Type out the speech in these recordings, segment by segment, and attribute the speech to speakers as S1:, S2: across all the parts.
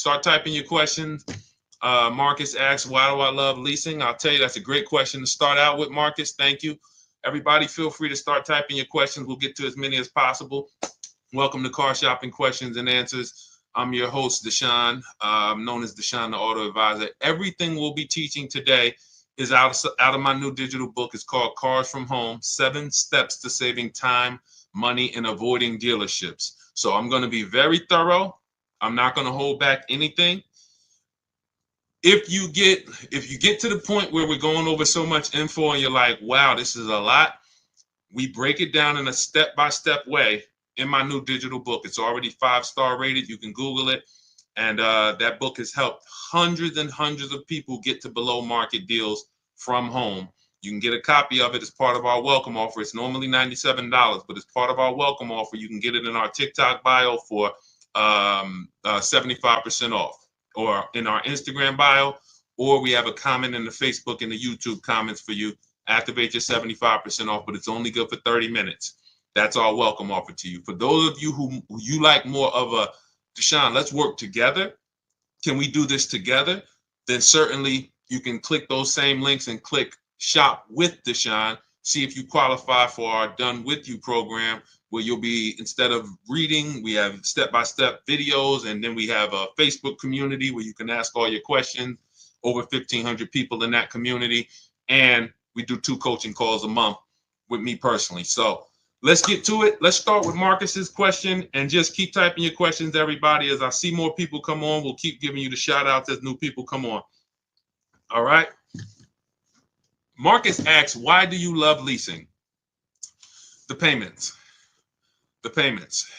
S1: Start typing your questions. Marcus asks, why do I love leasing? I'll tell you, that's a great question to start out with, Marcus. Thank you. Everybody, feel free to start typing your questions. We'll get to as many as possible. Welcome to Car Shopping Questions and Answers. I'm your host, Deshaun, known as Deshaun, the Auto Advisor. Everything we'll be teaching today is out of my new digital book. It's called Cars from Home, 7 Steps to Saving Time, Money, and Avoiding Dealerships. So I'm going to be very thorough. I'm not going to hold back anything. If you get to the point where we're going over so much info and you're like, wow, this is a lot, we break it down in a step-by-step way in my new digital book. It's already 5-star rated. You can Google it. And that book has helped hundreds and hundreds of people get to below market deals from home. You can get a copy of it as part of our welcome offer. It's normally $97, but as part of our welcome offer, you can get it in our TikTok bio for 75% off, or in our Instagram bio, or we have a comment in the Facebook and the YouTube comments for you. Activate your 75% off, but it's only good for 30 minutes. That's our welcome offer to you. For those of you who you like more of a, Deshaun, let's work together. Can we do this together? Then certainly you can click those same links and click Shop with Deshaun. See if you qualify for our Done With You program, where you'll be, instead of reading, we have step-by-step videos, and then we have a Facebook community where you can ask all your questions. Over 1,500 people in that community. And we do 2 coaching calls a month with me personally. So let's get to it. Let's start with Marcus's question, and just keep typing your questions, everybody. As I see more people come on, we'll keep giving you the shout outs as new people come on. All right. Marcus asks, why do you love leasing? The payments. The payments.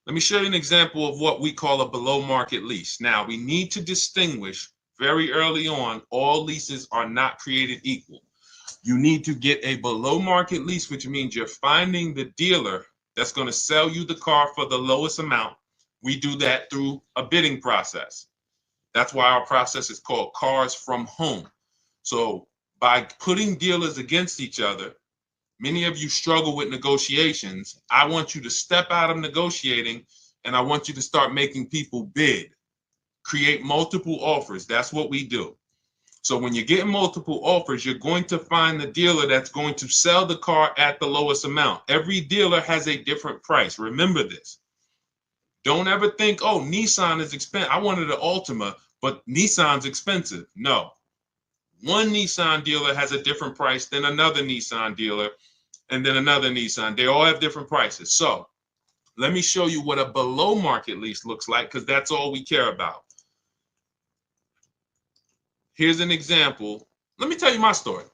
S1: Let me show you an example of what we call a below market lease. Now, we need to distinguish very early on, all leases are not created equal. You need to get a below market lease, which means you're finding the dealer that's going to sell you the car for the lowest amount. We do that through a bidding process. That's why our process is called Cars from Home. So by putting dealers against each other, many of you struggle with negotiations. I want you to step out of negotiating, and I want you to start making people bid. Create multiple offers. That's what we do. So when you're getting multiple offers, you're going to find the dealer that's going to sell the car at the lowest amount. Every dealer has a different price. Remember this. Don't ever think, oh, Nissan is expensive. I wanted an Altima, but Nissan's expensive. No. One Nissan dealer has a different price than another Nissan dealer, and then another Nissan. They all have different prices. So let me show you what a below market lease looks like, because that's all we care about. Here's an example. Let me tell you my story.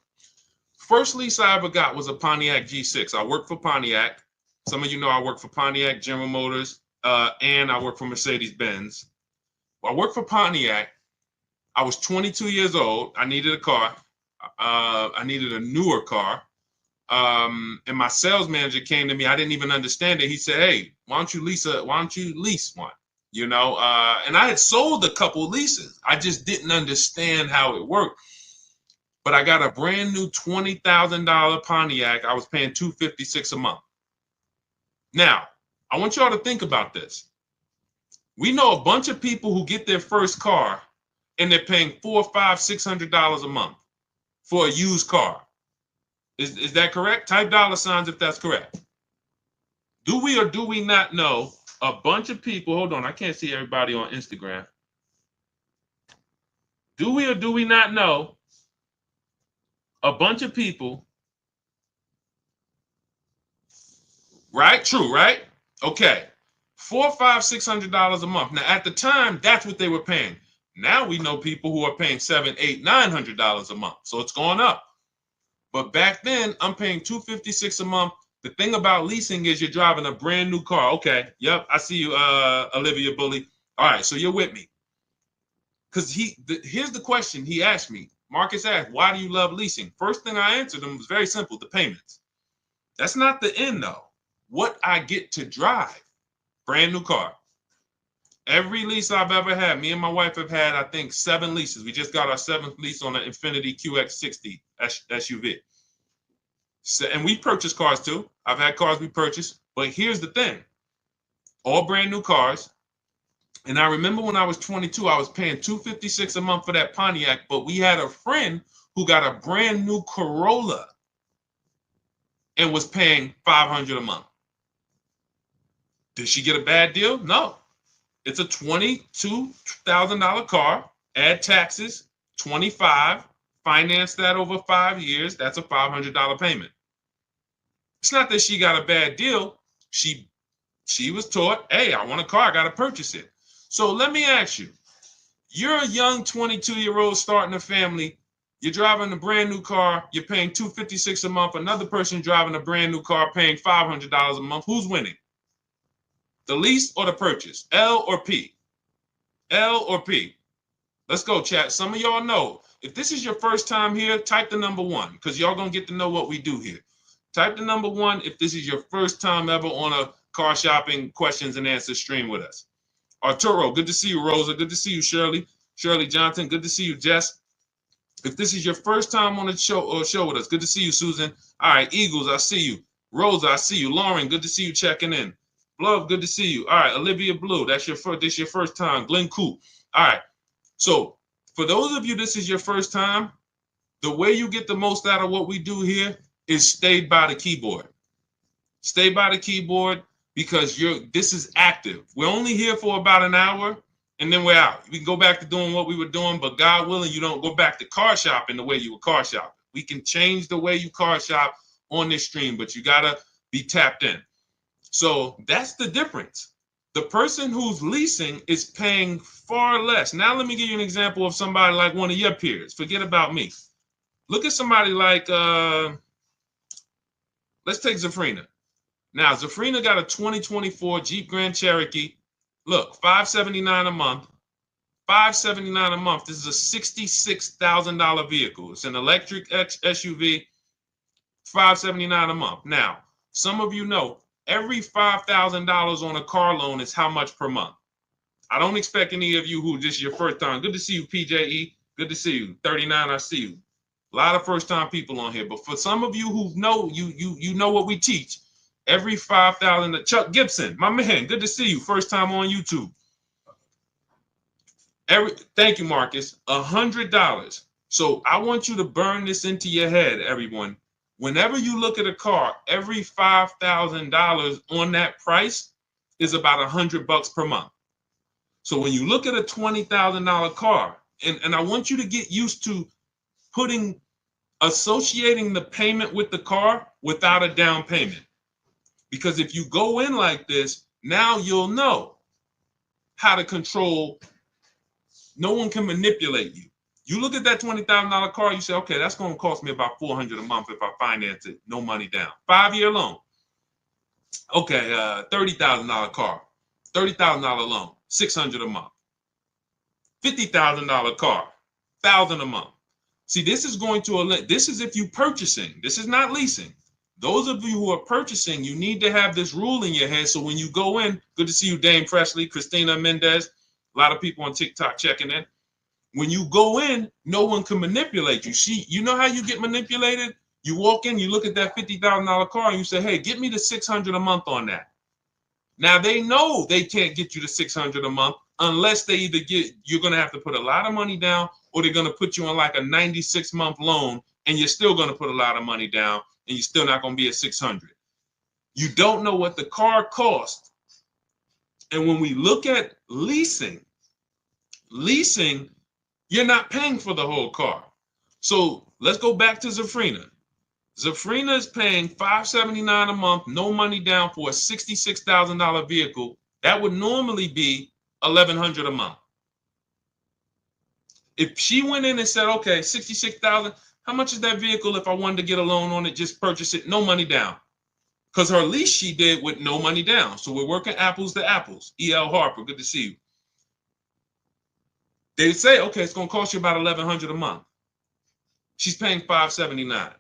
S1: First lease I ever got was a Pontiac G6. I worked for Pontiac. Some of you know I work for Pontiac, General Motors, and I work for Mercedes-Benz. I worked for Pontiac. I was 22 years old. I needed a car. I needed a newer car. And my sales manager came to me. I didn't even understand it. He said, hey, why don't you lease one? You know, and I had sold a couple leases. I just didn't understand how it worked. But I got a brand new $20,000 Pontiac. I was paying $256 a month. Now, I want y'all to think about this. We know a bunch of people who get their first car and they're paying $400, $500, $600 a month for a used car. Is that correct? Type $ if that's correct. Do we or do we not know a bunch of people? Hold on, I can't see everybody on Instagram. Do we or do we not know a bunch of people? Right? True, right? Okay. $400, $500, $600 a month. Now, at the time, that's what they were paying. Now we know people who are paying $700, $800, $900 a month. So it's gone up. But back then, I'm paying $256 a month. The thing about leasing is you're driving a brand new car. Okay. Yep. I see you, Olivia Bully. All right. So you're with me. Because here's the question he asked me. Marcus asked, why do you love leasing? First thing I answered him was very simple, the payments. That's not the end, though. What I get to drive. Brand new car. Every lease I've ever had, me and my wife have had, I think, 7 leases. We just got our 7th lease on an Infiniti QX60 SUV. So, and we purchased cars too. I've had cars we purchased. But here's the thing. All brand new cars. And I remember when I was 22, I was paying $256 a month for that Pontiac, but we had a friend who got a brand new Corolla and was paying $500 a month. Did she get a bad deal? No. It's a $22,000 car, add taxes, 25, finance that over 5 years, that's a $500 payment. It's not that she got a bad deal. She was taught, hey, I want a car, I got to purchase it. So let me ask you, you're a young 22-year-old starting a family, you're driving a brand new car, you're paying $256 a month, another person driving a brand new car paying $500 a month. Who's winning? The lease or the purchase? L or P? L or P? Let's go, chat. Some of y'all know. If this is your first time here, type the number 1 because y'all going to get to know what we do here. Type the number 1 if this is your first time ever on a car shopping questions and answers stream with us. Arturo, good to see you. Rosa, good to see you. Shirley Johnson, good to see you. Jess, if this is your first time on the show with us, good to see you. Susan, all right. Eagles, I see you. Rosa, I see you. Lauren, good to see you checking in. Love, good to see you. All right, Olivia Blue, this your first time. Glenn Coop. All right. So for those of you, this is your first time, the way you get the most out of what we do here is stay by the keyboard. Stay by the keyboard because this is active. We're only here for about an hour and then we're out. We can go back to doing what we were doing, but God willing, you don't go back to car shopping the way you were car shopping. We can change the way you car shop on this stream, but you got to be tapped in. So that's the difference. The person who's leasing is paying far less. Now, let me give you an example of somebody like one of your peers. Forget about me. Look at somebody like, let's take Zafrina. Now, Zafrina got a 2024 Jeep Grand Cherokee. Look, $579 a month. $579 a month. This is a $66,000 vehicle. It's an electric SUV, $579 a month. Now, some of you know, every $5,000 on a car loan is how much per month? I don't expect any of you who this is your first time. Good to see you, PJE. Good to see you. 39, I see you. A lot of first-time people on here. But for some of you who know, you know what we teach. Every $5,000, Chuck Gibson, my man, good to see you. First time on YouTube. Thank you, Marcus. $100. So I want you to burn this into your head, everyone. Whenever you look at a car, every $5,000 on that price is about $100 per month. So when you look at a $20,000 car, and I want you to get used to associating the payment with the car without a down payment. Because if you go in like this, now you'll know how to control. No one can manipulate you. You look at that $20,000 car, you say, okay, that's going to cost me about $400 a month if I finance it, no money down. 5-year loan. Okay, $30,000 car, $30,000 loan, $600 a month. $50,000 car, $1,000 a month. See, this is if you purchasing. This is not leasing. Those of you who are purchasing, you need to have this rule in your head. So when you go in, good to see you, Dame Presley, Christina Mendez, a lot of people on TikTok checking in. When you go in, no one can manipulate you. See, you know how you get manipulated? You walk in, you look at that $50,000 car and you say, hey, get me the $600 a month on that. Now they know they can't get you the $600 a month unless they you're going to have to put a lot of money down or they're going to put you on like a 96-month loan and you're still going to put a lot of money down and you're still not going to be at 600. You don't know what the car cost. And when we look at leasing, you're not paying for the whole car. So let's go back to Zafrina. Zafrina is paying $579 a month, no money down for a $66,000 vehicle. That would normally be $1,100 a month. If she went in and said, okay, $66,000, how much is that vehicle if I wanted to get a loan on it, just purchase it, no money down? Because her lease she did with no money down. So we're working apples to apples. E.L. Harper, good to see you. They say, okay, it's going to cost you about $1,100 a month. She's paying $579.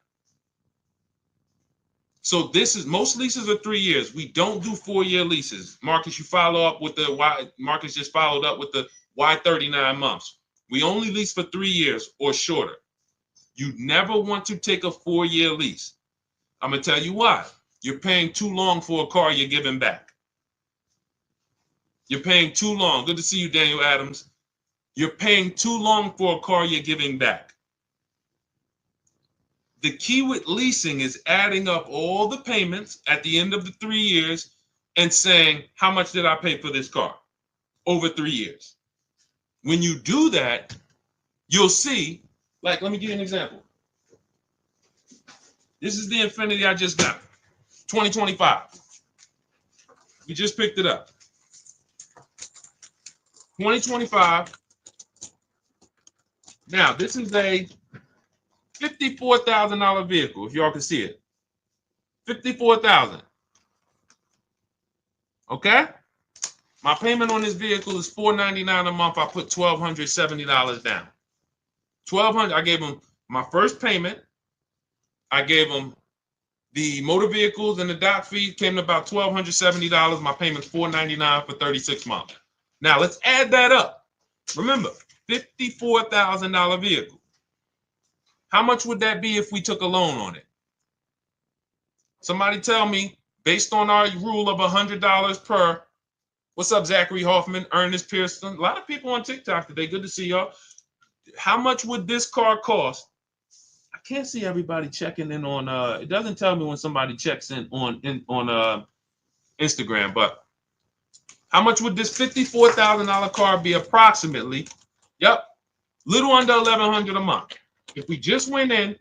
S1: So most leases are 3 years. We don't do 4-year leases. Marcus, you follow up with Marcus just followed up with the why 39 months. We only lease for 3 years or shorter. You never want to take a 4-year lease. I'm going to tell you why. You're paying too long for a car you're giving back. You're paying too long. Good to see you, Daniel Adams. You're paying too long for a car you're giving back. The key with leasing is adding up all the payments at the end of the 3 years and saying, how much did I pay for this car over 3 years? When you do that, you'll see, like, let me give you an example. This is the Infiniti I just got, 2025. We just picked it up. 2025. Now, this is a $54,000 vehicle, if y'all can see it. $54,000. Okay? My payment on this vehicle is $499 a month. I put $1,270 down. $1,200. I gave them my first payment. I gave them the motor vehicles and the dock fee, came to about $1,270. My payment's $499 for 36 months. Now let's add that up. Remember, $54,000 vehicle. How much would that be if we took a loan on it? Somebody tell me, based on our rule of $100 per. What's up, Zachary Hoffman, Ernest Pearson? A lot of people on TikTok today. Good to see y'all. How much would this car cost? I can't see everybody checking in on. It doesn't tell me when somebody checks in on Instagram. But how much would this $54,000 car be approximately? Yep, little under $1,100 a month. If we just went in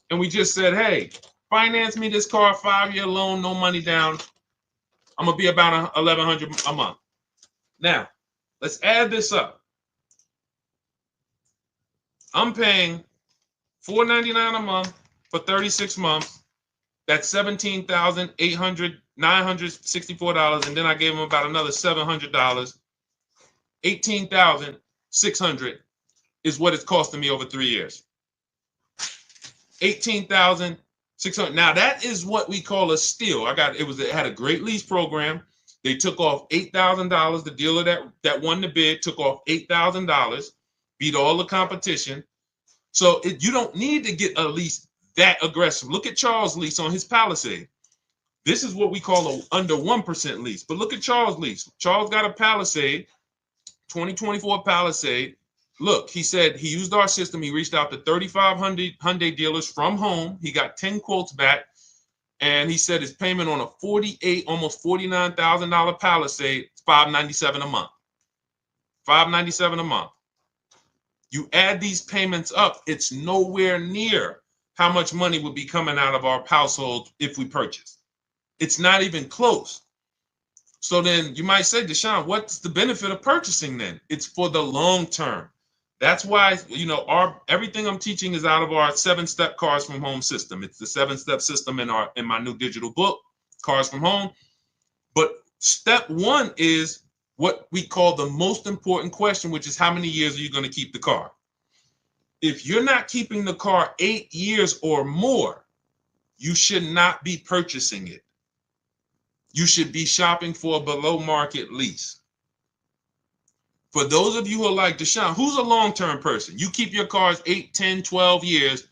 S1: and we just said, hey, finance me this car, 5-year loan, no money down, I'm gonna be about $1,100 a month. Now, let's add this up. I'm paying $499 a month for 36 months. That's $17,964, and then I gave them about another $700. $18,600 is what it's costing me over 3 years. $18,600. Now that is what we call a steal. It had a great lease program. They took off $8,000. The dealer that won the bid took off $8,000, beat all the competition. So you don't need to get a lease that aggressive. Look at Charles' lease on his Palisade. This is what we call a under 1% lease. But look at Charles' lease. Charles got a Palisade, 2024 Palisade. Look, he said he used our system. He reached out to 3,500 Hyundai dealers from home. He got 10 quotes back. And he said his payment on a almost $49,000 Palisade is $597 a month. $597 a month. You add these payments up, it's nowhere near how much money would be coming out of our household if we purchase. It's not even close. So then you might say, Deshaun, what's the benefit of purchasing then? It's for the long term. That's why, everything I'm teaching is out of our 7-step Cars from Home system. It's the 7-step system in my new digital book, Cars from Home. But step 1 is what we call the most important question, which is how many years are you going to keep the car? If you're not keeping the car 8 years or more, you should not be purchasing it. You should be shopping for a below market lease. For those of you who are like, Deshaun, who's a long-term person? You keep your cars 8, 10, 12 years.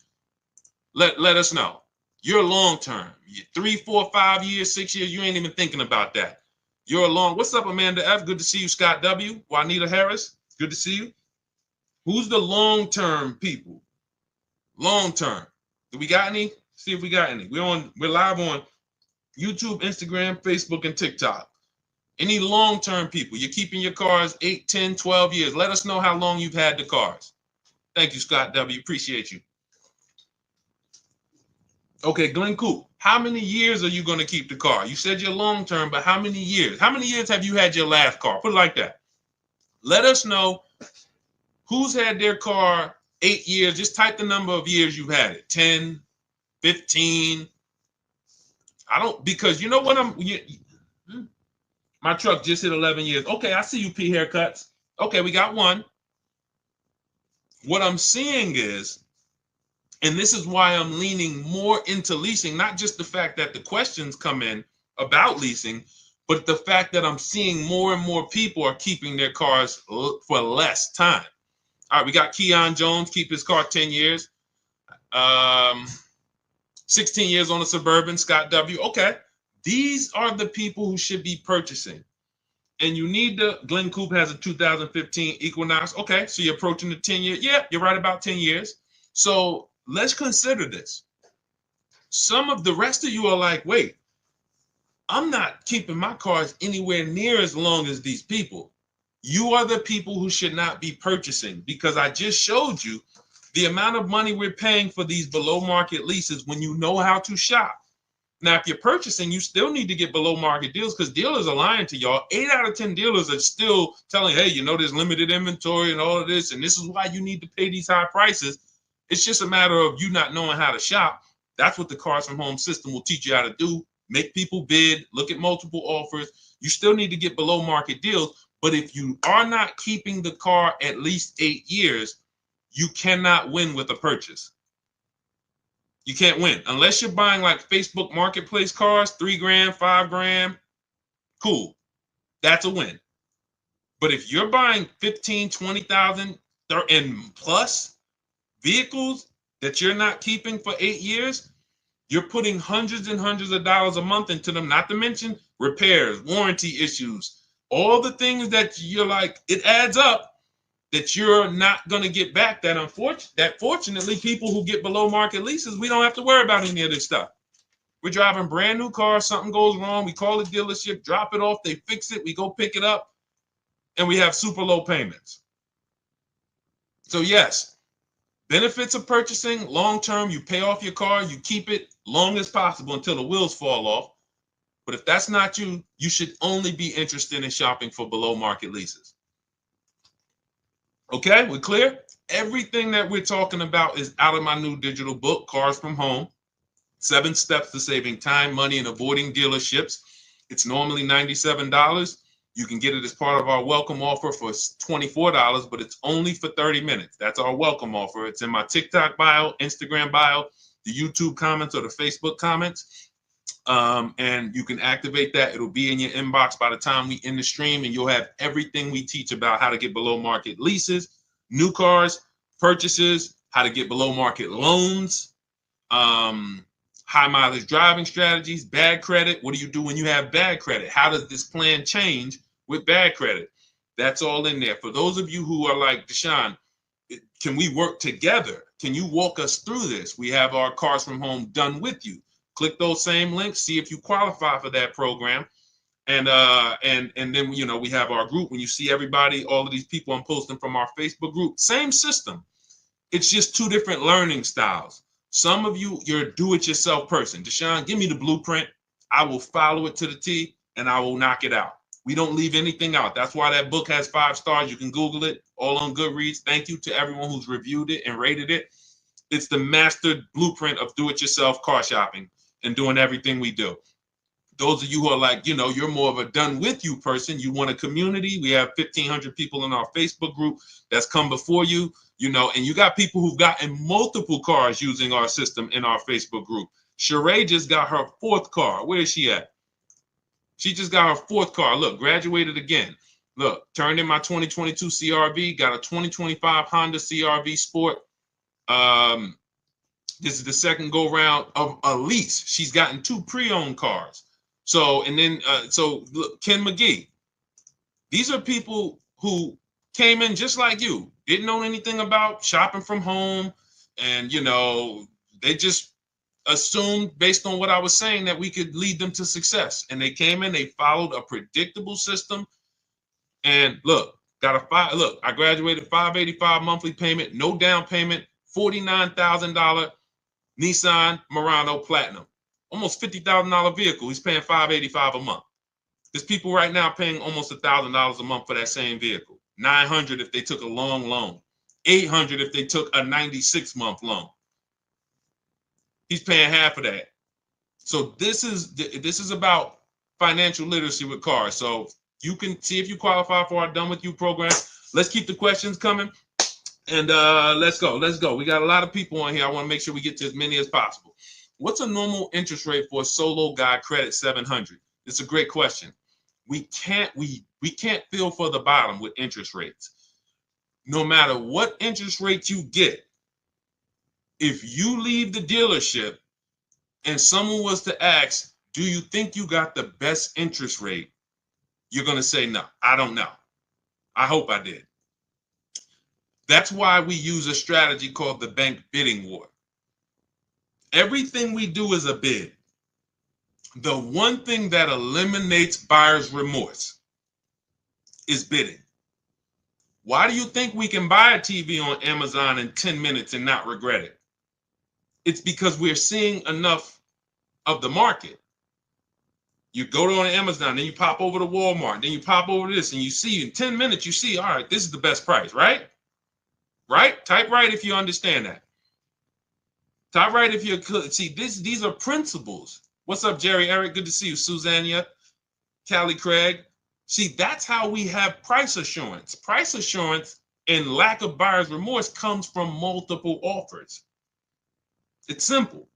S1: Let us know. You're long-term. 3, 4, 5 years, 6 years, you ain't even thinking about that. You're long. What's up, Amanda F? Good to see you. Scott W. Juanita Harris. Good to see you. Who's the long-term people? Long-term. Do we got any? See if we got any. We're live on YouTube, Instagram, Facebook, and TikTok. Any long-term people? You're keeping your cars 8, 10, 12 years. Let us know how long you've had the cars. Thank you, Scott W. Appreciate you. Okay, Glenn Coop. How many years are you going to keep the car? You said you're long-term, but how many years? How many years have you had your last car? Put it like that. Let us know who's had their car 8 years. Just type the number of years you've had it. 10, 15. Because you know what my truck just hit 11 years. Okay, I see you, P Haircuts. Okay, we got one. What I'm seeing is, and this is why I'm leaning more into leasing, not just the fact that the questions come in about leasing, but the fact that I'm seeing more and more people are keeping their cars for less time. All right, we got Keon Jones, keep his car 10 years. 16 years on a Suburban, Scott W. Okay, these are the people who should be purchasing. and you need the Glen Coupe has a 2015 Equinox. Okay, so you're approaching the 10-year. Yeah, you're right about 10 years. So let's consider this. Some of the rest of you are like, wait, I'm not keeping my cars anywhere near as long as these people. You are the people who should not be purchasing, because I just showed you the amount of money we're paying for these below market leases when you know how to shop. Now, if you're purchasing, you still need to get below market deals, because dealers are lying to y'all. 8 out of 10 dealers are still telling, hey, there's limited inventory and all of this, and this is why you need to pay these high prices. It's just a matter of you not knowing how to shop. That's what the Cars from Home system will teach you how to do. Make people bid, look at multiple offers. You still need to get below market deals. But if you are not keeping the car at least 8 years, you cannot win with a purchase. You can't win unless you're buying like Facebook Marketplace cars, $3,000, $5,000. Cool, that's a win. But if you're buying 15, 20,000 and plus vehicles that you're not keeping for 8 years, you're putting hundreds and hundreds of dollars a month into them. Not to mention repairs, warranty issues, all the things that you're like, it adds up, that you're not going to get back. That fortunately, people who get below market leases, we don't have to worry about any of this stuff. We're driving brand new cars, something goes wrong, we call the dealership, drop it off, they fix it, we go pick it up, and we have super low payments. So yes, benefits of purchasing long term, you pay off your car, you keep it long as possible until the wheels fall off. But if that's not you, you should only be interested in shopping for below market leases. Okay, we're clear? Everything that we're talking about is out of my new digital book, Cars from Home, 7 Steps to Saving Time, Money, and Avoiding Dealerships. It's normally $97. You can get it as part of our welcome offer for $24, but it's only for 30 minutes. That's our welcome offer. It's in my TikTok bio, Instagram bio, the YouTube comments, or the Facebook comments. And you can activate that. It'll be in your inbox by the time we end the stream, and you'll have everything we teach about how to get below market leases, new cars, purchases, how to get below market loans, high mileage driving strategies, bad credit. What do you do when you have bad credit? How does this plan change with bad credit? That's all in there. For those of you who are like, Deshaun, can we work together? Can you walk us through this? We have our Cars from Home done with you. Click those same links, see if you qualify for that program. And then we have our group. When you see everybody, all of these people I'm posting from our Facebook group, same system. It's just 2 different learning styles. Some of you, you're a do-it-yourself person. Deshaun, give me the blueprint. I will follow it to the T, and I will knock it out. We don't leave anything out. That's why that book has 5 stars. You can Google it, all on Goodreads. Thank you to everyone who's reviewed it and rated it. It's the mastered blueprint of do-it-yourself car shopping and doing everything we do. Those of you who are like, you're more of a done with you person, you want a community. We have 1,500 people in our Facebook group that's come before you, and you got people who've gotten multiple cars using our system in our Facebook group. Sheree just got her 4th car. Where is she at? She just got her 4th car. Look, graduated again. Look, turned in my 2022 CRV, got a 2025 Honda CRV Sport. This is the second go round of a lease. She's gotten 2 pre-owned cars. So look, Ken McGee. These are people who came in just like you, didn't know anything about shopping from home, and they just assumed based on what I was saying that we could lead them to success. And they came in, they followed a predictable system, and look, I graduated $585 monthly payment, no down payment, $49,000 Nissan Murano Platinum, almost $50,000 vehicle. He's paying $585 a month. There's people right now paying almost $1,000 a month for that same vehicle. $900 if they took a long loan, $800 if they took a 96-month loan. He's paying half of that. So this is about financial literacy with cars. So you can see if you qualify for our Done With You program. Let's keep the questions coming. And let's go. We got a lot of people on here. I want to make sure we get to as many as possible. What's a normal interest rate for a solo guy credit 700? It's a great question. We can't feel for the bottom with interest rates. No matter what interest rate you get, if you leave the dealership and someone was to ask, do you think you got the best interest rate? you're going to say, no, I don't know. I hope I did. That's why we use a strategy called the bank bidding war. Everything we do is a bid. The one thing that eliminates buyer's remorse is bidding. Why do you think we can buy a TV on Amazon in 10 minutes and not regret it? It's because we're seeing enough of the market. You go to on Amazon, then you pop over to Walmart, then you pop over to this, and you see in 10 minutes, you see, all right, this is the best price, right? Right? Type right if you understand that. Type right if you could. See, these are principles. What's up, Jerry Eric? Good to see you. Susanna, Callie Craig. See, that's how we have price assurance. Price assurance and lack of buyer's remorse comes from multiple offers. It's simple.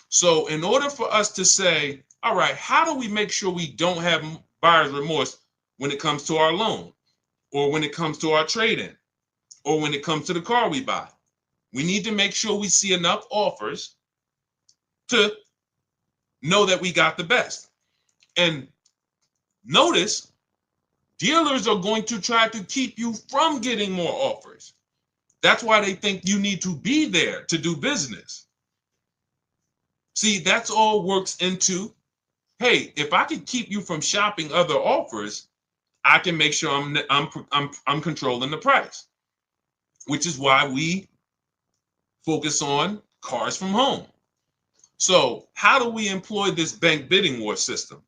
S1: So in order for us to say, all right, how do we make sure we don't have buyer's remorse when it comes to our loan, or when it comes to our trade-in, or when it comes to the car we buy? We need to make sure we see enough offers to know that we got the best. And notice, dealers are going to try to keep you from getting more offers. That's why they think you need to be there to do business. See, that's all works into, hey, if I can keep you from shopping other offers, I can make sure I'm controlling the price, which is why we focus on cars from home. So how do we employ this bank bidding war system?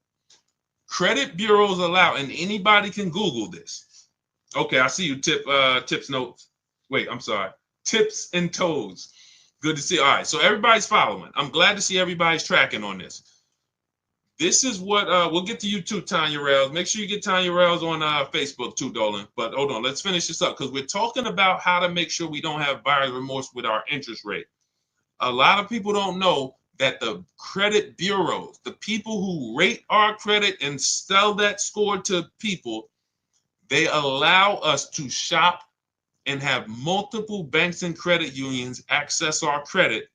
S1: Credit bureaus allow, and anybody can Google this. Okay, I see you, Tips Notes. Wait, I'm sorry. Tips and Toes. Good to see. All right, so everybody's following. I'm glad to see everybody's tracking on this. This is what, we'll get to you too, Tanya Rails. Make sure you get Tanya Rails on Facebook too, Dolan. But hold on, let's finish this up because we're talking about how to make sure we don't have buyer's remorse with our interest rate. A lot of people don't know that the credit bureaus, the people who rate our credit and sell that score to people, they allow us to shop and have multiple banks and credit unions access our credit,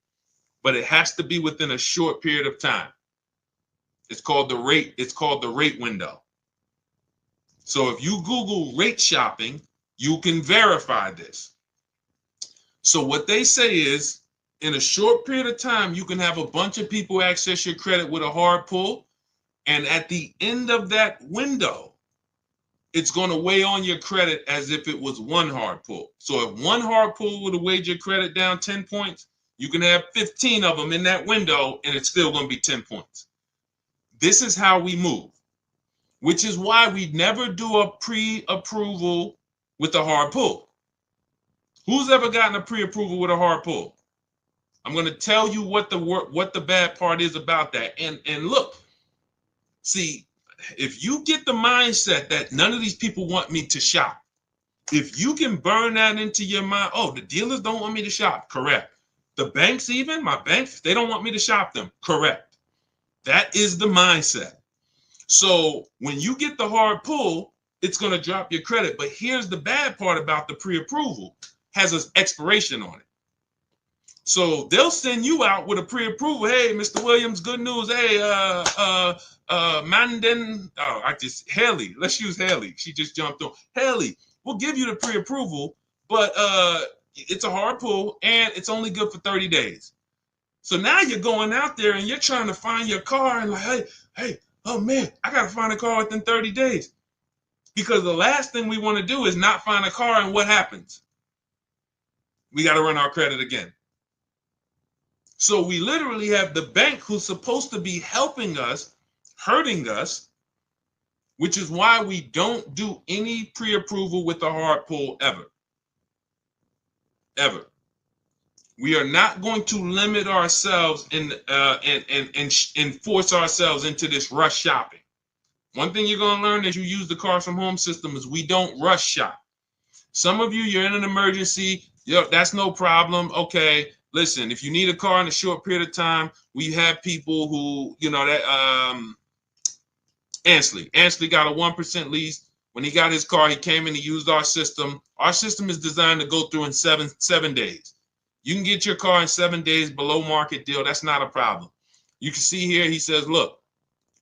S1: but it has to be within a short period of time. It's called the rate window. So if you Google rate shopping, you can verify this. So what they say is, in a short period of time, you can have a bunch of people access your credit with a hard pull. And at the end of that window, it's going to weigh on your credit as if it was one hard pull. So if one hard pull would have weighed your credit down 10 points, you can have 15 of them in that window and it's still going to be 10 points. This is how we move, which is why we never do a pre-approval with a hard pull. Who's ever gotten a pre-approval with a hard pull? I'm going to tell you what the bad part is about that. And look, see, if you get the mindset that none of these people want me to shop, if you can burn that into your mind, oh, the dealers don't want me to shop, correct. The banks, even my banks, they don't want me to shop them, correct. That is the mindset. So when you get the hard pull, it's going to drop your credit. But here's the bad part about the pre-approval, has an expiration on it. So they'll send you out with a pre-approval. Hey, Mr. Williams, good news. Hey, Haley, let's use Haley. She just jumped on. Haley, we'll give you the pre-approval, but it's a hard pull and it's only good for 30 days. So now you're going out there and you're trying to find your car and like, hey, oh man, I got to find a car within 30 days. Because the last thing we want to do is not find a car, and what happens? We got to run our credit again. So we literally have the bank who's supposed to be helping us, hurting us, which is why we don't do any pre-approval with a hard pull ever. Ever. We are not going to limit ourselves and force ourselves into this rush shopping. One thing you're going to learn as you use the Cars from Home system is we don't rush shop. Some of you, you're in an emergency. That's no problem. Okay. Listen, if you need a car in a short period of time, we have people who, Ansley got a 1% lease. When he got his car, he came in and used our system. Our system is designed to go through in seven days. You can get your car in 7 days below market deal. That's not a problem. You can see here, he says, look,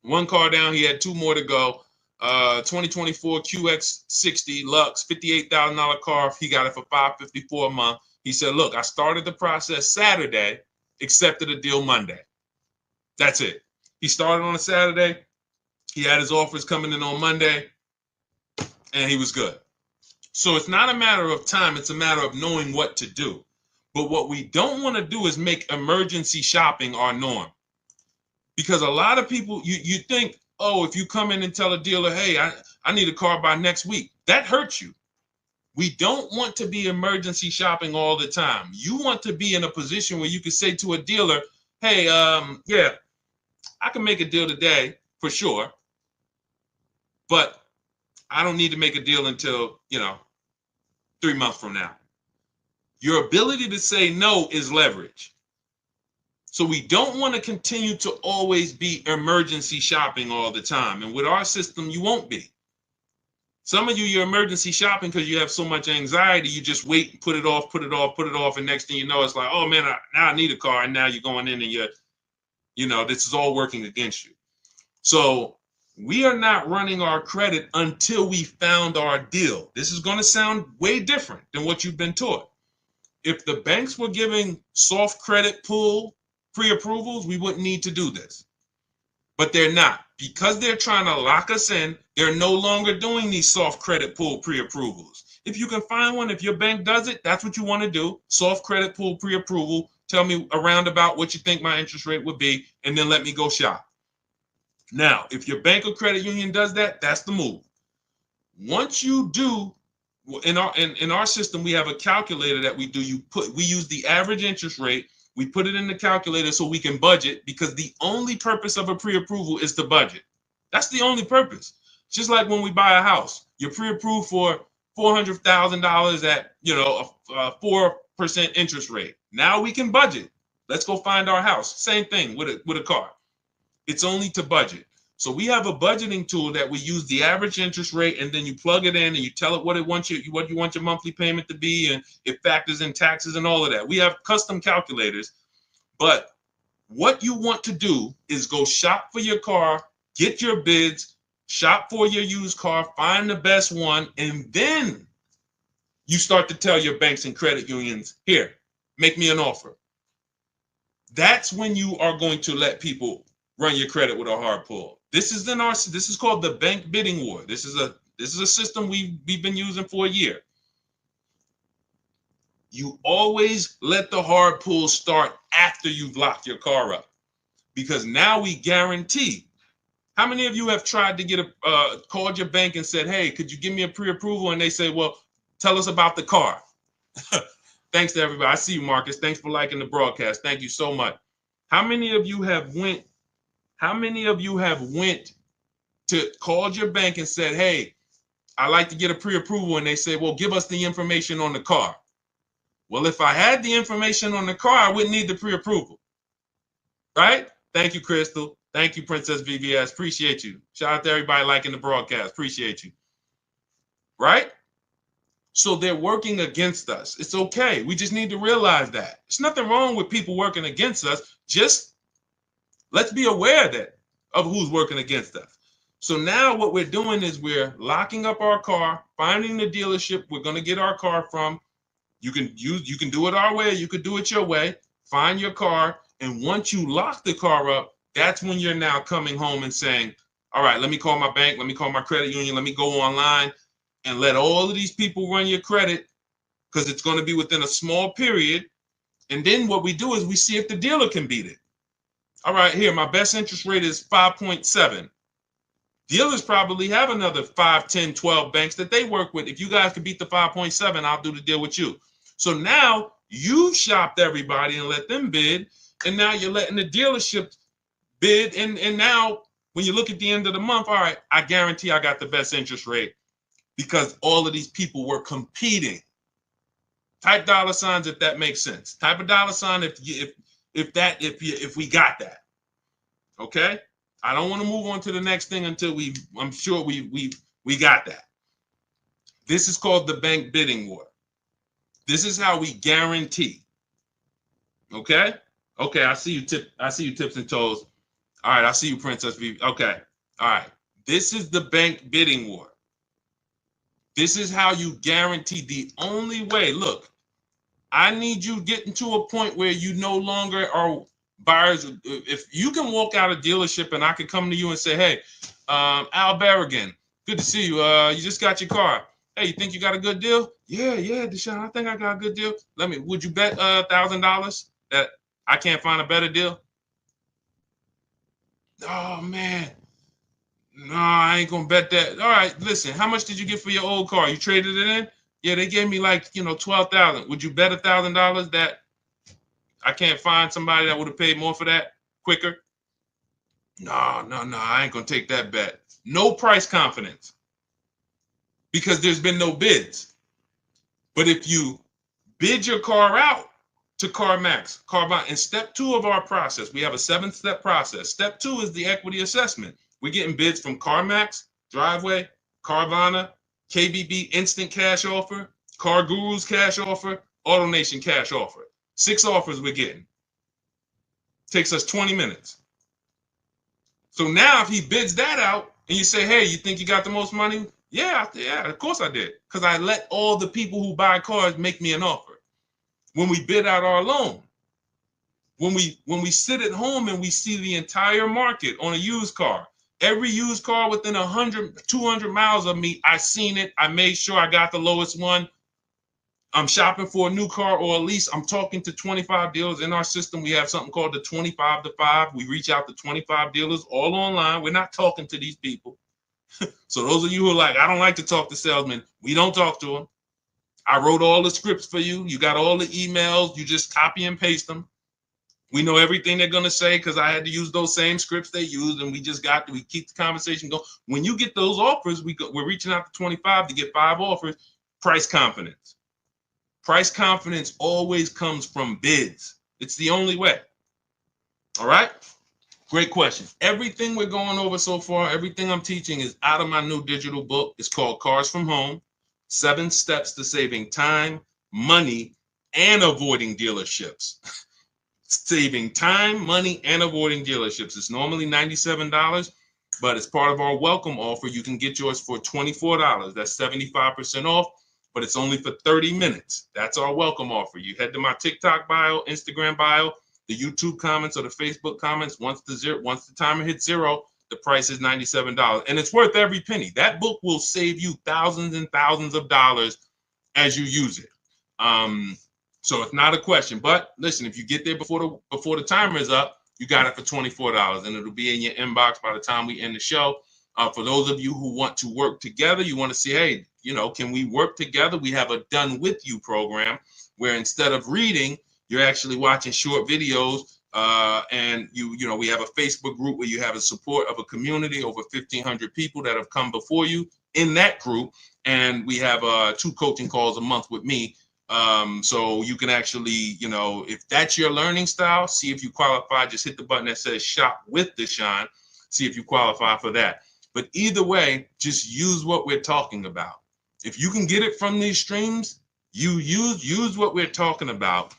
S1: one car down, he had 2 more to go. 2024 QX60 Lux, $58,000 car. He got it for $554 a month. He said, look, I started the process Saturday, accepted a deal Monday. That's it. He started on a Saturday. He had his offers coming in on Monday, and he was good. So it's not a matter of time. It's a matter of knowing what to do. But what we don't want to do is make emergency shopping our norm. Because a lot of people, you think, oh, if you come in and tell a dealer, hey, I need a car by next week, that hurts you. We don't want to be emergency shopping all the time. You want to be in a position where you can say to a dealer, hey, yeah, I can make a deal today for sure, but I don't need to make a deal until, 3 months from now. Your ability to say no is leverage. So we don't want to continue to always be emergency shopping all the time. And with our system, you won't be. Some of you, you're emergency shopping because you have so much anxiety, you just wait and put it off. And next thing you know, it's like, oh man, now I need a car. And now you're going in and this is all working against you. So we are not running our credit until we found our deal. This is going to sound way different than what you've been taught. If the banks were giving soft credit pull pre-approvals, we wouldn't need to do this. But they're not. Because they're trying to lock us in, they're no longer doing these soft credit pull pre-approvals. If you can find one, if your bank does it, that's what you want to do. Soft credit pull pre-approval. Tell me around about what you think my interest rate would be, and then let me go shop. Now, if your bank or credit union does that, that's the move. Once you do, in our system, we have a calculator that we do. We use the average interest rate. We put it in the calculator so we can budget, because the only purpose of a pre-approval is to budget. That's the only purpose. Just like when we buy a house, you're pre-approved for $400,000 at a 4% interest rate. Now we can budget. Let's go find our house. Same thing with a car. It's only to budget. So we have a budgeting tool that we use the average interest rate, and then you plug it in and you tell it what you want your monthly payment to be, and it factors in taxes and all of that. We have custom calculators, but what you want to do is go shop for your car, get your bids, shop for your used car, find the best one, and then you start to tell your banks and credit unions, here, make me an offer. That's when you are going to let people run your credit with a hard pull. This is called the bank bidding war. This is a system we've been using for a year. You always let the hard pull start after you've locked your car up, because now we guarantee. How many of you have tried to get called your bank and said, hey, could you give me a pre-approval? And they say, well, tell us about the car. Thanks to everybody. I see you, Marcus. Thanks for liking the broadcast. Thank you so much. How many of you have went to called your bank and said, hey, I like to get a pre-approval, and they say, well, give us the information on the car. Well, if I had the information on the car, I wouldn't need the pre-approval, right? Thank you, Crystal. Thank you, Princess VVS. Appreciate you. Shout out to everybody liking the broadcast. Appreciate you. Right? So they're working against us. It's okay. We just need to realize that. There's nothing wrong with people working against us. Just let's be aware of who's working against us. So now what we're doing is we're locking up our car, finding the dealership we're going to get our car from. You can do it our way, you could do it your way. Find your car, and once you lock the car up, that's when you're now coming home and saying, all right, let me call my bank, let me call my credit union, let me go online and let all of these people run your credit, because it's going to be within a small period. And then what we do is we see if the dealer can beat it. All right, here, my best interest rate is 5.7. Dealers probably have another 5, 10, 12 banks that they work with. If you guys can beat the 5.7, I'll do the deal with you. So now you've shopped everybody and let them bid, and now you're letting the dealership bid. And now when you look at the end of the month, all right, I guarantee I got the best interest rate because all of these people were competing. Type dollar signs if that makes sense. Type a dollar sign if we got that. Okay? I don't want to move on to the next thing until I'm sure we got that. This is called the bank bidding war. This is how we guarantee. Okay? Okay, I see you tips and toes. All right, I see you, Princess V. Okay. All right. This is the bank bidding war. This is how you guarantee. The only way, look, I need you getting to a point where you no longer are buyers. If you can walk out of dealership and I can come to you and say, hey, Al Berrigan, good to see you. You just got your car. Hey, you think you got a good deal? Yeah, Deshaun, I think I got a good deal. Would you bet $1,000 that I can't find a better deal? Oh man, no, I ain't gonna bet that. All right, listen, how much did you get for your old car? You traded it in? Yeah, they gave me like, $12,000. Would you bet $1,000 that I can't find somebody that would have paid more for that quicker? No, I ain't gonna take that bet. No price confidence because there's been no bids. But if you bid your car out to CarMax, Carvana, in step 2 of our process, we have a 7-step process. Step 2 is the equity assessment. We're getting bids from CarMax, Driveway, Carvana, KBB Instant Cash Offer, Car Gurus Cash Offer, AutoNation Cash Offer. 6 offers we're getting. Takes us 20 minutes. So now if he bids that out and you say, hey, you think you got the most money? Yeah, of course I did. Because I let all the people who buy cars make me an offer. When we bid out our loan, when we sit at home and we see the entire market on a used car, every used car within 100, 200 miles of me, I seen it. I made sure I got the lowest one. I'm shopping for a new car or a lease. I'm talking to 25 dealers in our system. We have something called the 25 to 5. We reach out to 25 dealers all online. We're not talking to these people. So those of you who are like, I don't like to talk to salesmen, we don't talk to them. I wrote all the scripts for you. You got all the emails. You just copy and paste them. We know everything they're going to say because I had to use those same scripts they used, and we keep the conversation going. When you get those offers, we're reaching out to 25 to get 5 offers. Price confidence. Price confidence always comes from bids. It's the only way. All right? Great question. Everything we're going over so far, everything I'm teaching is out of my new digital book. It's called Cars from Home, 7 Steps to Saving Time, Money, and Avoiding Dealerships. Saving time, money, and avoiding dealerships. It's normally $97, but as part of our welcome offer, you can get yours for $24. That's 75% off, but it's only for 30 minutes. That's our welcome offer. You head to my TikTok bio, Instagram bio, the YouTube comments, or the Facebook comments. Once the timer hits 0, the price is $97, and it's worth every penny. That book will save you thousands and thousands of dollars as you use it. So it's not a question. But listen, if you get there before the timer is up, you got it for $24, and it'll be in your inbox by the time we end the show. For those of you who want to work together, you want to see, hey, can we work together? We have a Done With You program where instead of reading, you're actually watching short videos. And we have a Facebook group where you have a support of a community, over 1,500 people that have come before you in that group. And we have 2 coaching calls a month with me. So you can actually, if that's your learning style, see if you qualify. Just hit the button that says Shop with Deshaun. See if you qualify for that. But either way, just use what we're talking about. If you can get it from these streams, you use what we're talking about.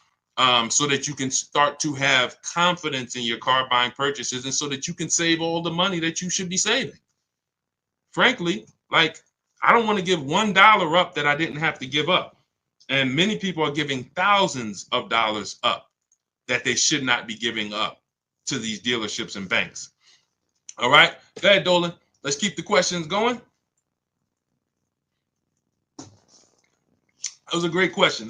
S1: So that you can start to have confidence in your car buying purchases, and so that you can save all the money that you should be saving. Frankly, I don't want to give $1 up that I didn't have to give up. And many people are giving thousands of dollars up that they should not be giving up to these dealerships and banks. All right, go ahead, Dolan. Let's keep the questions going. That was a great question.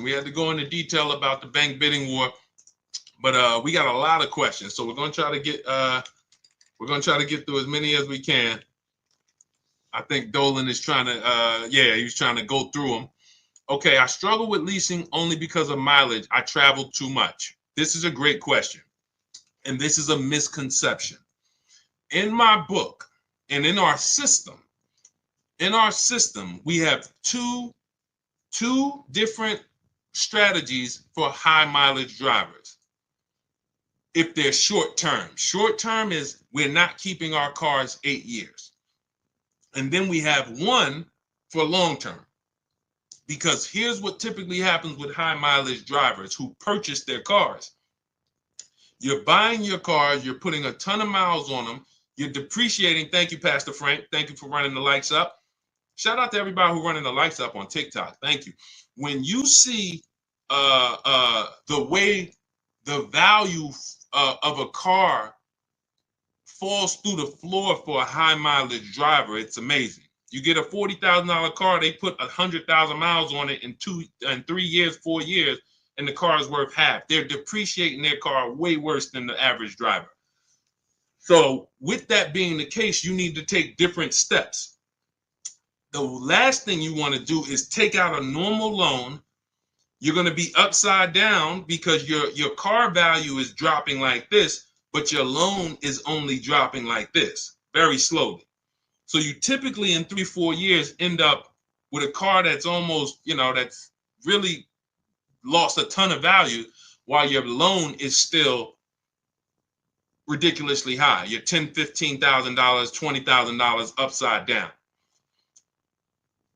S1: We had to go into detail about the bank bidding war, but we got a lot of questions, so we're going to try to get through as many as we can. I think Dolan is trying to, he's trying to go through them. Okay, I struggle with leasing only because of mileage. I travel too much. This is a great question, and this is a misconception. In my book and in our system, we have two different strategies for high mileage drivers. If they're short term is we're not keeping our cars 8 years. And then we have one for long term. Because here's what typically happens with high mileage drivers who purchase their cars. You're buying your cars, you're putting a ton of miles on them, You're depreciating. Thank you, Pastor Frank. Thank you for running the lights up. Shout out to everybody who's running the lights up on TikTok. Thank you. When you see the way the value of a car falls through the floor for a high mileage driver, it's amazing. You get a $40,000 car, they put 100,000 miles on it in 3 years, 4 years, and the car is worth half. They're depreciating their car way worse than the average driver. So with that being the case, you need to take different steps. The last thing you want to do is take out a normal loan. You're going to be upside down because your car value is dropping like this, but your loan is only dropping like this, very slowly. So you typically in 3-4 years end up with a car that's almost, that's really lost a ton of value while your loan is still ridiculously high. You're $10,000, $15,000, $20,000 upside down.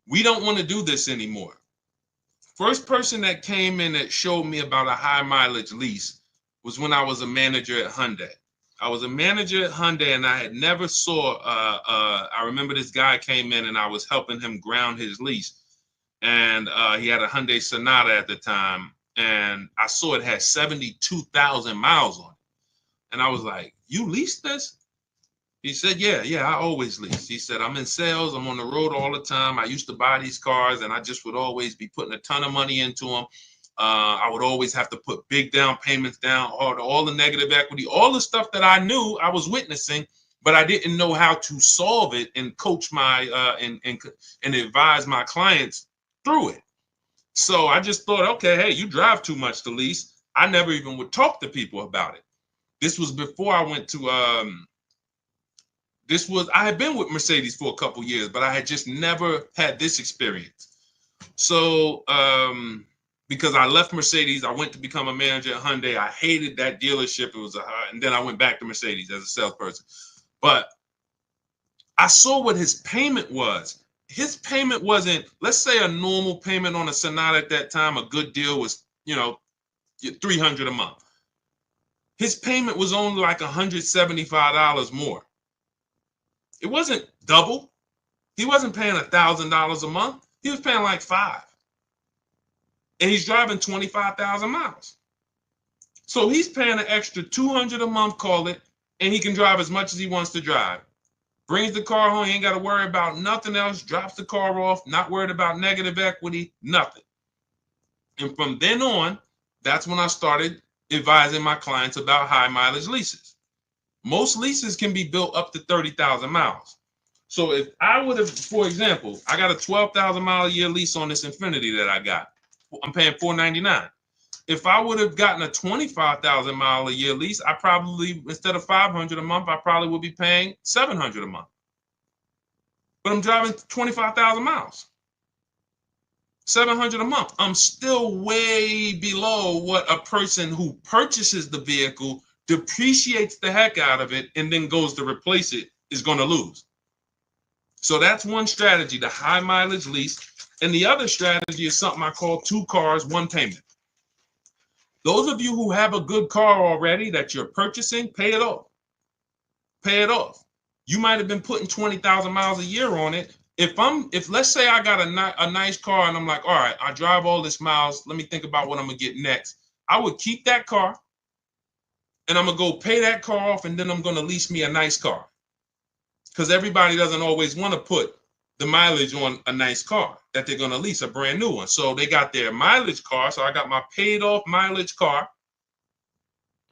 S1: We don't want to do this anymore. First person that came in that showed me about a high mileage lease was when I was a manager at Hyundai. I was a manager at Hyundai and I had never saw, I remember this guy came in and I was helping him ground his lease. And he had a Hyundai Sonata at the time. And I saw it had 72,000 miles on it. And I was like, you leased this? He said, yeah, I always lease. He said, I'm in sales. I'm on the road all the time. I used to buy these cars and I just would always be putting a ton of money into them. I would always have to put big down payments down, all the negative equity, all the stuff that I knew I was witnessing, but I didn't know how to solve it and coach my and advise my clients through it. So I just thought, okay, hey, you drive too much to lease. I never even would talk to people about it. This was before I went to I had been with Mercedes for a couple years, but I had just never had this experience. So because I left Mercedes, I went to become a manager at Hyundai. I hated that dealership. It was and then I went back to Mercedes as a salesperson. But I saw what his payment was. His payment wasn't, let's say a normal payment on a Sonata at that time, a good deal was, $300 a month. His payment was only like $175 more. It wasn't double. He wasn't paying $1,000 a month. He was paying like $5,000. And he's driving 25,000 miles. So he's paying an extra $200 a month, call it, and he can drive as much as he wants to drive. Brings the car home, he ain't got to worry about nothing else, drops the car off, not worried about negative equity, nothing. And from then on, that's when I started advising my clients about high mileage leases. Most leases can be built up to 30,000 miles. So if I would have, for example, I got a 12,000 mile a year lease on this Infiniti that I got. I'm paying $499. If I would have gotten a 25,000 mile a year lease, I probably, instead of $500 a month, I probably would be paying $700 a month. But I'm driving 25,000 miles. $700 a month. I'm still way below what a person who purchases the vehicle, depreciates the heck out of it, and then goes to replace it is going to lose. So that's one strategy, the high mileage lease. And the other strategy is something I call 2 cars, 1 payment. Those of you who have a good car already that you're purchasing, pay it off. Pay it off. You might have been putting 20,000 miles a year on it. If let's say I got a nice car and I'm like, all right, I drive all this miles. Let me think about what I'm going to get next. I would keep that car and I'm going to go pay that car off and then I'm going to lease me a nice car. Because everybody doesn't always want to put the mileage on a nice car that they're going to lease, a brand new one. So they got their mileage car. So I got my paid off mileage car.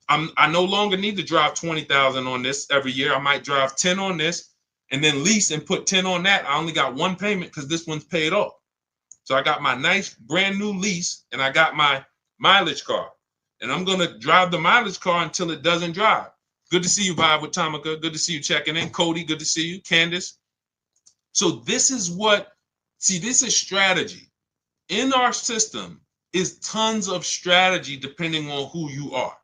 S1: I no longer need to drive 20,000 on this every year. I might drive 10 on this and then lease and put 10 on that. I only got 1 payment because this one's paid off. So I got my nice brand new lease and I got my mileage car. And I'm going to drive the mileage car until it doesn't drive. Good to see you, Vibe with Tamika. Good to see you checking in. Cody, good to see you. Candace. So this is this is strategy. In our system is tons of strategy depending on who you are.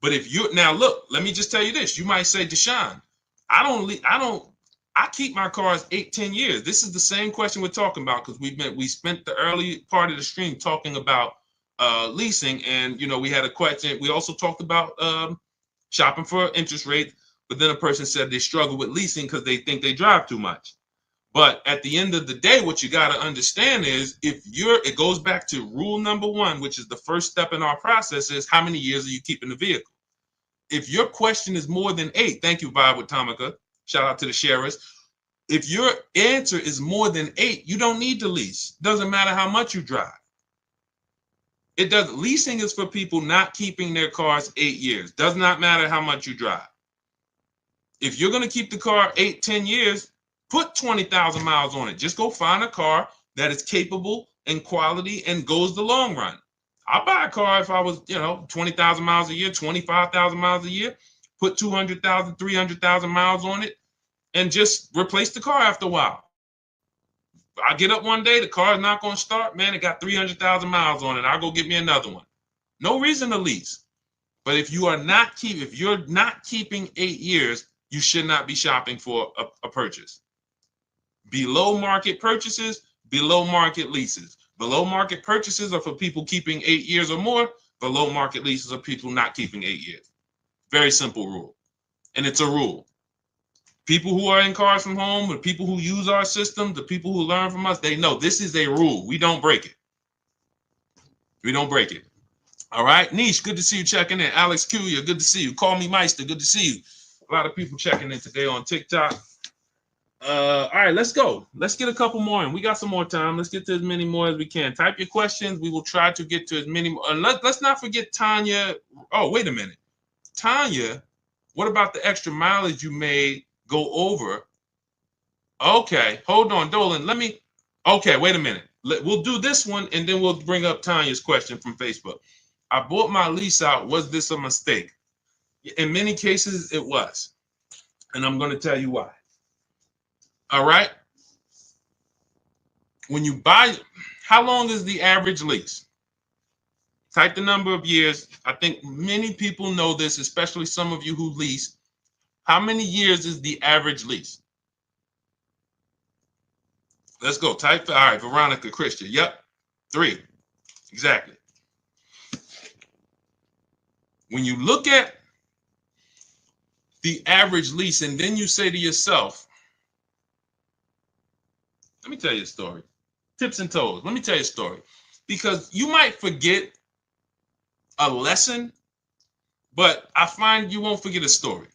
S1: But if you now look, let me just tell you this. You might say, Deshaun, I keep my cars 8-10 years. This is the same question we're talking about because we spent the early part of the stream talking about leasing, and we had a question. We also talked about shopping for interest rates. But then a person said they struggle with leasing because they think they drive too much. But at the end of the day, what you got to understand is it goes back to rule number one, which is the first step in our process, is how many years are you keeping the vehicle? If your question is more than 8, thank you, Vibe with Tamika. Shout out to the sharers. If your answer is more than 8, you don't need to lease. Doesn't matter how much you drive. Leasing is for people not keeping their cars 8 years. Does not matter how much you drive. If you're going to keep the car 8, 10 years, put 20,000 miles on it. Just go find a car that is capable and quality and goes the long run. I'll buy a car if I was, 20,000 miles a year, 25,000 miles a year, put 200,000, 300,000 miles on it, and just replace the car after a while. I get up one day, the car is not going to start. Man, it got 300,000 miles on it. I'll go get me another one. No reason to lease. But if you're not keeping 8 years, you should not be shopping for a purchase. Below market purchases, below market leases. Below market purchases are for people keeping 8 years or more. Below market leases are people not keeping 8 years. Very simple rule. And it's a rule. People who are in Cars from Home, the people who use our system, the people who learn from us, they know this is a rule. We don't break it. We don't break it. All right. Niche, good to see you checking in. Alex Kuya, good to see you. Call me Meister, good to see you. A lot of people checking in today on TikTok. All right, let's go. Let's get a couple more in. We got some more time. Let's get to as many more as we can. Type your questions. We will try to get to as many more. Let's not forget Tanya. Oh, wait a minute. Tanya, what about the extra mileage you made go over? Okay, hold on, Dolan. Okay, wait a minute. We'll do this one, and then we'll bring up Tanya's question from Facebook. I bought my lease out. Was this a mistake? In many cases, it was. And I'm going to tell you why. All right. When you buy, how long is the average lease? Type the number of years. I think many people know this, especially some of you who lease. How many years is the average lease? Let's go. Type. All right, Veronica Christian. Yep. 3. Exactly. When you look at the average lease and then you say to yourself, let me tell you a story. Tips and toes. Let me tell you a story. Because you might forget a lesson, but I find you won't forget a story.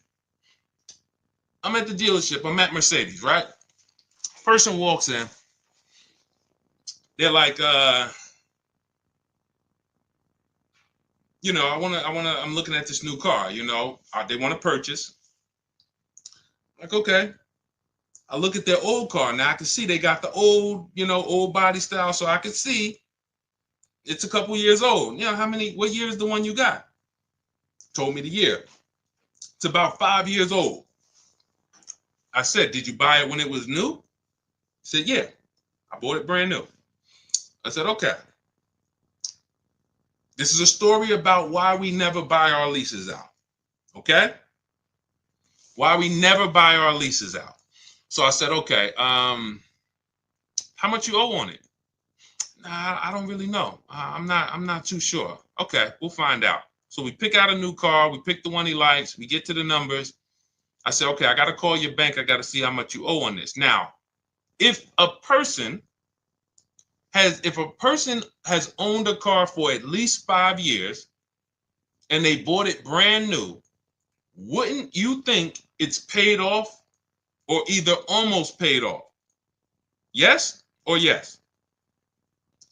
S1: I'm at the dealership. I'm at Mercedes, right? Person walks in. They're like, I'm looking at this new car, they want to purchase. Like, okay. I look at their old car. Now I can see they got the old body style. So I can see it's a couple years old. What year is the one you got? Told me the year. It's about 5 years old. I said, did you buy it when it was new? He said, yeah, I bought it brand new. I said, okay. This is a story about why we never buy our leases out. Okay? Why we never buy our leases out. So I said, okay, how much you owe on it? Nah, I don't really know. I'm not too sure. Okay, we'll find out. So we pick out a new car. We pick the one he likes. We get to the numbers. I said, okay, I got to call your bank. I got to see how much you owe on this. Now, if a person has owned a car for at least 5 years and they bought it brand new, wouldn't you think it's paid off or either almost paid off? Yes or yes?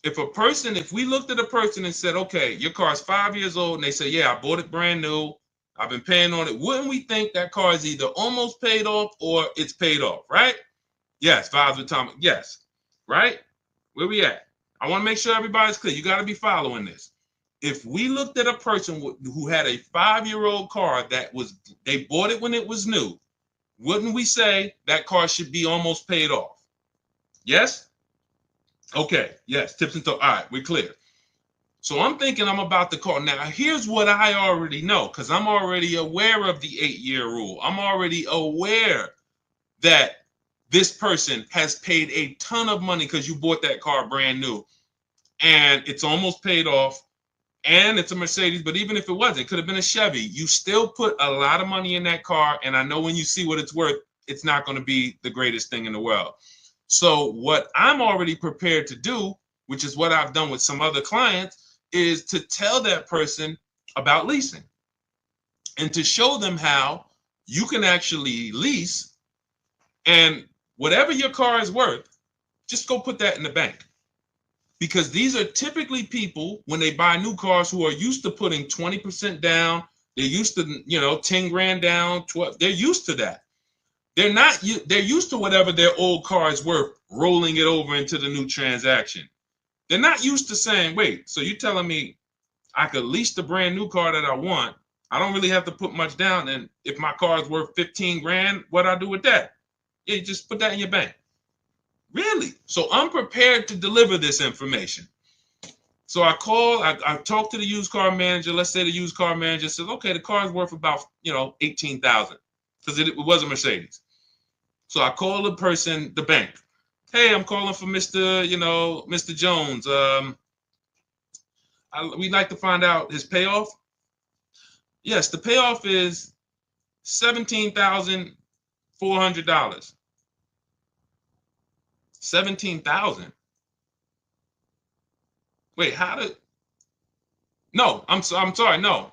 S1: If we looked at a person and said, okay, your car's 5 years old, and they say, yeah, I bought it brand new, I've been paying on it, wouldn't we think that car is either almost paid off or it's paid off, right? Yes, vibes with Tom. Yes, right? Where we at? I want to make sure everybody's clear. You got to be following this. If we looked at a person who had a 5-year-old car they bought it when it was new, wouldn't we say that car should be almost paid off? Yes? Okay, yes, tips and toes. All right, we're clear. So I'm thinking I'm about to call. Now, here's what I already know, because I'm already aware of the 8-year rule. I'm already aware that this person has paid a ton of money because you bought that car brand new and it's almost paid off. and it's a Mercedes, but even if it wasn't, it could have been a Chevy. You still put a lot of money in that car, and I know when you see what it's worth, it's not going to be the greatest thing in the world. So what I'm already prepared to do, which is what I've done with some other clients, is to tell that person about leasing and to show them how you can actually lease, and whatever your car is worth, just go put that in the bank. Because these are typically people, when they buy new cars, who are used to putting 20% down. They're used to, 10 grand down, 12. They're used to that. They're used to whatever their old car is worth, rolling it over into the new transaction. They're not used to saying, wait, so you're telling me I could lease the brand new car that I want. I don't really have to put much down. And if my car is worth 15 grand, what do I do with that? Yeah, you just put that in your bank. Really? So I'm prepared to deliver this information. So I talked to the used car manager. Let's say the used car manager says, okay, the car is worth about, 18,000, because it was a Mercedes. So I call the person, the bank. Hey, I'm calling for Mr. Jones. We'd like to find out his payoff. Yes, the payoff is $17,400. 17,000. Wait, how did? No, I'm sorry. No.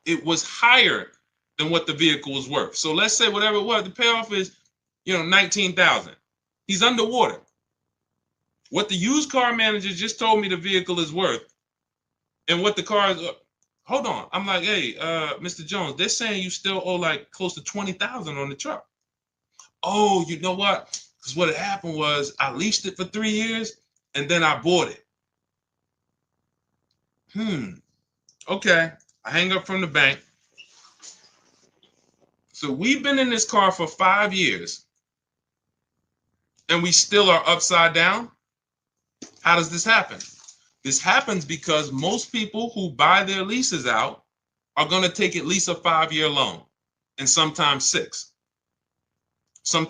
S1: It was higher than what the vehicle was worth. So let's say whatever it was, the payoff is, 19,000. He's underwater. What the used car manager just told me the vehicle is worth, and what the car is. Hold on. I'm like, hey, Mr. Jones, they're saying you still owe like close to 20,000 on the truck. Oh, you know what? Because what had happened was I leased it for 3 years and then I bought it. Okay. I hang up from the bank. So we've been in this car for 5 years and we still are upside down. How does this happen? This happens because most people who buy their leases out are going to take at least a 5-year loan, and sometimes 6. So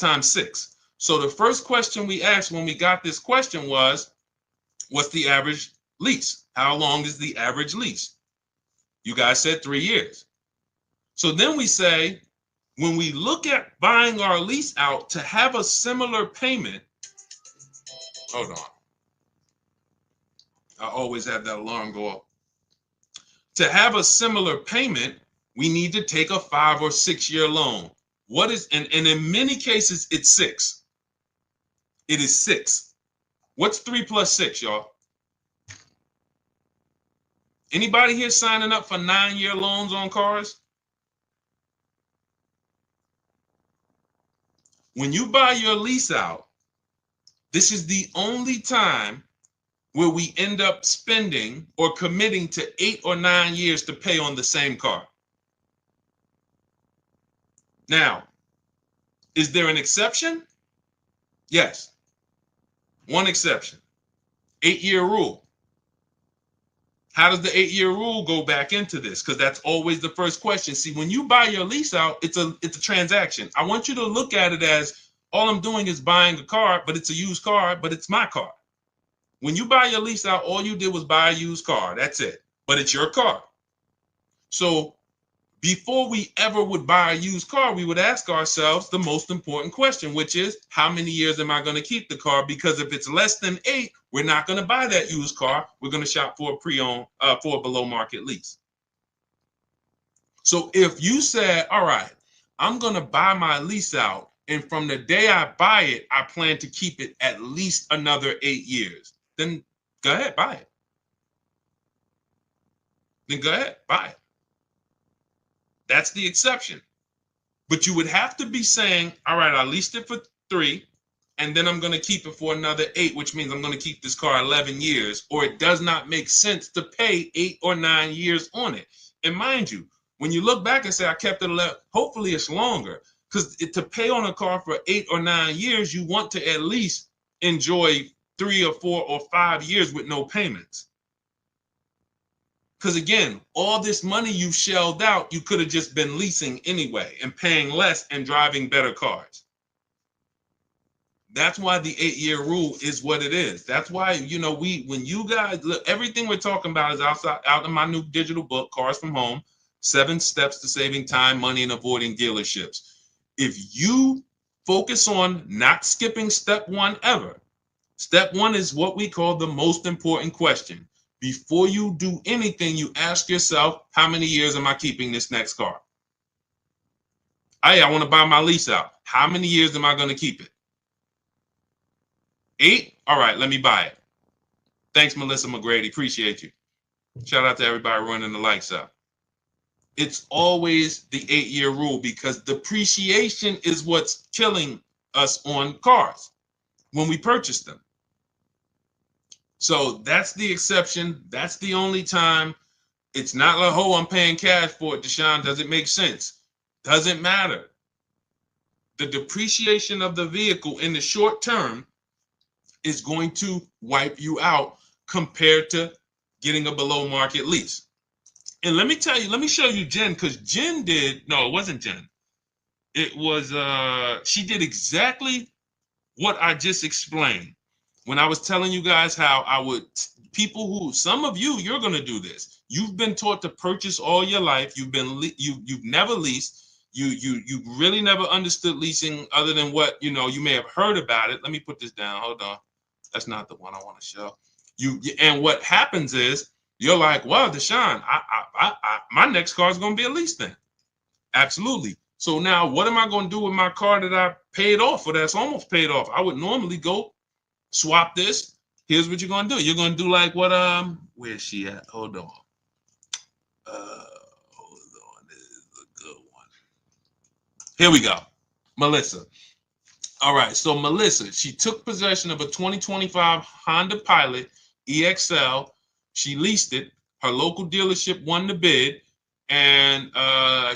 S1: the first question we asked when we got this question was, what's the average lease? How long is the average lease? You guys said 3 years. So then we say, when we look at buying our lease out to have a similar payment, hold on. I always have that alarm go off. To have a similar payment, we need to take a 5 or 6 year loan. And in many cases, it's 6. It is 6. What's 3 plus 6, y'all? Anybody here signing up for 9-year loans on cars? When you buy your lease out, this is the only time where we end up spending or committing to 8 or 9 years to pay on the same car. Now, is there an exception? Yes. One exception. 8-year rule. How does the 8-year rule go back into this? Because that's always the first question. See, when you buy your lease out, it's a transaction. I want you to look at it as all I'm doing is buying a car, but it's a used car, but it's my car. When you buy your lease out, all you did was buy a used car. That's it. But it's your car. So before we ever would buy a used car, we would ask ourselves the most important question, which is, how many years am I going to keep the car? Because if it's less than 8, we're not going to buy that used car. We're going to shop for a pre-owned, for a below market lease. So if you said, all right, I'm going to buy my lease out, and from the day I buy it, I plan to keep it at least another 8 years, then go ahead, buy it. Then go ahead, buy it. That's the exception. But you would have to be saying, all right, I leased it for 3, and then I'm going to keep it for another 8, which means I'm going to keep this car 11 years, or it does not make sense to pay 8 or 9 years on it. And mind you, when you look back and say, I kept it 11, hopefully it's longer, because to pay on a car for 8 or 9 years, you want to at least enjoy 3 or 4 or 5 years with no payments. Because again, all this money you shelled out, you could have just been leasing anyway and paying less and driving better cars. That's why the 8-year rule is what it is. That's why, you know, when you guys look, everything we're talking about is out in my new digital book, Cars from Home, 7 Steps to Saving Time, Money, and Avoiding Dealerships. If you focus on not skipping step 1 ever, step 1 is what we call the most important question. Before you do anything, you ask yourself, how many years am I keeping this next car? Hey, I want to buy my lease out. How many years am I going to keep it? 8? All right, let me buy it. Thanks, Melissa McGrady. Appreciate you. Shout out to everybody running the lights out. It's always the 8-year rule because depreciation is what's killing us on cars when we purchase them. So that's the exception. That's the only time. It's not like, oh, I'm paying cash for it, Deshaun. Does it make sense? Doesn't matter. The depreciation of the vehicle in the short term is going to wipe you out compared to getting a below market lease. And let me tell you, let me show you Jen, because Jen no, it wasn't Jen. It was, she did exactly what I just explained when I was telling you guys how I would, people who, some of you, you're going to do this. You've been taught to purchase all your life. You've never leased. You really never understood leasing other than what, you know, you may have heard about it. Let me put this down. Hold on. That's not the one I want to show you. And what happens is you're like, well, Deshaun, my next car is going to be a lease thing. Absolutely. So now what am I going to do with my car that I paid off or that's almost paid off? I would normally go swap this. Here's what you're going to do. You're going to do like what, where's she at? Hold on. This is a good one. Here we go. Melissa. All right. So Melissa, she took possession of a 2025 Honda Pilot EXL. She leased it. Her local dealership won the bid. And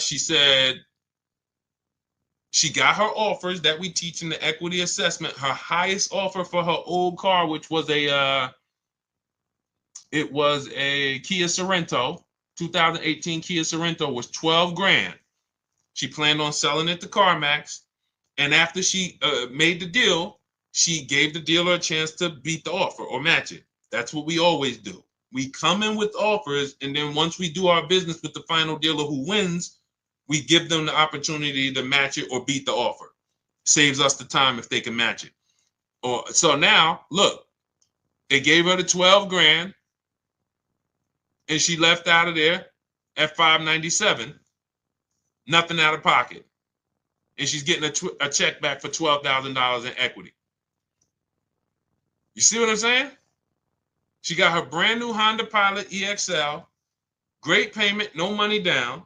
S1: she said she got her offers that we teach in the equity assessment. Her highest offer for her old car, which was a Kia Sorento, 2018 Kia Sorento, was 12 grand. She planned on selling it to CarMax. And after she made the deal, she gave the dealer a chance to beat the offer or match it. That's what we always do. We come in with offers, and then once we do our business with the final dealer who wins, we give them the opportunity to match it or beat the offer. Saves us the time if they can match it. So now, look, they gave her the 12 grand, and she left out of there at $597, nothing out of pocket. And she's getting a check back for $12,000 in equity. You see what I'm saying? She got her brand new Honda Pilot EXL, great payment, no money down,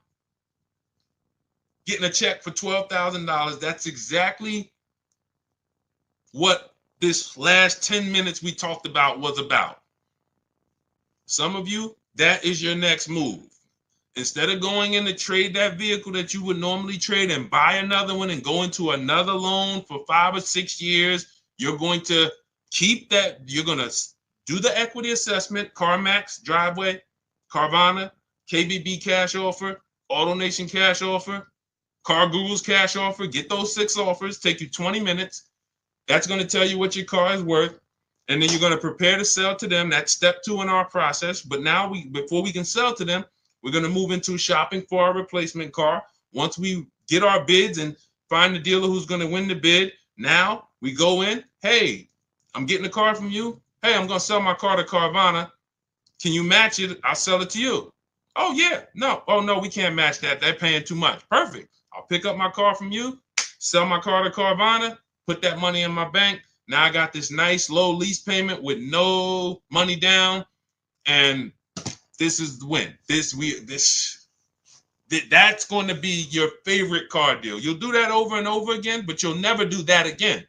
S1: getting a check for $12,000. That's exactly what this last 10 minutes we talked about was about. Some of you, that is your next move. Instead of going in to trade that vehicle that you would normally trade and buy another one and go into another loan for 5 or 6 years, you're going to keep that. You're going to do the equity assessment, CarMax, Driveway, Carvana, KBB cash offer, AutoNation cash offer, Car Guru's cash offer. Get those 6 offers. Take you 20 minutes. That's going to tell you what your car is worth. And then you're going to prepare to sell to them. That's step 2 in our process. But now before we can sell to them, we're going to move into shopping for our replacement car. Once we get our bids and find the dealer who's going to win the bid, now we go in. Hey, I'm getting a car from you. Hey, I'm going to sell my car to Carvana. Can you match it? I'll sell it to you. Oh, yeah. No. Oh, no, we can't match that. They're paying too much. Perfect. I'll pick up my car from you, sell my car to Carvana, put that money in my bank. Now I got this nice low lease payment with no money down, and this is the win. That's going to be your favorite car deal. You'll do that over and over again, but you'll never do that again.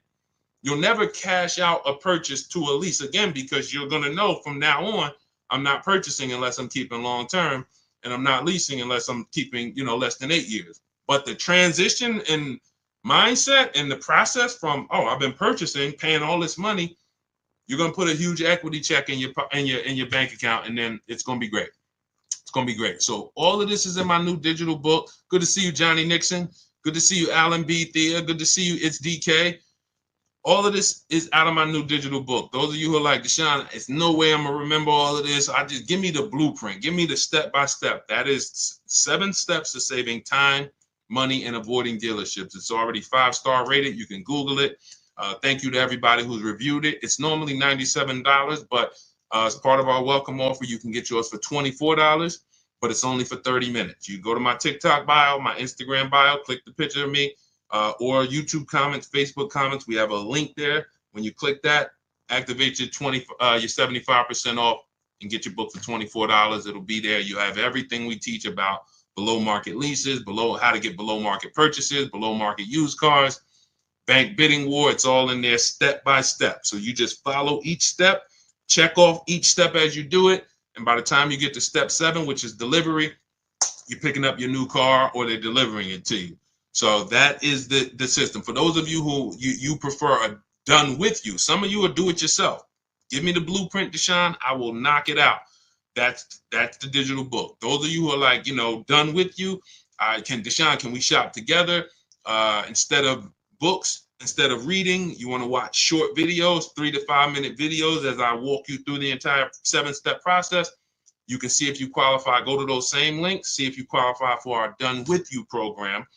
S1: You'll never cash out a purchase to a lease again because you're going to know from now on, I'm not purchasing unless I'm keeping long term, and I'm not leasing unless I'm keeping, less than 8 years. But the transition in mindset and the process from, I've been purchasing, paying all this money, you're going to put a huge equity check in your bank account, and then it's going to be great. It's going to be great. So all of this is in my new digital book. Good to see you, Johnny Nixon. Good to see you, Alan B. Thea. Good to see you, It's DK. All of this is out of my new digital book. Those of you who are like, Deshaun, it's no way I'm gonna remember all of this. I just give me the blueprint, give me the step-by-step. That is 7 steps to saving time, money, and avoiding dealerships. It's already 5-star rated. You can Google it. Thank you to everybody who's reviewed it. It's normally $97, but as part of our welcome offer, you can get yours for $24, but it's only for 30 minutes. You go to my TikTok bio, my Instagram bio, click the picture of me, or YouTube comments, Facebook comments. We have a link there. When you click that, activate your 75% off and get your book for $24. It'll be there. You have everything we teach about below market leases, below how to get below market purchases, below market used cars, bank bidding war. It's all in there step by step. So you just follow each step, check off each step as you do it. And by the time you get to step 7, which is delivery, you're picking up your new car or they're delivering it to you. So that is the system. For those of you who you prefer a done with you, some of you will do it yourself. Give me the blueprint, Deshaun. I will knock it out. That's the digital book. Those of you who are like, done with you, Deshaun, can we shop together? Instead of books, instead of reading, you want to watch short videos, 3 to 5 minute videos as I walk you through the entire 7-step process. You can see if you qualify. Go to those same links, see if you qualify for our Done With You program.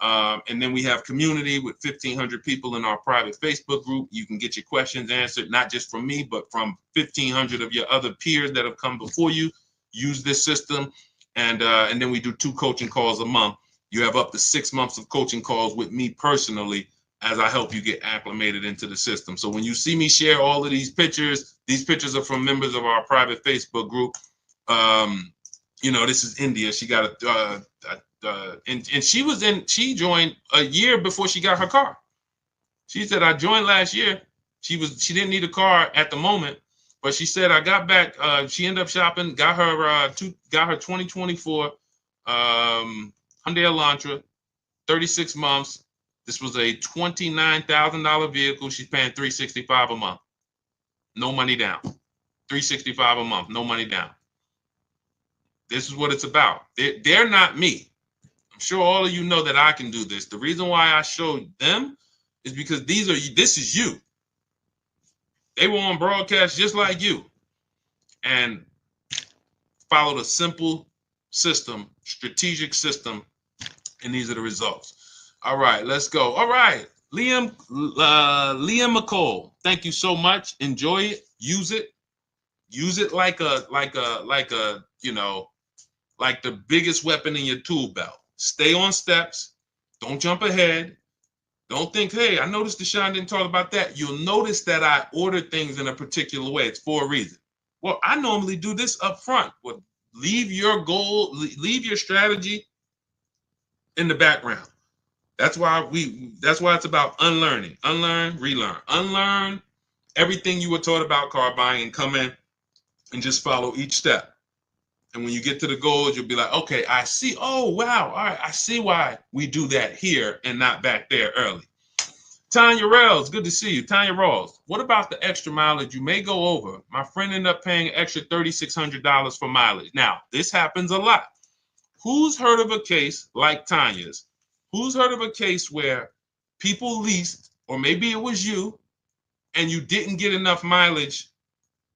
S1: And then we have community with 1,500 people in our private Facebook group. You can get your questions answered, not just from me, but from 1,500 of your other peers that have come before you. Use this system. And then we do 2 coaching calls a month. You have up to 6 months of coaching calls with me personally as I help you get acclimated into the system. So when you see me share all of these pictures are from members of our private Facebook group. This is India. She got and she joined a year before she got her car. She said, I joined last year. She didn't need a car at the moment, but she said, I got back. She ended up shopping, got her 2024 Hyundai Elantra, 36 months. This was a $29,000 vehicle. She's paying $365 a month. No money down. $365 a month, no money down. This is what it's about. They're not me. I'm sure all of you know that I can do this. The reason why I showed them is because this is you. They were on broadcast just like you and followed a simple system, strategic system, and these are the results. All right, let's go. All right, Liam McCall, thank you so much. Enjoy it. Use it. Use it like the biggest weapon in your tool belt. Stay on steps. Don't jump ahead. Don't think, hey, I noticed Deshaun didn't talk about that. You'll notice that I ordered things in a particular way. It's for a reason. Well, I normally do this up front. Well, leave your goal, leave your strategy in the background. That's why it's about unlearning. Unlearn, relearn. Unlearn everything you were taught about car buying and come in and just follow each step. And when you get to the goals, you'll be like, okay, I see. Oh, wow. All right. I see why we do that here and not back there early. Tanya Rawls, good to see you. Tanya Rawls, what about the extra mileage you may go over? My friend ended up paying an extra $3,600 for mileage. Now, this happens a lot. Who's heard of a case like Tanya's? Who's heard of a case where people leased, or maybe it was you, and you didn't get enough mileage,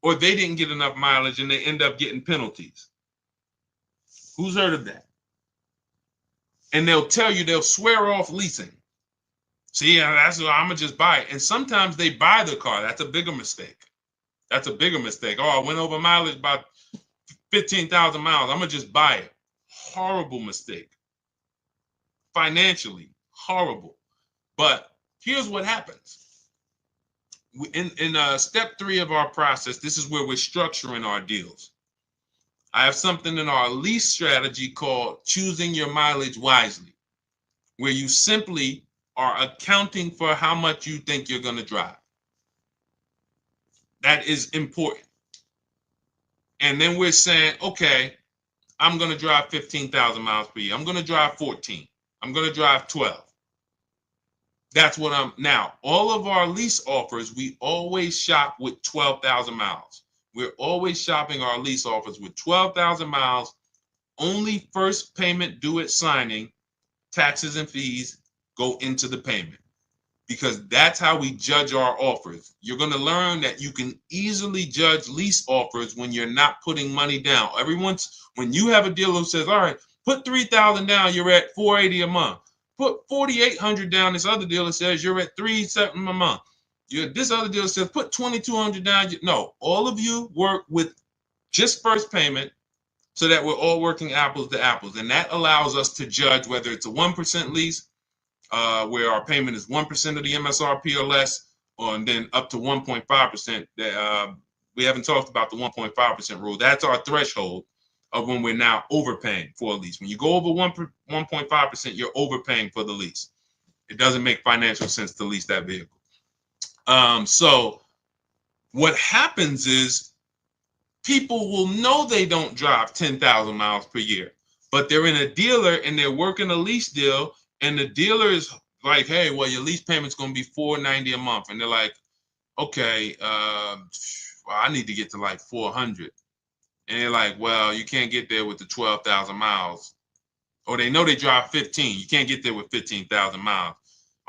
S1: or they didn't get enough mileage and they end up getting penalties? Who's heard of that? And they'll swear off leasing. See, that's what I'm gonna just buy it. And sometimes they buy the car. That's a bigger mistake. Oh, I went over mileage by 15,000 miles. I'm gonna just buy it. Horrible mistake. Financially, horrible. But here's what happens. In step 3 of our process, this is where we're structuring our deals. I have something in our lease strategy called choosing your mileage wisely, where you simply are accounting for how much you think you're going to drive. That is important. And then we're saying, okay, I'm going to drive 15,000 miles per year. I'm going to drive 14. I'm going to drive 12. That's what now, all of our lease offers, we always shop with 12,000 miles. We're always shopping our lease offers with 12,000 miles, only first payment due at signing, taxes and fees go into the payment. because that's how we judge our offers. You're going to learn that you can easily judge lease offers when you're not putting money down. When you have a dealer who says, all right, put $3,000 down, you're at $480 a month. Put $4,800 down, this other dealer says you're at $3,700 a month. This other dealer says put $2,200 down. No, all of you work with just first payment so that we're all working apples to apples. And that allows us to judge whether it's a 1% lease, where our payment is 1% of the MSRP or less, and then up to 1.5%. We haven't talked about the 1.5% rule. That's our threshold of when we're now overpaying for a lease. When you go over 1.5%, you're overpaying for the lease. It doesn't make financial sense to lease that vehicle. So what happens is people will know they don't drive 10,000 miles per year, but they're in a dealer and they're working a lease deal, and the dealer is like, hey, well, your lease payment's going to be $490 a month. And they're like, okay, well, I need to get to like 400. And they're like, well, you can't get there with the 12,000 miles. Or they know they drive 15. You can't get there with 15,000 miles.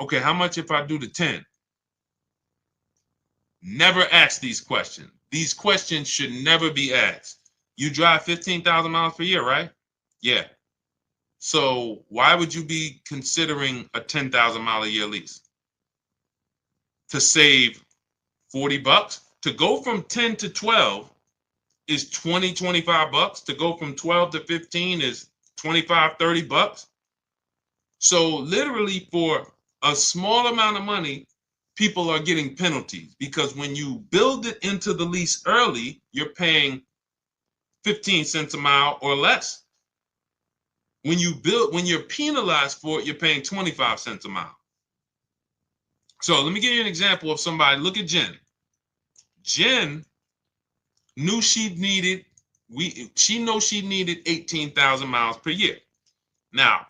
S1: Okay, how much if I do the 10? Never ask these questions. These questions should never be asked. You drive 15,000 miles per year, right? Yeah. So why would you be considering a 10,000 mile a year lease? To save $40? To go from 10 to 12 is 20, 25 bucks. To go from 12 to 15 is 25, 30 bucks. So literally for a small amount of money, people are getting penalties, because when you build it into the lease early, you're paying 15 cents a mile or less. When you're penalized for it, you're paying 25 cents a mile. So let me give you an example of somebody. Look at Jen. Jen knew she needed 18,000 miles per year. Now,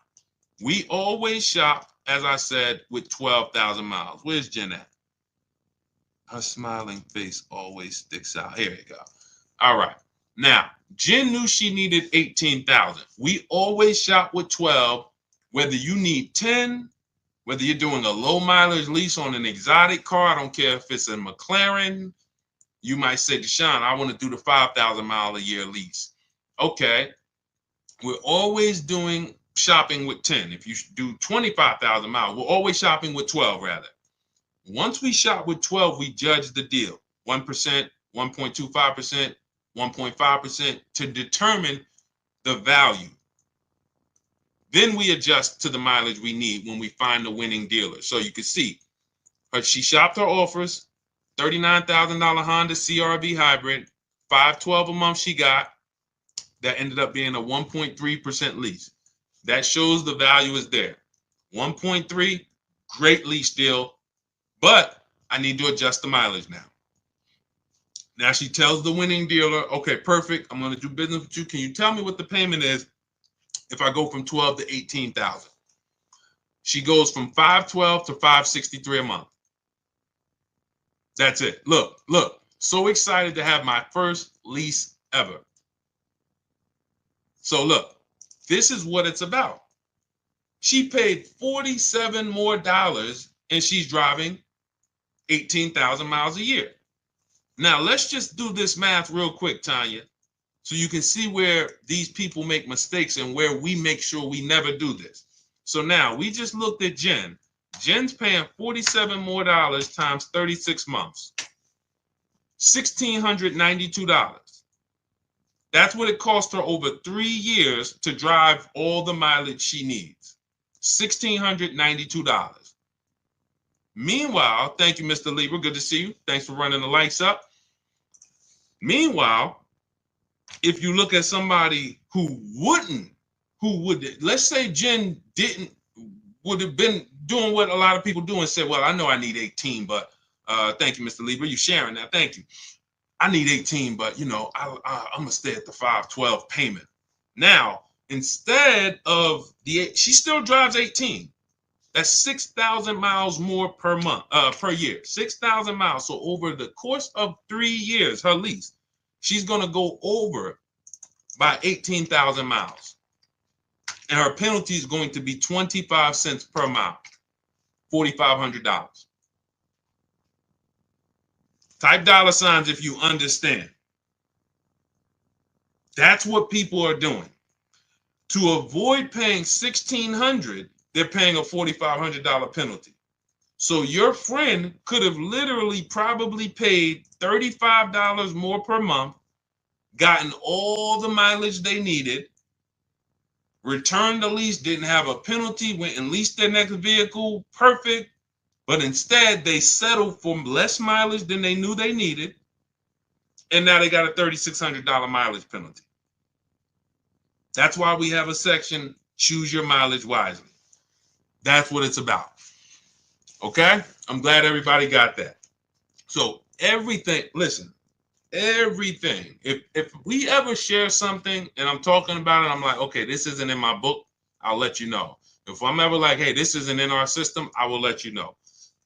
S1: we always shop, as I said, with 12,000 miles. Where's Jen at? Her smiling face always sticks out. Here you go. All right. Now, Jen knew she needed 18,000. We always shop with 12, whether you need 10, whether you're doing a low mileage lease on an exotic car. I don't care if it's a McLaren. You might say, Deshaun, I want to do the 5,000 mile a year lease. Okay. We're always shopping with 10. If you do 25,000 miles, we're always shopping with 12 rather. Once we shop with 12, we judge the deal. 1%, 1.25%, 1.5% to determine the value. Then we adjust to the mileage we need when we find the winning dealer. So you can see, she shopped her offers, $39,000 Honda CR-V hybrid, $512 a month she got. That ended up being a 1.3% lease. That shows the value is there. 1.3, great lease deal, but I need to adjust the mileage now. Now she tells the winning dealer, okay, perfect, I'm going to do business with you. Can you tell me what the payment is if I go from 12 to 18,000? She goes from 512 to 563 a month. That's it. Look, so excited to have my first lease ever. So look, this is what it's about. She paid $47 more and she's driving 18,000 miles a year. Now let's just do this math real quick, Tanya, so you can see where these people make mistakes and where we make sure we never do this. So now we just looked at Jen. Jen's paying $47 more times 36 months, $1,692. That's what it cost her over 3 years to drive all the mileage she needs, $1,692. Meanwhile, thank you, Mr. Lieber. Good to see you. Thanks for running the lights up. Meanwhile, if you look at somebody let's say Jen would have been doing what a lot of people do and said, well, I know I need 18, but thank you, Mr. Lieber. You sharing that. Thank you. I need 18, but I'm going to stay at the 512 payment. Now, instead of she still drives 18. That's 6,000 miles more per year, 6,000 miles. So over the course of 3 years, her lease, she's going to go over by 18,000 miles. And her penalty is going to be 25 cents per mile. $4,500. Type dollar signs if you understand. That's what people are doing. To avoid paying $1,600, they're paying a $4,500 penalty. So your friend could have literally probably paid $35 more per month, gotten all the mileage they needed, returned the lease, didn't have a penalty, went and leased their next vehicle, perfect. But instead, they settled for less mileage than they knew they needed. And now they got a $3,600 mileage penalty. That's why we have a section, choose your mileage wisely. That's what it's about. Okay? I'm glad everybody got that. So everything, listen, everything. If we ever share something and I'm talking about it, I'm like, okay, this isn't in my book, I'll let you know. If I'm ever like, hey, this isn't in our system, I will let you know.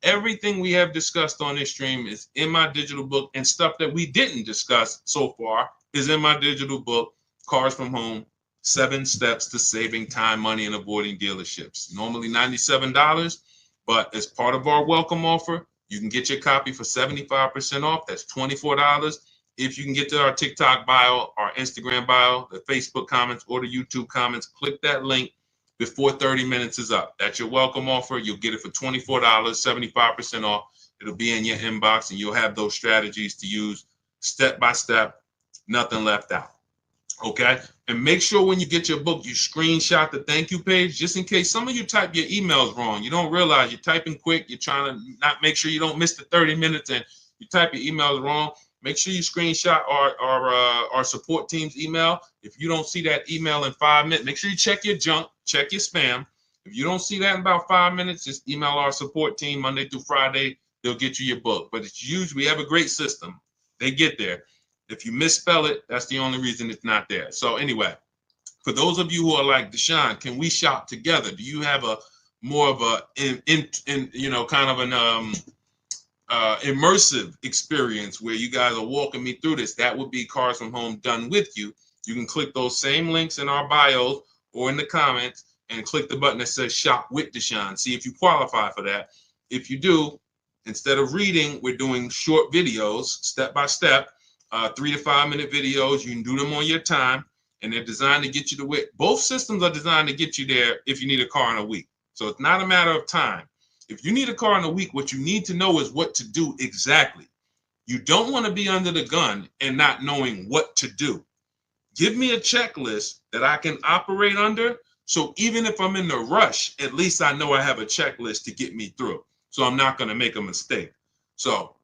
S1: Everything we have discussed on this stream is in my digital book, and stuff that we didn't discuss so far is in my digital book, Cars from Home, 7 Steps to Saving Time, Money, and Avoiding Dealerships. Normally $97, but as part of our welcome offer, you can get your copy for 75% off. That's $24. If you can get to our TikTok bio, our Instagram bio, the Facebook comments, or the YouTube comments, click that link before 30 minutes is up. That's your welcome offer. You'll get it for $24, 75% off. It'll be in your inbox, and you'll have those strategies to use step by step, nothing left out. Okay? And make sure when you get your book, you screenshot the thank you page, just in case some of you type your emails wrong. You don't realize you're typing quick. You're trying to not make sure you don't miss the 30 minutes, and you type your emails wrong. Make sure you screenshot our support team's email. If you don't see that email in 5 minutes, make sure you check your junk, check your spam. If you don't see that in about 5 minutes, just email our support team Monday through Friday. They'll get you your book. But it's usually, we have a great system. They get there. If you misspell it, that's the only reason it's not there. So anyway, for those of you who are like, Deshaun, can we shop together? Do you have a more of a kind of an immersive experience where you guys are walking me through this? That would be Cars from Home done with you. You can click those same links in our bios or in the comments and click the button that says shop with Deshaun. See if you qualify for that. If you do, instead of reading, we're doing short videos, step by step, 3 to 5 minute videos. You can do them on your time, and they're designed to get you to where both systems are designed to get you there if you need a car in a week. So it's not a matter of time. If you need a car in a week, what you need to know is what to do exactly. You don't want to be under the gun and not knowing what to do. Give me a checklist that I can operate under. So even if I'm in the rush, at least I know I have a checklist to get me through. So I'm not going to make a mistake. So,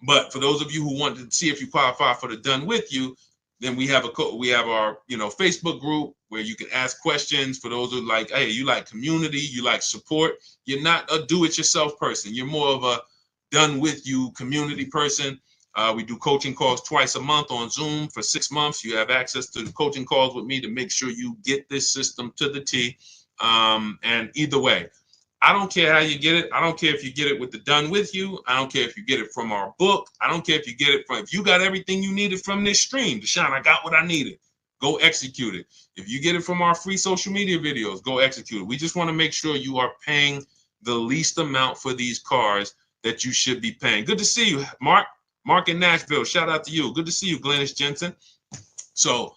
S1: but for those of you who want to see if you qualify for the done with you, then we have our Facebook group where you can ask questions. For those who like, hey, you like community, you like support. You're not a do-it-yourself person. You're more of a done with you community person. We do coaching calls twice a month on Zoom for 6 months. You have access to the coaching calls with me to make sure you get this system to the T. And either way, I don't care how you get it. I don't care if you get it with the done with you. I don't care if you get it from our book. I don't care if you get it from, if you got everything you needed from this stream, Deshaun, I got what I needed. Go execute it. If you get it from our free social media videos, go execute it. We just want to make sure you are paying the least amount for these cars that you should be paying. Good to see you, Mark. Mark in Nashville. Shout out to you. Good to see you, Glennis Jensen. So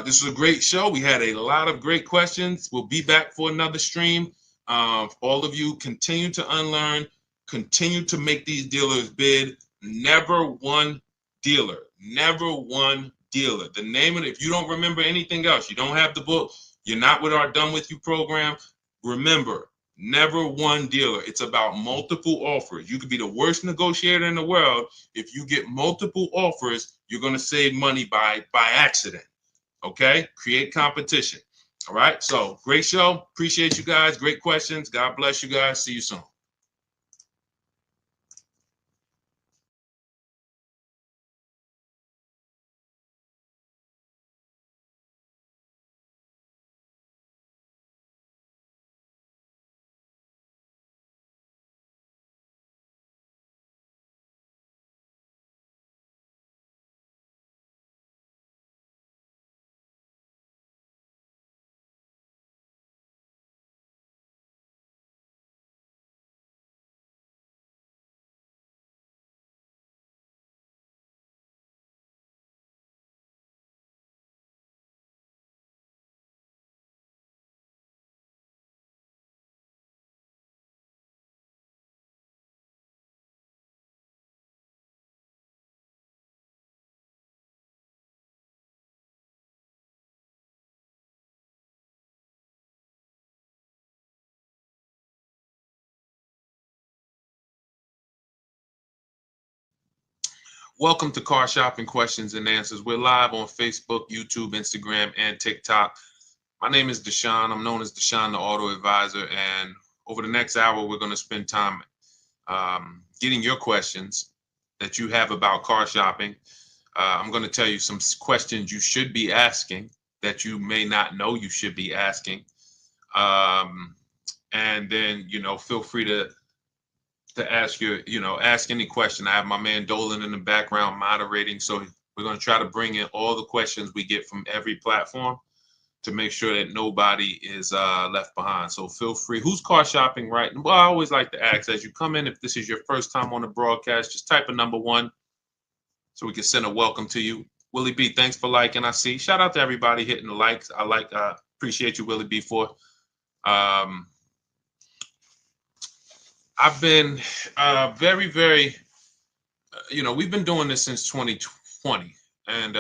S1: this was a great show. We had a lot of great questions. We'll be back for another stream. All of you continue to unlearn, continue to make these dealers bid. Never one dealer, never one dealer. The name of it, if you don't remember anything else, you don't have the book, you're not with our Done With You program, remember, never one dealer. It's about multiple offers. You could be the worst negotiator in the world. If you get multiple offers, you're going to save money by accident. Okay? Create competition. All right. So great show. Appreciate you guys. Great questions. God bless you guys. See you soon. Welcome to Car Shopping Questions and Answers. We're live on Facebook, YouTube, Instagram, and TikTok. My name is Deshaun. I'm known as Deshaun, the Auto Advisor. And over the next hour, we're going to spend time getting your questions that you have about car shopping. I'm going to tell you some questions you should be asking that you may not know you should be asking. And then, feel free to ask ask any question. I have my man Dolan in the background moderating. So we're going to try to bring in all the questions we get from every platform to make sure that nobody is left behind. So feel free. Who's car shopping, right? Well, I always like to ask as you come in, if this is your first time on the broadcast, just type a number 1 so we can send a welcome to you. Willie B, thanks for liking. I see. Shout out to everybody hitting the likes. I appreciate you, Willie B, for. I've been very, very, we've been doing this since 2020. And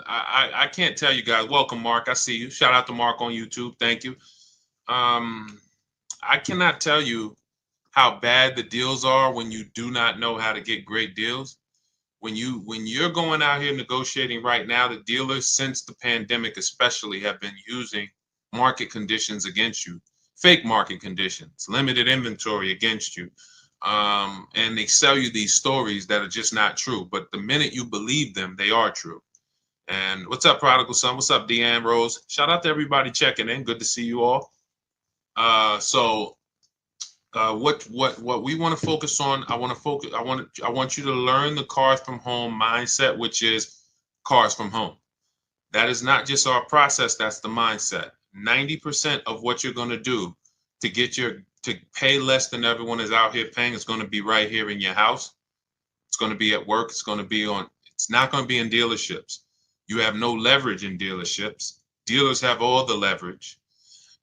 S1: I can't tell you guys. Welcome, Mark. I see you. Shout out to Mark on YouTube. Thank you. I cannot tell you how bad the deals are when you do not know how to get great deals. When you're going out here negotiating right now, the dealers, since the pandemic especially, have been using market conditions against you. Fake market conditions, limited inventory against you. And they sell you these stories that are just not true. But the minute you believe them, they are true. And what's up, Prodigal Son? What's up, Deanne Rose? Shout out to everybody checking in. Good to see you all. What we want to focus on, I want you to learn the cars from home mindset, which is cars from home. That is not just our process, that's the mindset. 90% of what you're going to do to pay less than everyone is out here paying is going to be right here in your house. It's going to be at work. It's not going to be in dealerships. You have no leverage in dealerships. Dealers have all the leverage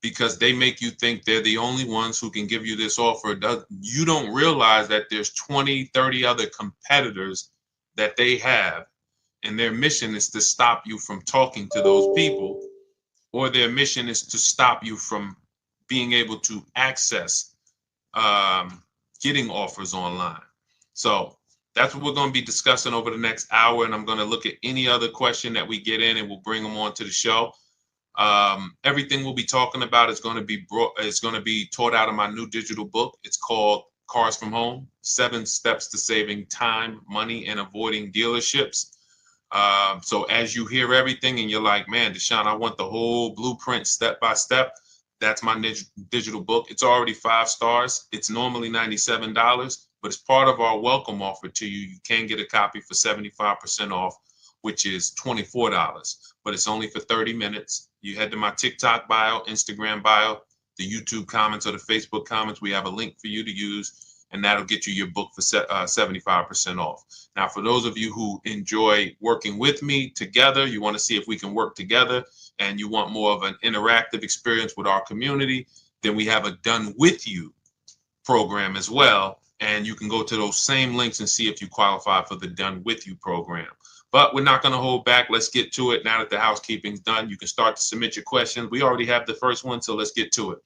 S1: because they make you think they're the only ones who can give you this offer. You don't realize that there's 20, 30 other competitors that they have, and their mission is to stop you from talking to those people, or their mission is to stop you from being able to access getting offers online. So that's what we're going to be discussing over the next hour, and I'm going to look at any other question that we get in, and we'll bring them on to the show. Everything we'll be talking about is going to be taught out of my new digital book. It's called Cars from Home: 7 Steps to Saving Time, Money, and Avoiding Dealerships. So as you hear everything and you're like, man, Deshaun, I want the whole blueprint step by step, that's my digital book. It's already 5 stars. It's normally $97, but it's part of our welcome offer to you. You can get a copy for 75% off, which is $24, but it's only for 30 minutes. You head to my TikTok bio, Instagram bio, the YouTube comments, or the Facebook comments. We have a link for you to use, and that'll get you your book for 75% off. Now, for those of you who enjoy working with me together, you want to see if we can work together, and you want more of an interactive experience with our community, then we have a Done With You program as well. And you can go to those same links and see if you qualify for the Done With You program. But we're not going to hold back. Let's get to it. Now that the housekeeping's done, you can start to submit your questions. We already have the first one, so let's get to it.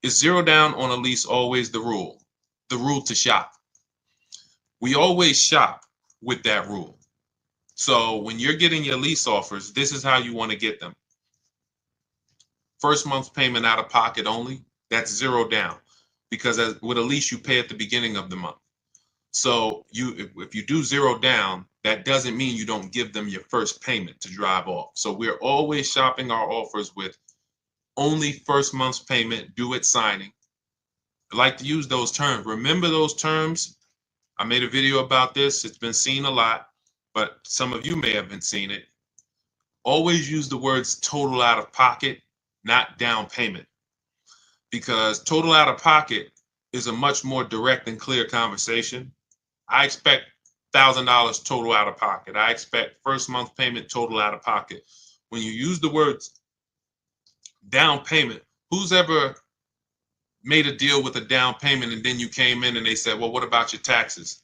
S1: Is 0 down on a lease always the rule? The rule to shop. We always shop with that rule. So when you're getting your lease offers, this is how you want to get them. First month's payment out of pocket only, that's 0 down. Because with a lease, you pay at the beginning of the month. So if you do 0 down, that doesn't mean you don't give them your first payment to drive off. So we're always shopping our offers with only first month's payment due at signing. I like to use those terms. Remember those terms. I made a video about this. It's been seen a lot, but some of you may have been seeing it. Always use the words total out of pocket, not down payment, because total out of pocket is a much more direct and clear conversation. I expect $1,000 total out of pocket. I expect first month payment total out of pocket. When you use the words down payment, who's ever made a deal with a down payment and then you came in and they said, well, what about your taxes?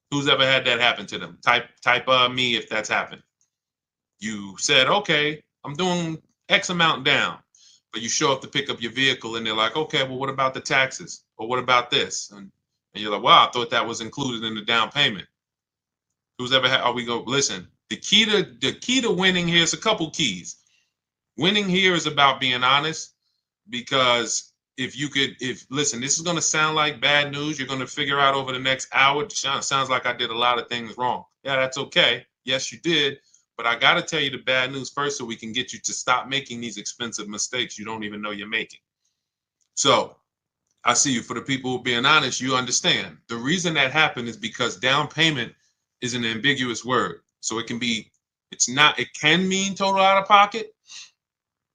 S1: Who's ever had that happen to them? Type me if that's happened. You said, okay, I'm doing X amount down, but you show up to pick up your vehicle and they're like, okay, well, what about the taxes? Or what about this? And And you're like, wow, I thought that was included in the down payment. Who's ever had, listen, the key to winning here is a couple keys. Winning here is about being honest, because listen, this is going to sound like bad news. You're going to figure out over the next hour, Deshaun, it sounds like I did a lot of things wrong. Yeah, that's okay. Yes, you did. But I got to tell you the bad news first so we can get you to stop making these expensive mistakes you don't even know you're making. So I see you. For the people who are being honest, you understand. The reason that happened is because down payment is an ambiguous word. So it can can mean total out of pocket,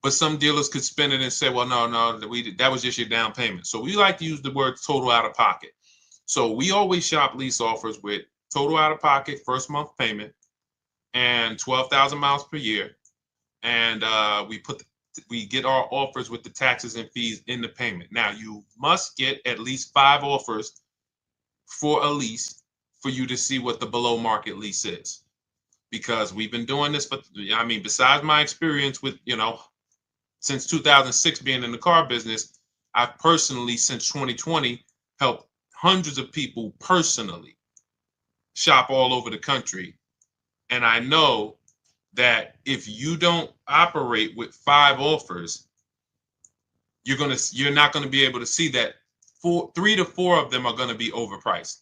S1: but some dealers could spin it and say, well, no, that was just your down payment. So we like to use the word total out of pocket. So we always shop lease offers with total out of pocket, first month payment, and 12,000 miles per year. And we get our offers with the taxes and fees in the payment. Now, you must get at least 5 offers for a lease for you to see what the below market lease is. Because we've been doing this, besides my experience with, since 2006 being in the car business, I've personally, since 2020, helped hundreds of people personally shop all over the country. And I know that if you don't operate with 5 offers, you're not going to be able to see that 3 to 4 of them are going to be overpriced.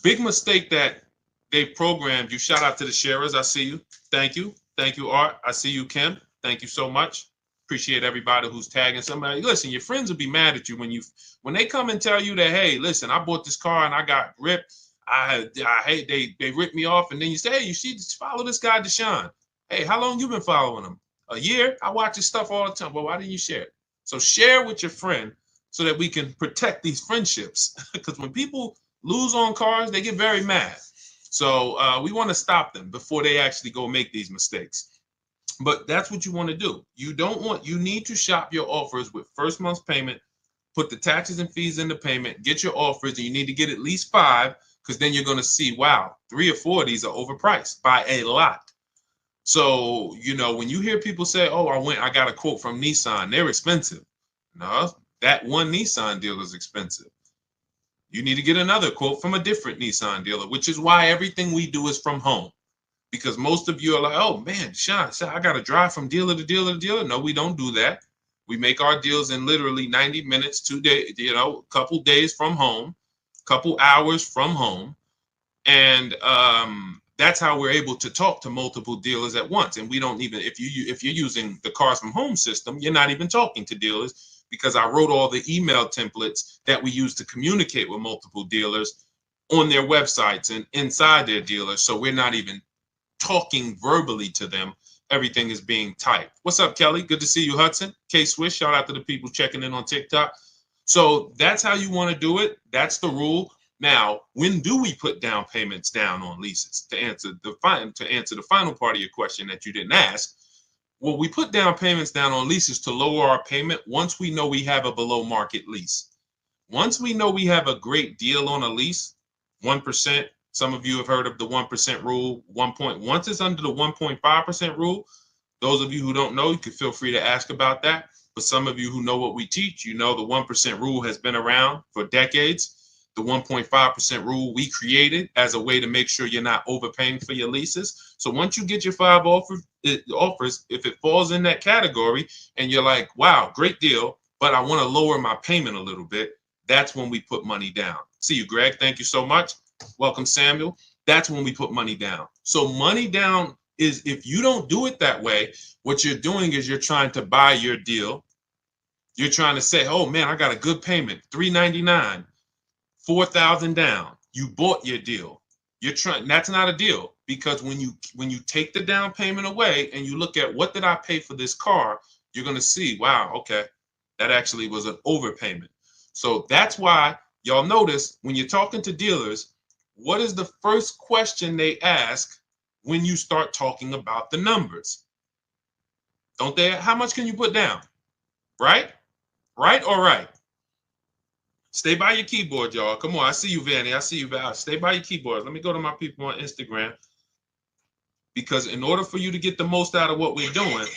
S1: Big mistake that they've programmed you. Shout out to the sharers. I see you. Thank you. Thank you, Art. I see you, Kim. Thank you so much. Appreciate everybody who's tagging somebody. Listen, your friends will be mad at you when they come and tell you that, hey, listen, I bought this car and I got ripped. I hate they ripped me off, and then you say, hey, you should follow this guy Deshaun. Hey, how long you been following him? A year? I watch his stuff all the time. Well, why didn't you share it? So share with your friend so that we can protect these friendships. Because when people lose on cars, they get very mad. So we want to stop them before they actually go make these mistakes. But that's what you want to do. You need to shop your offers with first month's payment, put the taxes and fees in the payment, get your offers, and you need to get at least 5, because then you're going to see, wow, 3 or 4 of these are overpriced by a lot. So, when you hear people say, oh, I got a quote from Nissan, they're expensive. No, that one Nissan dealer is expensive. You need to get another quote from a different Nissan dealer, which is why everything we do is from home. Because most of you are like, oh, man, Sean, I got to drive from dealer to dealer to dealer. No, we don't do that. We make our deals in literally 90 minutes, 2 days, a couple days from home, couple hours from home. And that's how we're able to talk to multiple dealers at once. And we don't even, if you're using the Cars from Home system, you're not even talking to dealers, because I wrote all the email templates that we use to communicate with multiple dealers on their websites and inside their dealers. So we're not even talking verbally to them. Everything is being typed. What's up, Kelly? Good to see you, Hudson. K-Swish, shout out to the people checking in on TikTok. So that's how you want to do it. That's the rule. Now, when do we put down payments down on leases? To answer the final part of your question that you didn't ask, well, we put down payments down on leases to lower our payment once we know we have a below market lease. Once we know we have a great deal on a lease, 1%. Some of you have heard of the 1% rule. Once it's under the 1.5% rule, those of you who don't know, you can feel free to ask about that. But some of you who know what we teach, the 1% rule has been around for decades. The 1.5% rule we created as a way to make sure you're not overpaying for your leases. So once you get your 5 offers, if it falls in that category and you're like, wow, great deal, but I want to lower my payment a little bit, that's when we put money down. See you, Greg. Thank you so much. Welcome, Samuel. That's when we put money down. So money down is, if you don't do it that way, what you're doing is you're trying to buy your deal. You're trying to say, oh man, I got a good payment, $399, $4,000 down. You bought your deal. That's not a deal, because when you take the down payment away and you look at what did I pay for this car, you're going to see, wow, okay, that actually was an overpayment. So that's why y'all notice when you're talking to dealers, what is the first question they ask when you start talking about the numbers? Don't they? How much can you put down? Right? Right or right? Stay by your keyboard, y'all. Come on. I see you, Vanny. I see you, Val. Stay by your keyboard. Let me go to my people on Instagram. Because in order for you to get the most out of what we're doing,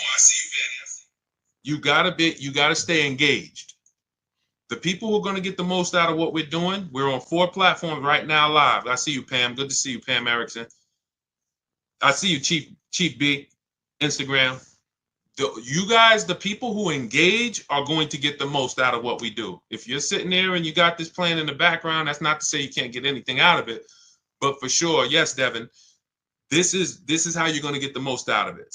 S1: you gotta stay engaged. The people who are going to get the most out of what we're doing, we're on 4 platforms right now live. I see you, Pam. Good to see you, Pam Erickson. I see you, Chief B, Instagram. You guys, the people who engage are going to get the most out of what we do. If you're sitting there and you got this playing in the background, that's not to say you can't get anything out of it. But for sure, yes, Devin, this is how you're going to get the most out of it.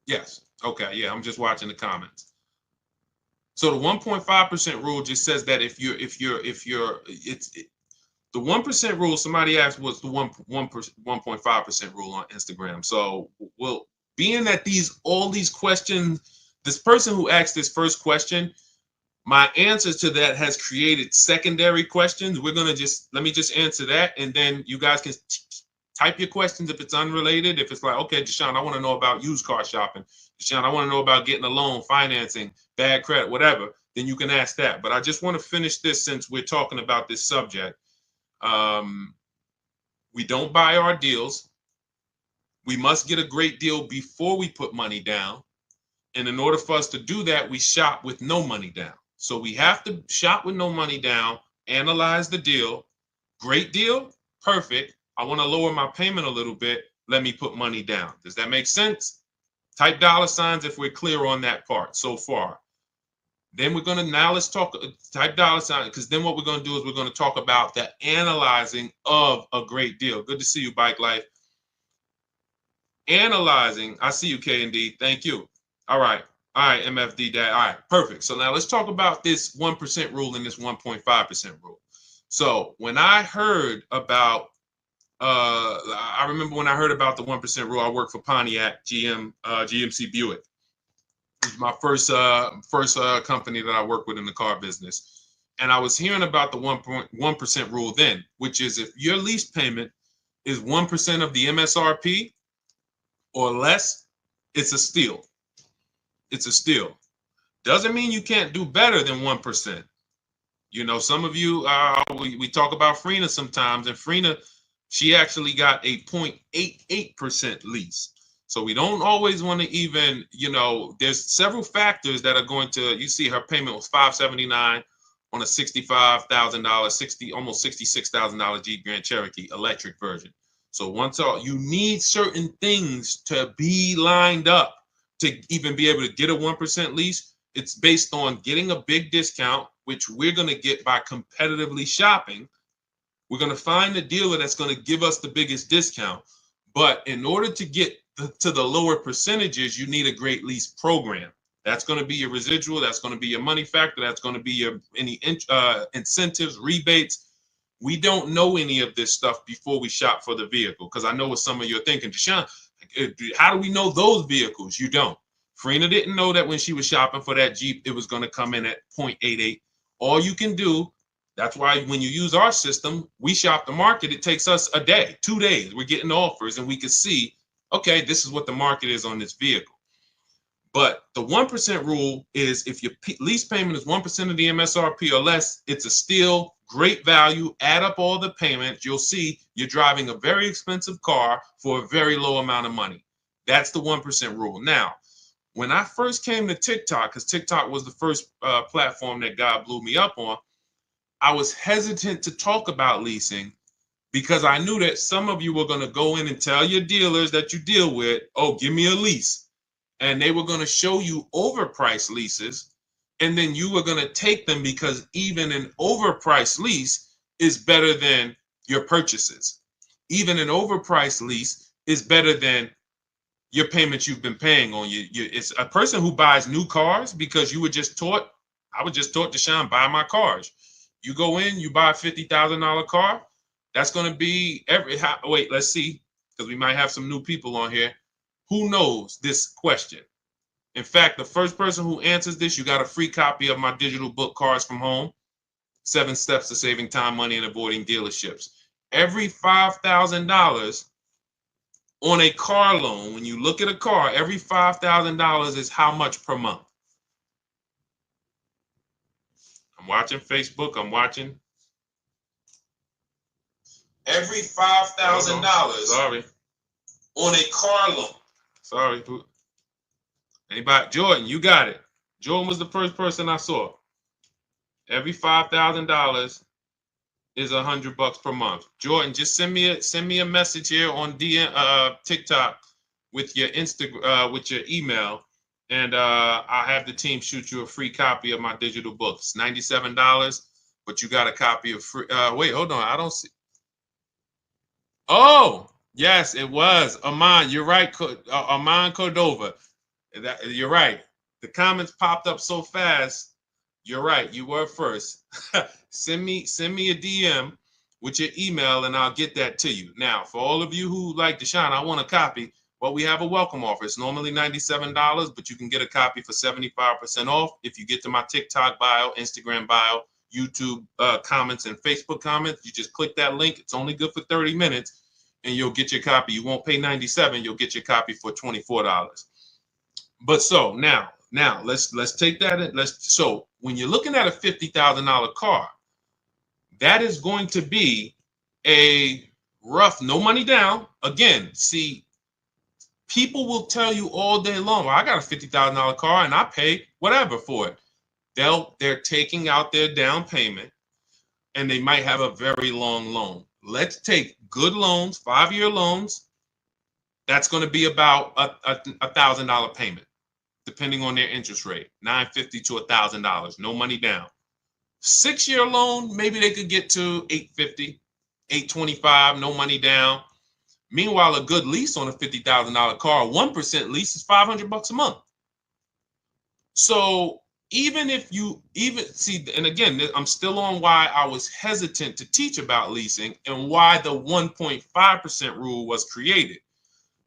S1: Yes. Okay. Yeah. I'm just watching the comments. So the 1.5% rule just says that if you're the 1% rule. Somebody asked what's the 1.5% rule on Instagram. So being that all these questions, this person who asked this first question, my answers to that has created secondary questions. Let me just answer that, and then you guys can type your questions if it's unrelated. If it's like, okay, Deshaun, I want to know about used car shopping. Deshaun, I want to know about getting a loan, financing, bad credit, whatever. Then you can ask that. But I just want to finish this since we're talking about this subject. We don't buy our deals. We must get a great deal before we put money down. And in order for us to do that, we shop with no money down. So we have to shop with no money down, analyze the deal. Great deal, perfect. I want to lower my payment a little bit. Let me put money down. Does that make sense? Type $ if we're clear on that part so far. Then we're going to, now let's talk, type $, because then what we're going to do is we're going to talk about the analyzing of a great deal. Good to see you, Bike Life. Analyzing, I see you, K&D. Thank you. All right, MFD Dad. All right, perfect. So now let's talk about this 1% rule and this 1.5% rule. So when I heard about, I remember when I heard about the 1% rule, I worked for Pontiac GMC Buick. It was my first company that I worked with in the car business. And I was hearing about the 1% rule then, which is if your lease payment is 1% of the MSRP or less, it's a steal. It's a steal. Doesn't mean you can't do better than 1%. You know, some of you, we talk about Frina sometimes, and Frina, she actually got a 0.88% lease. So we don't always want to even, there's several factors that are going to, you see her payment was $579 on a $65,000, almost $66,000 Jeep Grand Cherokee electric version. So you need certain things to be lined up to even be able to get a 1% lease. It's based on getting a big discount, which we're going to get by competitively shopping. We're going to find the dealer that's going to give us the biggest discount. But in order to get to the lower percentages, you need a great lease program. That's going to be your residual. That's going to be your money factor. That's going to be your any incentives, rebates. We don't know any of this stuff before we shop for the vehicle, because I know what some of you are thinking. Deshaun, how do we know those vehicles? You don't. Frina didn't know that when she was shopping for that Jeep, it was going to come in at 0.88. All you can do, that's why when you use our system, we shop the market. It takes us a day, 2 days. We're getting offers and we can see, okay, this is what the market is on this vehicle. But the 1% rule is if your lease payment is 1% of the MSRP or less, it's a steal, great value. Add up all the payments. You'll see you're driving a very expensive car for a very low amount of money. That's the 1% rule. Now, when I first came to TikTok, because TikTok was the first platform that God blew me up on, I was hesitant to talk about leasing because I knew that some of you were going to go in and tell your dealers that you deal with, oh, give me a lease. And they were going to show you overpriced leases. And then you were going to take them because even an overpriced lease is better than your purchases. Even an overpriced lease is better than your payments you've been paying on it's a person who buys new cars because you were just taught, I was just taught, Deshaun, buy my cars. You go in, you buy a $50,000 car. That's going to be wait, let's see, because we might have some new people on here. Who knows this question? In fact, the first person who answers this, you got a free copy of my digital book, Cars from Home, 7 Steps to Saving Time, Money, and Avoiding Dealerships. Every $5,000 on a car loan, when you look at a car, every $5,000 is how much per month? I'm watching Facebook. I'm watching. Every $5,000 sorry, on a car loan. Sorry. Anybody? Jordan, you got it. Jordan was the first person I saw. Every $5,000 is $100 per month. Jordan, just send me a message here on TikTok with your with your email, and I'll have the team shoot you a free copy of my digital books. $97, but you got a copy of free. Wait, hold on. I don't see. Oh, yes, it was Aman. You're right, Aman Cordova. You're right. The comments popped up so fast. You're right. You were first. send me a DM with your email, and I'll get that to you. Now, for all of you who like Deshaun, I want a copy. Well, we have a welcome offer. It's normally $97, but you can get a copy for 75% off if you get to my TikTok bio, Instagram bio, YouTube comments, and Facebook comments. You just click that link. It's only good for 30 minutes, and you'll get your copy. You won't pay $97. You'll get your copy for $24. But so now let's take that and so when you're looking at a $50,000 car, that is going to be a rough, no money down. Again, see, people will tell you all day long, well, I got a $50,000 car and I pay whatever for it. They're taking out their down payment and they might have a very long loan. Let's take good loans, 5-year loans. That's going to be about a $1,000 payment, depending on their interest rate, $950 to $1,000, no money down. 6-year loan, maybe they could get to $850, $825, no money down. Meanwhile, a good lease on a $50,000 car, 1% lease is $500 a month. So even if you see, and again, I'm still on why I was hesitant to teach about leasing and why the 1.5% rule was created.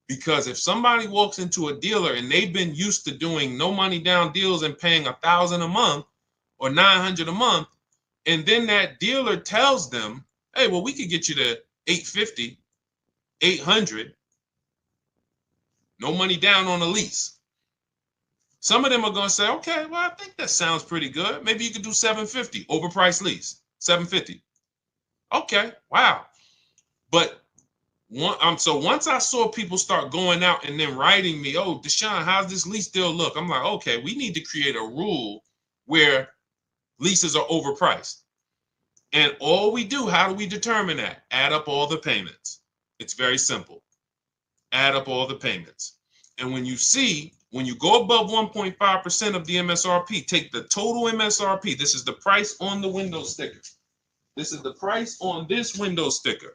S1: Because if somebody walks into a dealer and they've been used to doing no money down deals and paying $1,000 a month or $900 a month, and then that dealer tells them, hey, well, we could get you to $850, $800, no money down on a lease. Some of them are going to say, okay, well, I think that sounds pretty good. Maybe you could do $750, overpriced lease, $750. Okay, wow. But so once I saw people start going out and then writing me, oh, Deshaun, how's this lease deal look? I'm like, okay, we need to create a rule where leases are overpriced. And all we do, how do we determine that? Add up all the payments. It's very simple. Add up all the payments. And when you go above 1.5% of the MSRP, take the total MSRP. This is the price on the window sticker. This is the price on this window sticker.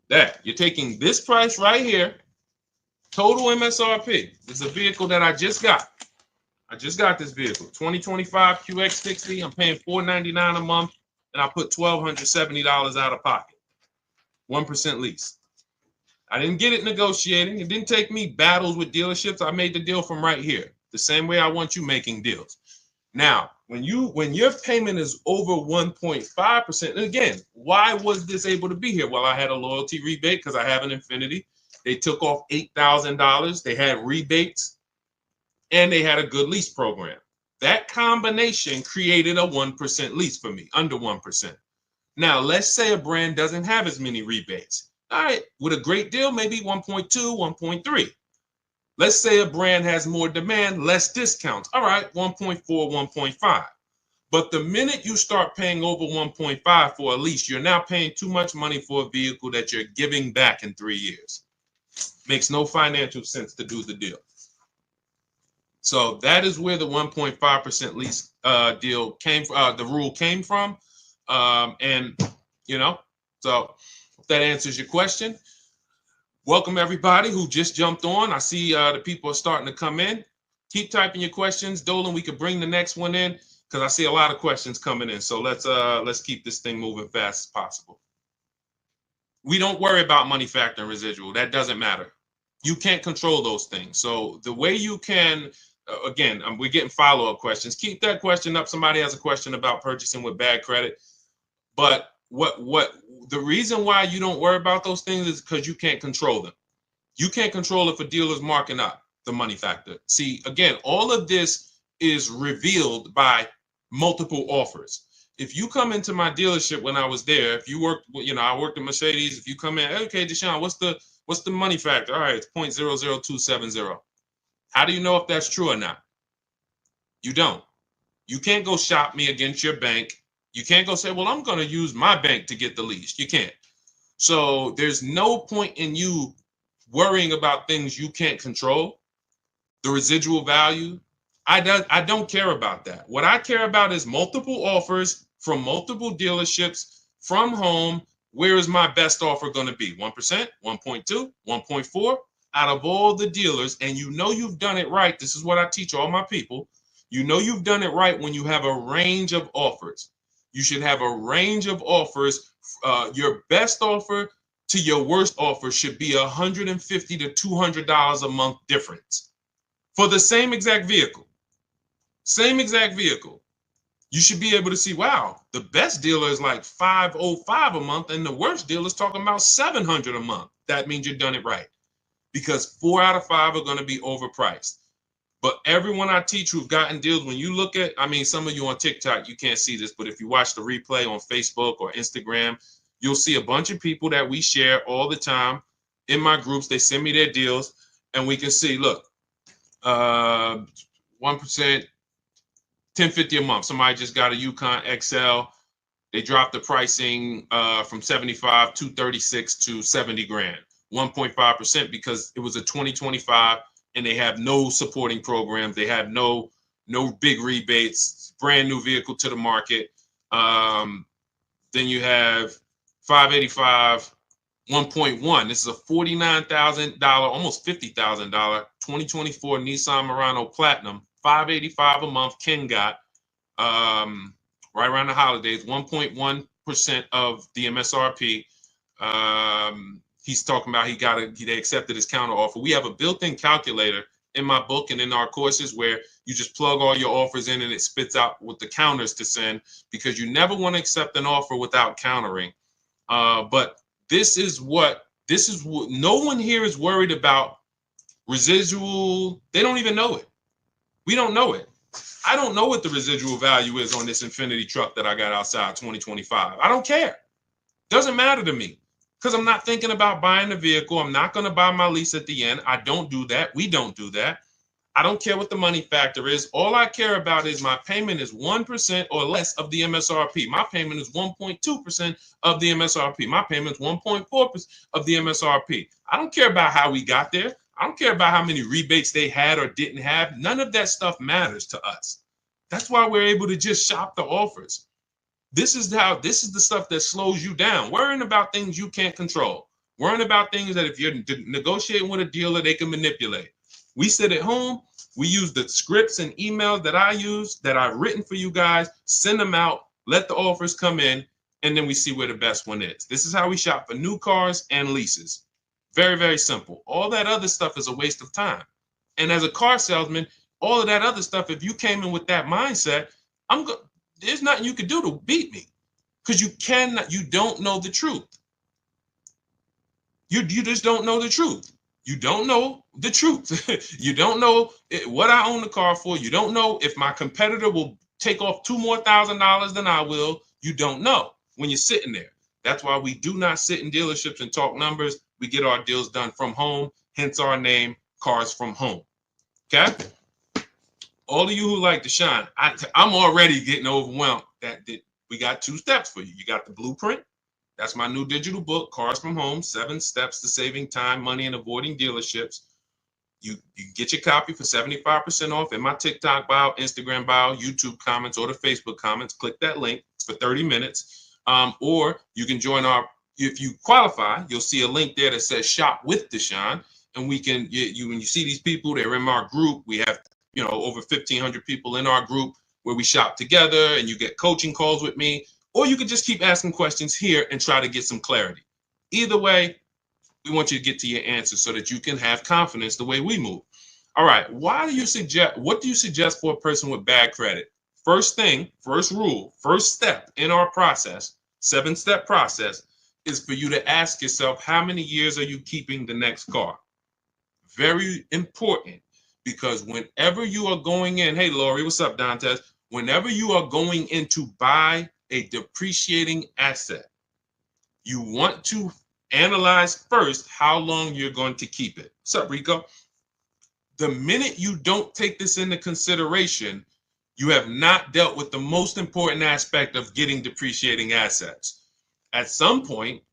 S1: That you're taking this price right here, total MSRP. This is a vehicle that I just got. I just got this vehicle, 2025 QX60. I'm paying $499 a month, and I put $1,270 out of pocket. 1% lease. I didn't get it negotiating. It didn't take me battles with dealerships. I made the deal from right here, the same way I want you making deals. Now, when your payment is over 1.5%, and again, why was this able to be here? Well, I had a loyalty rebate because I have an Infiniti. They took off $8,000. They had rebates, and they had a good lease program. That combination created a 1% lease for me, under 1%. Now, let's say a brand doesn't have as many rebates. All right, with a great deal, maybe 1.2, 1.3. Let's say a brand has more demand, less discounts. All right, 1.4, 1.5. But the minute you start paying over 1.5 for a lease, you're now paying too much money for a vehicle that you're giving back in 3 years. Makes no financial sense to do the deal. So that is where the 1.5% lease deal came from, the rule came from. And, so if that answers your question. Welcome everybody who just jumped on. I see the people are starting to come in. Keep typing your questions, Dolan. We could bring the next one in because I see a lot of questions coming in. So let's keep this thing moving fast as possible. We don't worry about money factor and residual. That doesn't matter. You can't control those things. So the way you can, again, we're getting follow-up questions. Keep that question up. Somebody has a question about purchasing with bad credit. But what the reason why you don't worry about those things is because you can't control them. You can't control if a dealer's marking up the money factor. See, again, all of this is revealed by multiple offers. If you come into my dealership when I was there, if you worked, I worked at Mercedes. If you come in, okay, Deshaun, what's the money factor? All right, it's 0.00270. How do you know if that's true or not? You don't. You can't go shop me against your bank. You can't go say, well, I'm going to use my bank to get the lease. You can't. So there's no point in you worrying about things you can't control. The residual value, I don't care about that. What I care about is multiple offers from multiple dealerships from home. Where is my best offer going to be? 1%, 1.2, 1.4 out of all the dealers. And you've done it right. This is what I teach all my people. You've done it right when you have a range of offers. You should have a range of offers. Your best offer to your worst offer should be $150 to $200 a month difference for the same exact vehicle. Same exact vehicle. You should be able to see, wow, the best dealer is like $505 a month, and the worst dealer is talking about $700 a month. That means you've done it right, because 4 out of 5 are going to be overpriced. But everyone I teach who've gotten deals, when you look at, some of you on TikTok, you can't see this, but if you watch the replay on Facebook or Instagram, you'll see a bunch of people that we share all the time in my groups. They send me their deals, and we can see, look, 1%, $10.50 a month. Somebody just got a Yukon XL. They dropped the pricing from 75 to 36 to 70 grand, 1.5%, because it was a 2025 and they have no supporting programs. They have no big rebates, brand new vehicle to the market. Then you have 585, 1.1. This is a $49,000, almost $50,000 2024 Nissan Murano Platinum, 585 a month. Ken got right around the holidays, 1.1% of the MSRP. He's talking about they accepted his counter offer. We have a built-in calculator in my book and in our courses where you just plug all your offers in and it spits out with the counters to send, because you never want to accept an offer without countering. But this is what no one here is worried about. Residual, they don't even know it. We don't know it. I don't know what the residual value is on this Infiniti truck that I got outside 2025. I don't care. Doesn't matter to me, because I'm not thinking about buying the vehicle. I'm not going to buy my lease at the end. I don't do that. We don't do that. I don't care what the money factor is. All I care about is my payment is 1% or less of the MSRP. My payment is 1.2% of the MSRP. My payment is 1.4% of the MSRP. I don't care about how we got there. I don't care about how many rebates they had or didn't have. None of that stuff matters to us. That's why we're able to just shop the offers. This is the stuff that slows you down. Worrying about things you can't control. Worrying about things that if you're negotiating with a dealer, they can manipulate. We sit at home. We use the scripts and emails that I use, that I've written for you guys, send them out, let the offers come in, and then we see where the best one is. This is how we shop for new cars and leases. Very, very simple. All that other stuff is a waste of time. And as a car salesman, all of that other stuff, if you came in with that mindset, there's nothing you could do to beat me, because you don't know the truth. You just don't know the truth. You don't know the truth. You don't know what I own the car for. You don't know if my competitor will take off $2,000 more than I will. You don't know when you're sitting there. That's why we do not sit in dealerships and talk numbers. We get our deals done from home, hence our name, Cars from Home. Okay? All of you who like Deshaun, I'm already getting overwhelmed that we got 2 steps for you. You got the blueprint. That's my new digital book, Cars from Home, 7 Steps to Saving Time, Money, and Avoiding Dealerships. You get your copy for 75% off in my TikTok bio, Instagram bio, YouTube comments, or the Facebook comments. Click that link for 30 minutes. Or you can join if you qualify, you'll see a link there that says Shop with Deshaun. And we can, when you see these people, they're in our group. We have, over 1,500 people in our group where we shop together, and you get coaching calls with me. Or you can just keep asking questions here and try to get some clarity. Either way, we want you to get to your answer so that you can have confidence the way we move. All right. What do you suggest for a person with bad credit? First thing, first rule, first step in our process, 7-step process, is for you to ask yourself, how many years are you keeping the next car? Very important, because whenever you are going in, hey, Lori, what's up, Dantes? Whenever you are going in to buy a depreciating asset, you want to analyze first how long you're going to keep it. What's up, Rico? The minute you don't take this into consideration, you have not dealt with the most important aspect of getting depreciating assets. At some point,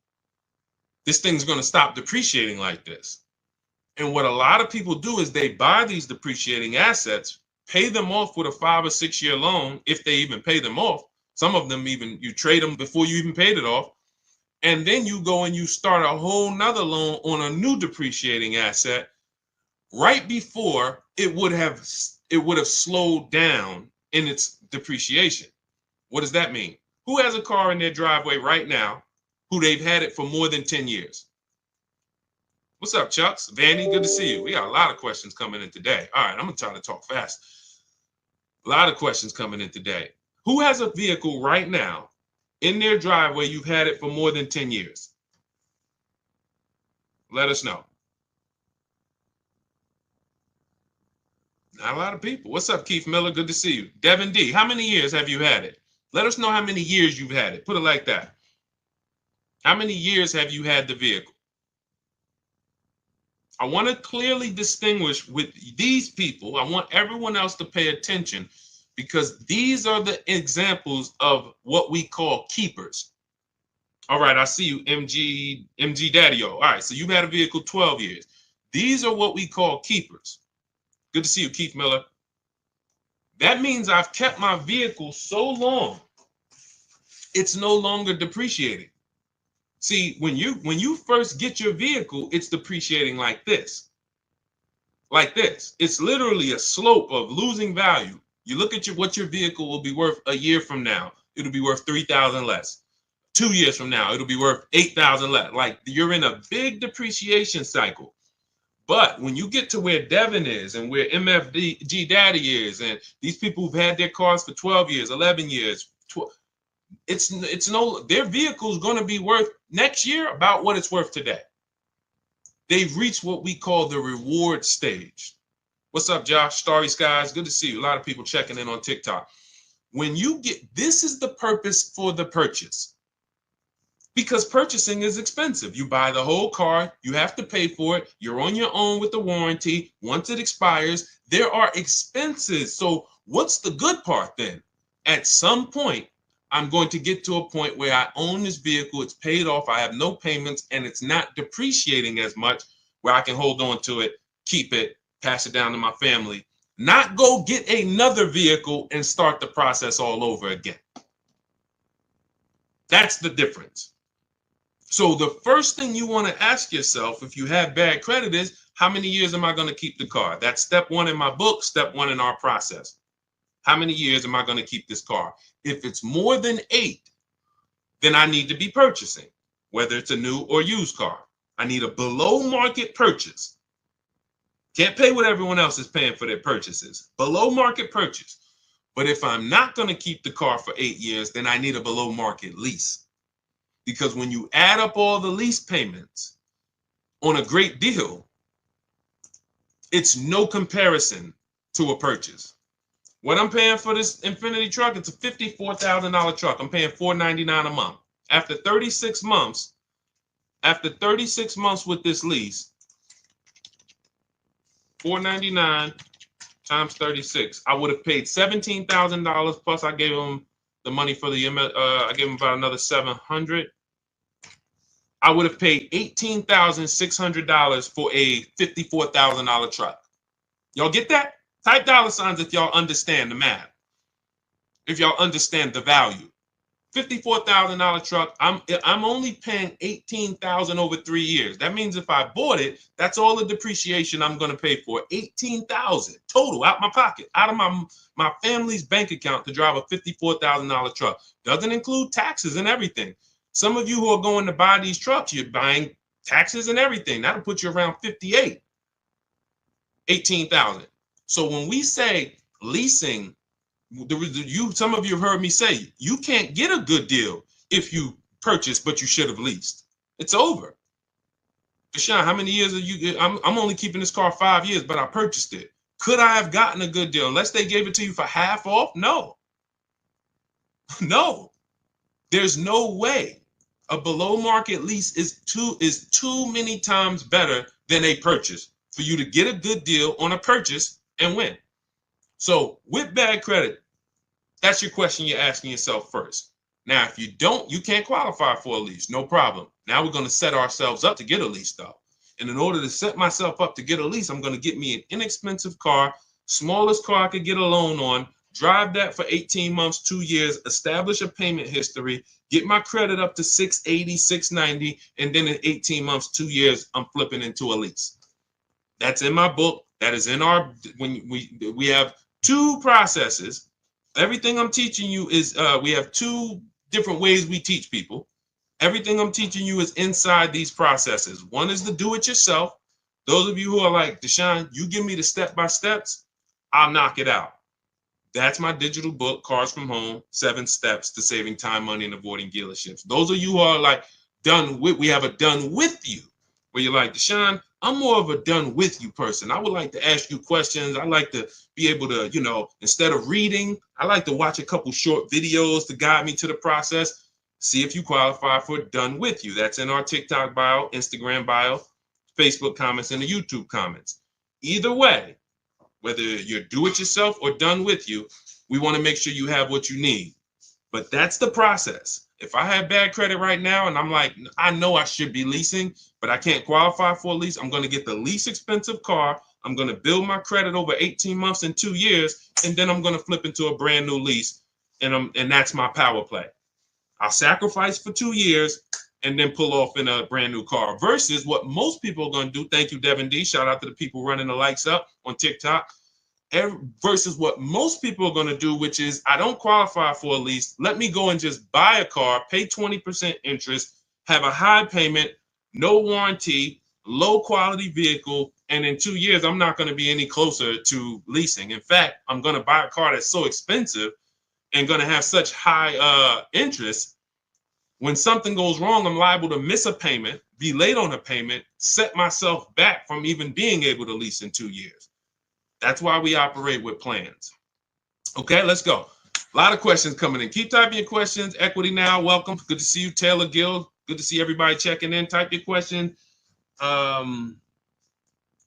S1: this thing's going to stop depreciating like this. And what a lot of people do is they buy these depreciating assets, pay them off with a 5 or 6 year loan, if they even pay them off. Some of them even you trade them before you even paid it off. And then you go and you start a whole nother loan on a new depreciating asset right before it would have slowed down in its depreciation. What does that mean? Who has a car in their driveway right now who they've had it for more than 10 years? What's up, Chucks? Vanny, good to see you. We got a lot of questions coming in today. All right, I'm going to try to talk fast. A lot of questions coming in today. Who has a vehicle right now in their driveway you've had it for more than 10 years? Let us know. Not a lot of people. What's up, Keith Miller? Good to see you. Devin D, how many years have you had it? Let us know how many years you've had it. Put it like that. How many years have you had the vehicle? I want to clearly distinguish with these people. I want everyone else to pay attention because these are the examples of what we call keepers. All right, I see you, MG Daddy-O. All right, so you've had a vehicle 12 years. These are what we call keepers. Good to see you, Keith Miller. That means I've kept my vehicle so long, it's no longer depreciating. See, when you first get your vehicle, it's depreciating like this. Like this. It's literally a slope of losing value. You look at what your vehicle will be worth a year from now. It'll be worth $3,000 less. 2 years from now, it'll be worth $8,000 less. Like you're in a big depreciation cycle. But when you get to where Devin is and where MFG Daddy is, and these people who've had their cars for 12 years, 11 years, their vehicle is going to be worth next year about what it's worth today. They've reached what we call the reward stage. What's up, Josh? Starry Skies, good to see you. A lot of people checking in on TikTok. When you this is the purpose for the purchase. Because purchasing is expensive. You buy the whole car, you have to pay for it. You're on your own with the warranty. Once it expires, there are expenses. So what's the good part then? At some point, I'm going to get to a point where I own this vehicle, it's paid off, I have no payments, and it's not depreciating as much, where I can hold on to it, keep it, pass it down to my family, not go get another vehicle and start the process all over again. That's the difference. So the first thing you want to ask yourself if you have bad credit is, how many years am I going to keep the car? That's step one in my book, step one in our process. How many years am I going to keep this car? If it's more than 8, then I need to be purchasing, whether it's a new or used car. I need a below market purchase. Can't pay what everyone else is paying for their purchases. Below market purchase. But if I'm not going to keep the car for 8 years, then I need a below market lease. Because when you add up all the lease payments on a great deal, it's no comparison to a purchase. What I'm paying for this Infiniti truck, it's a $54,000 truck. I'm paying $499 a month. After 36 months with this lease, $499 times 36, I would have paid $17,000 plus I gave them the money for the I gave them about another $700. I would have paid $18,600 for a $54,000 truck. Y'all get that? Type $signs if y'all understand the math. If y'all understand the value. $54,000 truck, I'm only paying $18,000 over 3 years. That means if I bought it, that's all the depreciation I'm going to pay for. $18,000 total out my pocket, out of my family's bank account to drive a $54,000 truck. Doesn't include taxes and everything. Some of you who are going to buy these trucks, you're buying taxes and everything. That'll put you around 58, 18,000. So when we say leasing, some of you have heard me say, you can't get a good deal if you purchase, but you should have leased. It's over. Deshaun, how many years are you? I'm only keeping this car 5 years, but I purchased it. Could I have gotten a good deal unless they gave it to you for half off? No. No. There's no way a below market lease is too many times better than a purchase for you to get a good deal on a purchase and win. So with bad credit, that's your question you're asking yourself first. Now, if you don't, you can't qualify for a lease. No problem. Now we're going to set ourselves up to get a lease, though. And in order to set myself up to get a lease, I'm going to get me an inexpensive car, smallest car I could get a loan on, drive that for 18 months, 2 years, establish a payment history, get my credit up to 680, 690, and then in 18 months, 2 years, I'm flipping into a lease. That's in my book. That is in our, when we have two processes. Everything I'm teaching you is, we have two different ways we teach people. Everything I'm teaching you is inside these processes. One is the do-it-yourself. Those of you who are like, Deshaun, you give me the step-by-steps, I'll knock it out. That's my digital book, Cars from Home, 7 Steps to Saving Time, Money, and Avoiding Dealerships. Those of you who are like, we have a done with you, where you're like, Deshaun, I'm more of a done with you person. I would like to ask you questions. I like to be able to, instead of reading, I like to watch a couple short videos to guide me to the process. See if you qualify for done with you. That's in our TikTok bio, Instagram bio, Facebook comments, and the YouTube comments. Either way, whether you're do it yourself or done with you, we want to make sure you have what you need. But that's the process. If I have bad credit right now and I'm like, I know I should be leasing, but I can't qualify for a lease, I'm going to get the least expensive car. I'm going to build my credit over 18 months and 2 years, and then I'm going to flip into a brand new lease. And that's my power play. I'll sacrifice for 2 years and then pull off in a brand new car versus what most people are going to do. Thank you, Devin D. Shout out to the people running the likes up on TikTok. Versus what most people are going to do, which is I don't qualify for a lease. Let me go and just buy a car, pay 20% interest, have a high payment, no warranty, low quality vehicle. And in 2 years, I'm not going to be any closer to leasing. In fact, I'm going to buy a car that's so expensive and going to have such high interest. When something goes wrong, I'm liable to miss a payment, be late on a payment, set myself back from even being able to lease in 2 years. That's why we operate with plans. Okay, let's go. A lot of questions coming in. Keep typing your questions. Equity Now, welcome. Good to see you, Taylor Gill. Good to see everybody checking in. Type your question.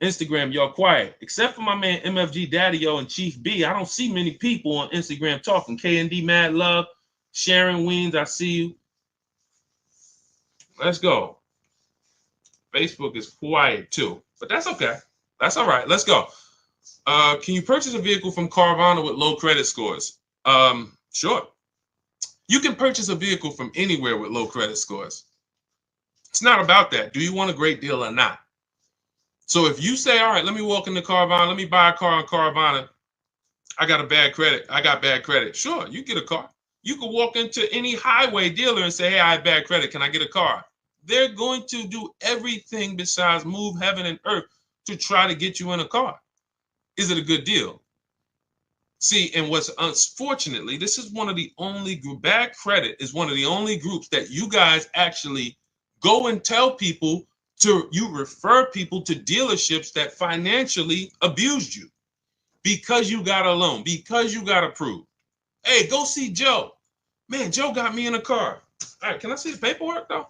S1: Instagram, y'all quiet. Except for my man MFG Daddy-O and Chief B, I don't see many people on Instagram talking. KND Mad Love, Sharon Weens, I see you. Let's go. Facebook is quiet too, but that's okay. That's all right. Let's go. Can you purchase a vehicle from Carvana with low credit scores? Sure. You can purchase a vehicle from anywhere with low credit scores. It's not about that. Do you want a great deal or not? So if you say, all right, let me walk into Carvana, let me buy a car on Carvana. I got bad credit. Sure, you get a car. You can walk into any highway dealer and say, hey, I have bad credit. Can I get a car? They're going to do everything besides move heaven and earth to try to get you in a car. Is it a good deal? See, and what's unfortunately, this is one of the only bad credit is one of the only groups that you guys actually go and tell people you refer people to dealerships that financially abused you because you got a loan, because you got approved. Hey, go see Joe. Man, Joe got me in a car. All right, can I see the paperwork though?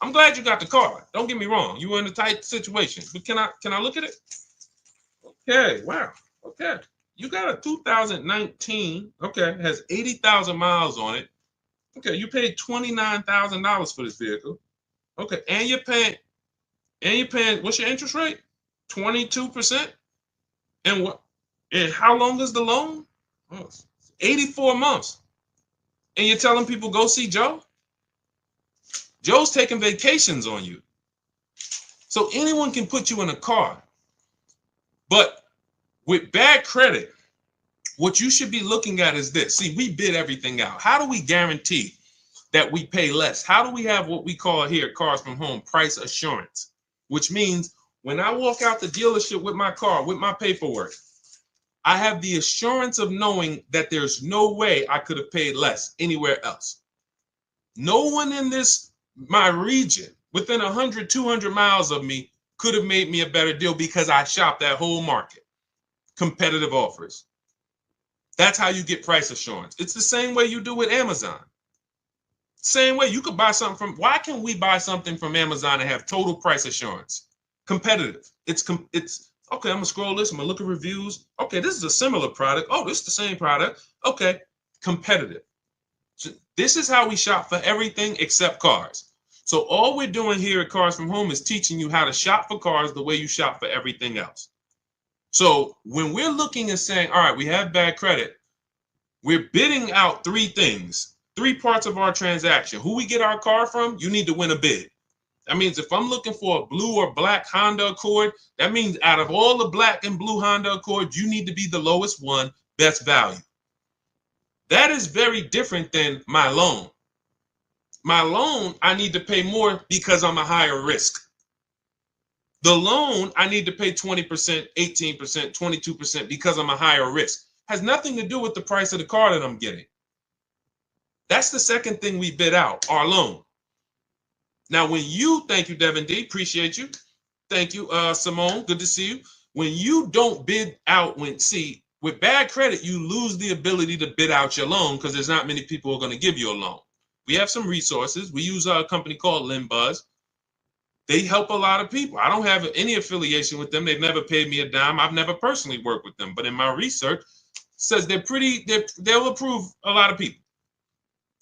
S1: I'm glad you got the car. Don't get me wrong. You were in a tight situation, but can I look at it? Okay, wow. Okay. You got a 2019, okay, has 80,000 miles on it. Okay, you paid $29,000 for this vehicle. Okay, and you're paying, what's your interest rate? 22%? And what? And how long is the loan? Oh, 84 months. And you're telling people go see Joe? Joe's taking vacations on you. So anyone can put you in a car. But with bad credit, what you should be looking at is this. See, we bid everything out. How do we guarantee that we pay less? How do we have what we call here at Cars from Home price assurance? Which means when I walk out the dealership with my car, with my paperwork, I have the assurance of knowing that there's no way I could have paid less anywhere else. No one in my region, within 100, 200 miles of me, could have made me a better deal because I shopped that whole market. Competitive offers. That's how you get price assurance. It's the same way you do with Amazon. Same way, you could buy something from, why can we buy something from Amazon and have total price assurance? Competitive. It's okay, I'm gonna scroll this, I'm gonna look at reviews. Okay, this is a similar product. Oh, this is the same product. Okay, competitive. So this is how we shop for everything except cars. So all we're doing here at Cars from Home is teaching you how to shop for cars the way you shop for everything else. So when we're looking and saying, all right, we have bad credit, we're bidding out three things, three parts of our transaction. Who we get our car from, you need to win a bid. That means if I'm looking for a blue or black Honda Accord, that means out of all the black and blue Honda Accord, you need to be the lowest one, best value. That is very different than my loan. My loan, I need to pay more because I'm a higher risk. The loan, I need to pay 20%, 18%, 22% because I'm a higher risk. Has nothing to do with the price of the car that I'm getting. That's the second thing we bid out, our loan. Now, when you, thank you, Devin D, appreciate you. Thank you, Simone, good to see you. When you don't bid out, with bad credit, you lose the ability to bid out your loan because there's not many people who are going to give you a loan. We have some resources. We use a company called LendBuzz. They help a lot of people. I don't have any affiliation with them. They've never paid me a dime. I've never personally worked with them, but in my research, says they'll approve a lot of people.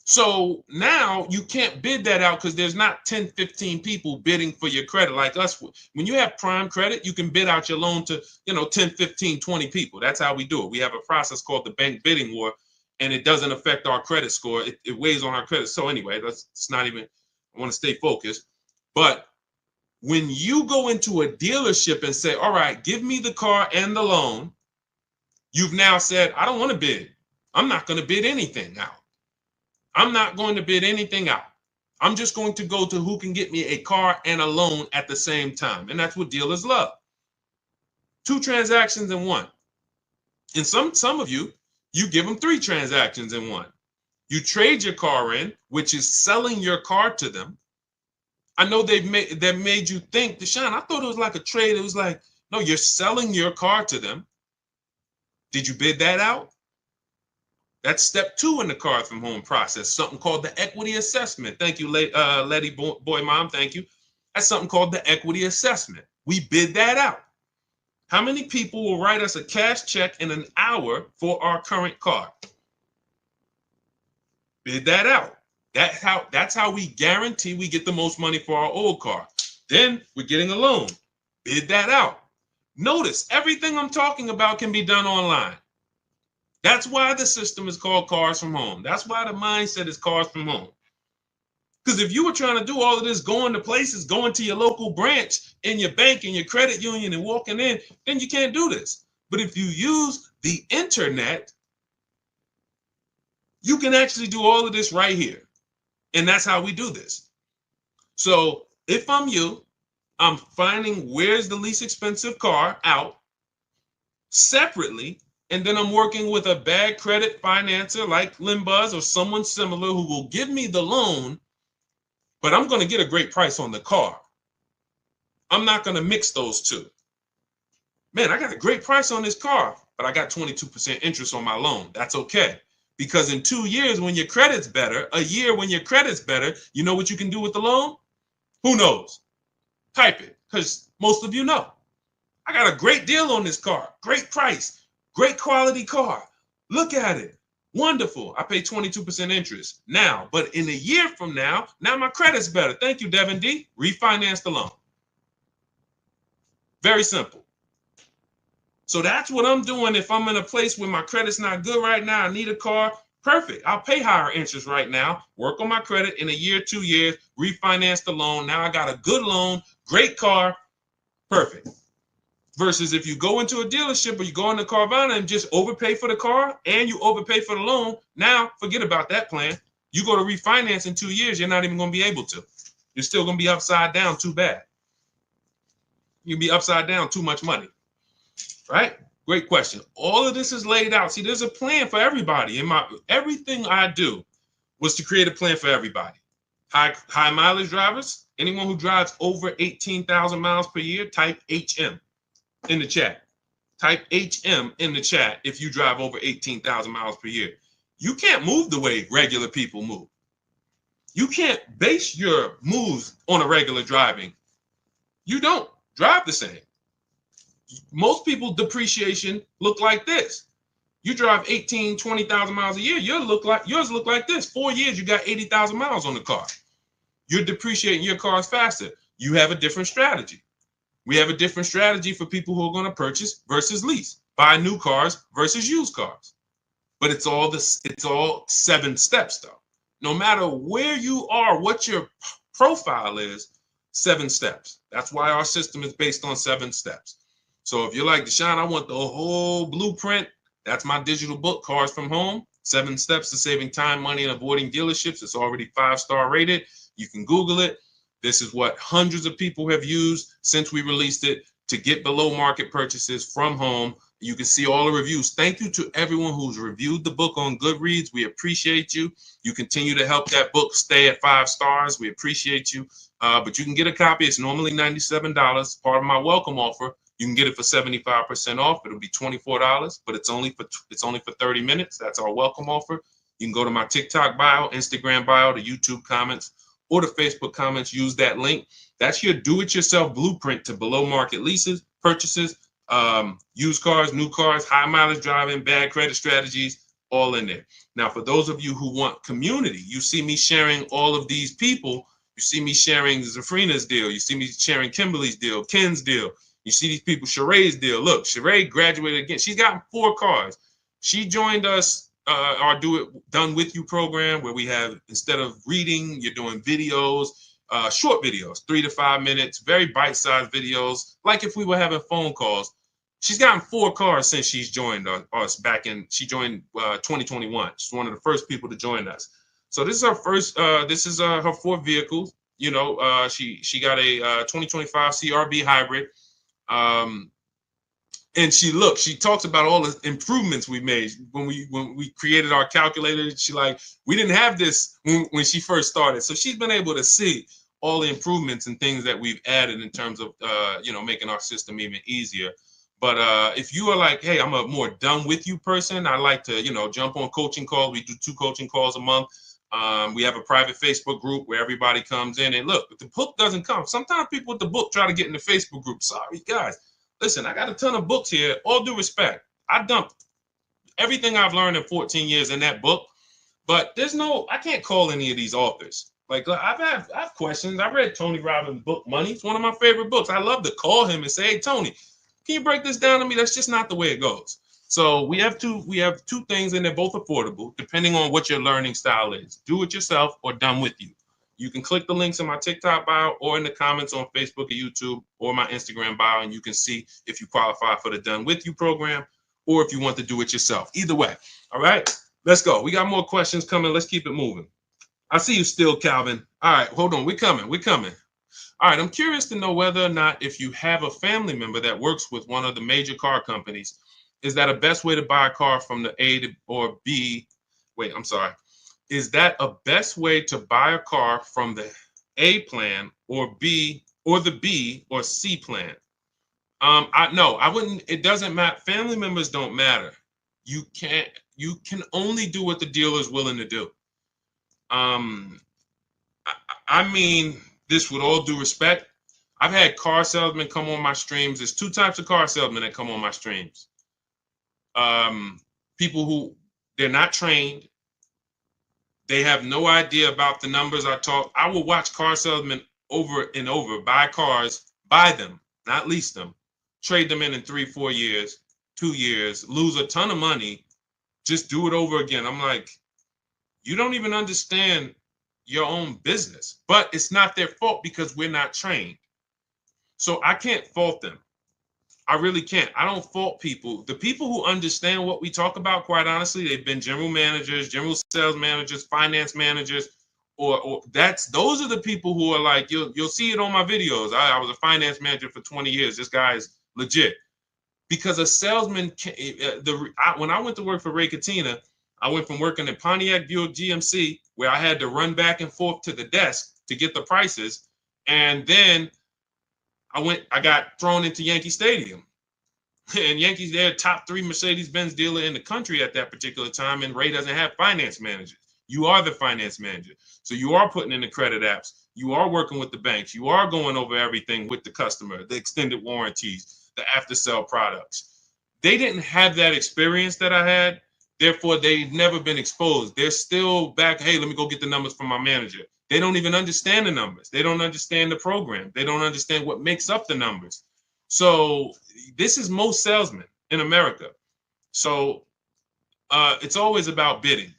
S1: So now you can't bid that out because there's not 10, 15 people bidding for your credit like us. When you have prime credit, you can bid out your loan to, 10, 15, 20 people. That's how we do it. We have a process called the bank bidding war, and it doesn't affect our credit score. It weighs on our credit. So anyway, it's not even, I want to stay focused. But when you go into a dealership and say, all right, give me the car and the loan, you've now said, I don't want to bid. I'm not going to bid anything out. I'm not going to bid anything out. I'm just going to go to who can get me a car and a loan at the same time. And that's what dealers love. 2 transactions in one. And some of you give them 3 transactions in one. You trade your car in, which is selling your car to them. I know that made you think, Deshaun, I thought it was like a trade. It was like, no, you're selling your car to them. Did you bid that out? That's step 2 in the Cars from Home process, something called the equity assessment. Thank you, Letty Boy Mom, thank you. That's something called the equity assessment. We bid that out. How many people will write us a cash check in an hour for our current car? Bid that out. That's how we guarantee we get the most money for our old car. Then we're getting a loan. Bid that out. Notice everything I'm talking about can be done online. That's why the system is called Cars from Home. That's why the mindset is Cars from Home. Because if you were trying to do all of this, going to places, going to your local branch in your bank and your credit union and walking in, then you can't do this. But if you use the internet, you can actually do all of this right here. And that's how we do this. So if I'm you, I'm finding where's the least expensive car out separately. And then I'm working with a bad credit financer like LendBuzz or someone similar who will give me the loan, but I'm going to get a great price on the car. I'm not going to mix those two. Man, I got a great price on this car, but I got 22% interest on my loan. That's okay. Because in 2 years, when your credit's better, a year when your credit's better, you know what you can do with the loan? Who knows? Type it, because most of you know. I got a great deal on this car, great price. Great quality car. Look at it. Wonderful. I pay 22% interest now, but in a year from now my credit's better. Thank you, Devin D. Refinance the loan. Very simple. So that's what I'm doing if I'm in a place where my credit's not good right now. I need a car. Perfect. I'll pay higher interest right now. Work on my credit in a year, 2 years. Refinance the loan. Now I got a good loan. Great car. Perfect. Versus if you go into a dealership or you go into Carvana and just overpay for the car and you overpay for the loan, now forget about that plan. You go to refinance in 2 years, you're not even going to be able to. You're still going to be upside down too bad. You'll be upside down too much money, right? Great question. All of this is laid out. See, there's a plan for everybody. Everything I do was to create a plan for everybody. High mileage drivers, anyone who drives over 18,000 miles per year, type HM. In the chat. Type HM in the chat if you drive over 18,000 miles per year. You can't move the way regular people move. You can't base your moves on a regular driving. You don't drive the same. Most people depreciation look like this. You drive 18, 20,000 miles a year, yours look like this. 4 years, you got 80,000 miles on the car. You're depreciating your cars faster. You have a different strategy. We have a different strategy for people who are going to purchase versus lease, buy new cars versus used cars. But it's all 7 steps though. No matter where you are, what your profile is, 7 steps. That's why our system is based on 7 steps. So if you're like, Deshaun, I want the whole blueprint, that's my digital book, Cars from Home, 7 Steps to Saving Time, Money, and Avoiding Dealerships. It's already 5-star rated. You can Google it. This is what hundreds of people have used since we released it to get below market purchases from home. You can see all the reviews. Thank you to everyone who's reviewed the book on Goodreads. We appreciate you. You continue to help that book stay at 5 stars. We appreciate you. But you can get a copy. It's normally $97. Part of my welcome offer. You can get it for 75% off. It'll be $24, but it's only for 30 minutes. That's our welcome offer. You can go to my TikTok bio, Instagram bio, the YouTube comments, or the Facebook comments. Use that link. That's your do-it-yourself blueprint to below market leases, purchases, used cars, new cars, high mileage driving, bad credit strategies, all in there. Now, for those of you who want community, you see me sharing all of these people. You see me sharing Zafrina's deal. You see me sharing Kimberly's deal, Ken's deal. You see these people, Sheree's deal. Look, Sheree graduated again. She's gotten 4 cars. She joined us, our Do It Done With You program, where we have, instead of reading, you're doing videos, short videos, 3 to 5 minutes, very bite-sized videos, like if we were having phone calls. She's gotten 4 cars since she's joined us back in, she joined 2021. She's one of the first people to join us. So this is her first, her 4th vehicle. You know, she got a 2025 CRV hybrid. And she talks about all the improvements we made when we created our calculator. She like, we didn't have this when she first started. So she's been able to see all the improvements and things that we've added in terms of, making our system even easier. But if you are like, hey, I'm a more done with you person, I like to, jump on coaching calls. We do 2 coaching calls a month. We have a private Facebook group where everybody comes in, and look, if the book doesn't come, sometimes people with the book try to get in the Facebook group. Sorry, guys. Listen, I got a ton of books here. All due respect, I dumped everything I've learned in 14 years in that book, but I can't call any of these authors. Like, I have questions. I read Tony Robbins' book, Money. It's one of my favorite books. I love to call him and say, hey, Tony, can you break this down to me? That's just not the way it goes. So we have two things, and they're both affordable, depending on what your learning style is. Do it yourself or done with you. You can click the links in my TikTok bio or in the comments on Facebook or YouTube or my Instagram bio, and you can see if you qualify for the Done With You program or if you want to do it yourself. Either way. All right, let's go. We got more questions coming. Let's keep it moving. I see you still, Calvin. All right, hold on. We're coming. All right, I'm curious to know whether or not, if you have a family member that works with one of the major car companies, is that a best way to buy a car from the A to or B? Wait, I'm sorry. Is that a best way to buy a car from the A plan or B or the B or C plan? I wouldn't. It doesn't matter. Family members don't matter. You can only do what the dealer is willing to do. I mean this with all due respect. I've had car salesmen come on my streams. There's 2 types of car salesmen that come on my streams. People who, they're not trained. They have no idea about the numbers I talk. I will watch car salesmen over and over buy cars, buy them, not lease them, trade them in 3-4 years, 2 years, lose a ton of money, just do it over again. I'm like, you don't even understand your own business. But it's not their fault because we're not trained. So I can't fault them. I really can't. I don't fault people. The people who understand what we talk about, quite honestly, they've been general managers, general sales managers, finance managers, or those are the people who are like, you'll see it on my videos. I was a finance manager for 20 years. This guy is legit. Because a salesman, when I went to work for Ray Katina, I went from working at Pontiac Buick GMC, where I had to run back and forth to the desk to get the prices, and then I got thrown into Yankee Stadium. And Yankees, they're top 3 Mercedes-Benz dealer in the country at that particular time, and Ray doesn't have finance managers. You are the finance manager. So you are putting in the credit apps. You are working with the banks. You are going over everything with the customer, the extended warranties, the after sale products. They didn't have that experience that I had. Therefore, they've never been exposed. They're still back. Hey, let me go get the numbers from my manager. They don't even understand the numbers. They don't understand the program. They don't understand what makes up the numbers. So this is most salesmen in America. So it's always about bidding.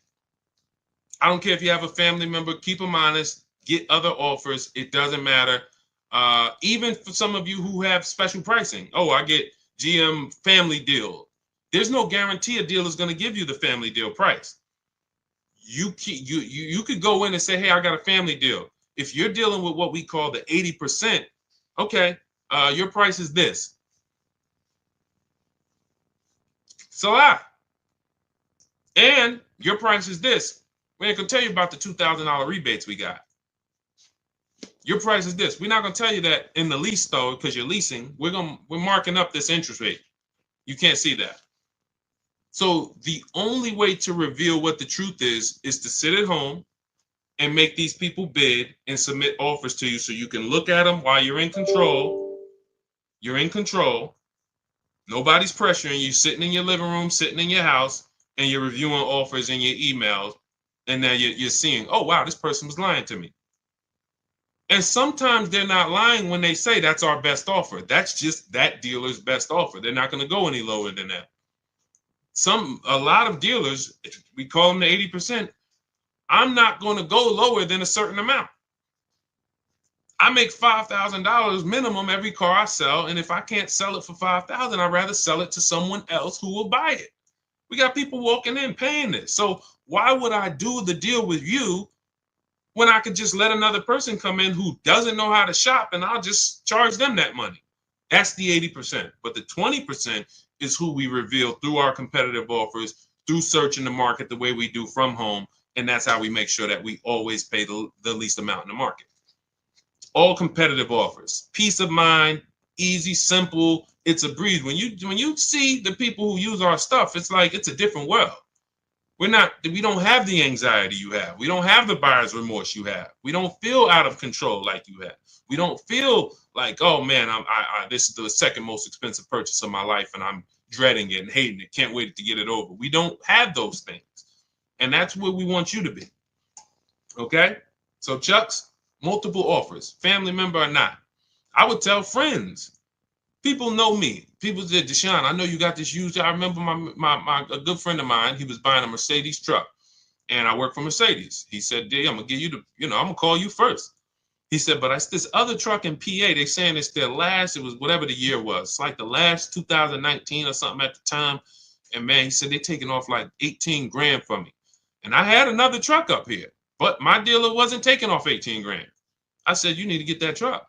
S1: I don't care if you have a family member, keep them honest, get other offers. It doesn't matter. Even for some of you who have special pricing. Oh, I get GM family deal. There's no guarantee a deal is going to give you the family deal price. You could go in and say, hey, I got a family deal. If you're dealing with what we call the 80%, okay, your price is this. It's a lot. And your price is this. We ain't gonna tell you about the $2,000 rebates we got. Your price is this. We're not gonna tell you that in the lease though, because you're leasing. We're marking up this interest rate. You can't see that. So the only way to reveal what the truth is to sit at home and make these people bid and submit offers to you so you can look at them while you're in control. You're in control. Nobody's pressuring you, sitting in your living room, sitting in your house, and you're reviewing offers in your emails. And now you're seeing, oh, wow, this person was lying to me. And sometimes they're not lying when they say that's our best offer. That's just that dealer's best offer. They're not going to go any lower than that. A lot of dealers, we call them the 80%. I'm not going to go lower than a certain amount. I make $5,000 minimum every car I sell. And if I can't sell it for $5,000, I'd rather sell it to someone else who will buy it. We got people walking in paying this. So why would I do the deal with you when I could just let another person come in who doesn't know how to shop and I'll just charge them that money? That's the 80%. But the 20% is who we reveal through our competitive offers, through searching the market the way we do from home. And that's how we make sure that we always pay the least amount in the market. All competitive offers, peace of mind, easy, simple. It's a breeze. When you see the people who use our stuff, it's like it's a different world. We don't have the anxiety you have. We don't have the buyer's remorse you have. We don't feel out of control like you have. We don't feel like, oh man, this is the second most expensive purchase of my life and I'm dreading it and hating it. Can't wait to get it over. We don't have those things. And that's where we want you to be. Okay? So Chucks, multiple offers, family member or not. I would tell friends. People know me. People said, Deshaun, I know you got this used. I remember a good friend of mine, he was buying a Mercedes truck. And I work for Mercedes. He said, D, I'm going to give you I'm going to call you first. He said, but it's this other truck in PA. They're saying it's their last, it was whatever the year was. It's like the last 2019 or something at the time. And man, he said, they're taking off like 18 grand from me. And I had another truck up here, but my dealer wasn't taking off 18 grand. I said, you need to get that truck.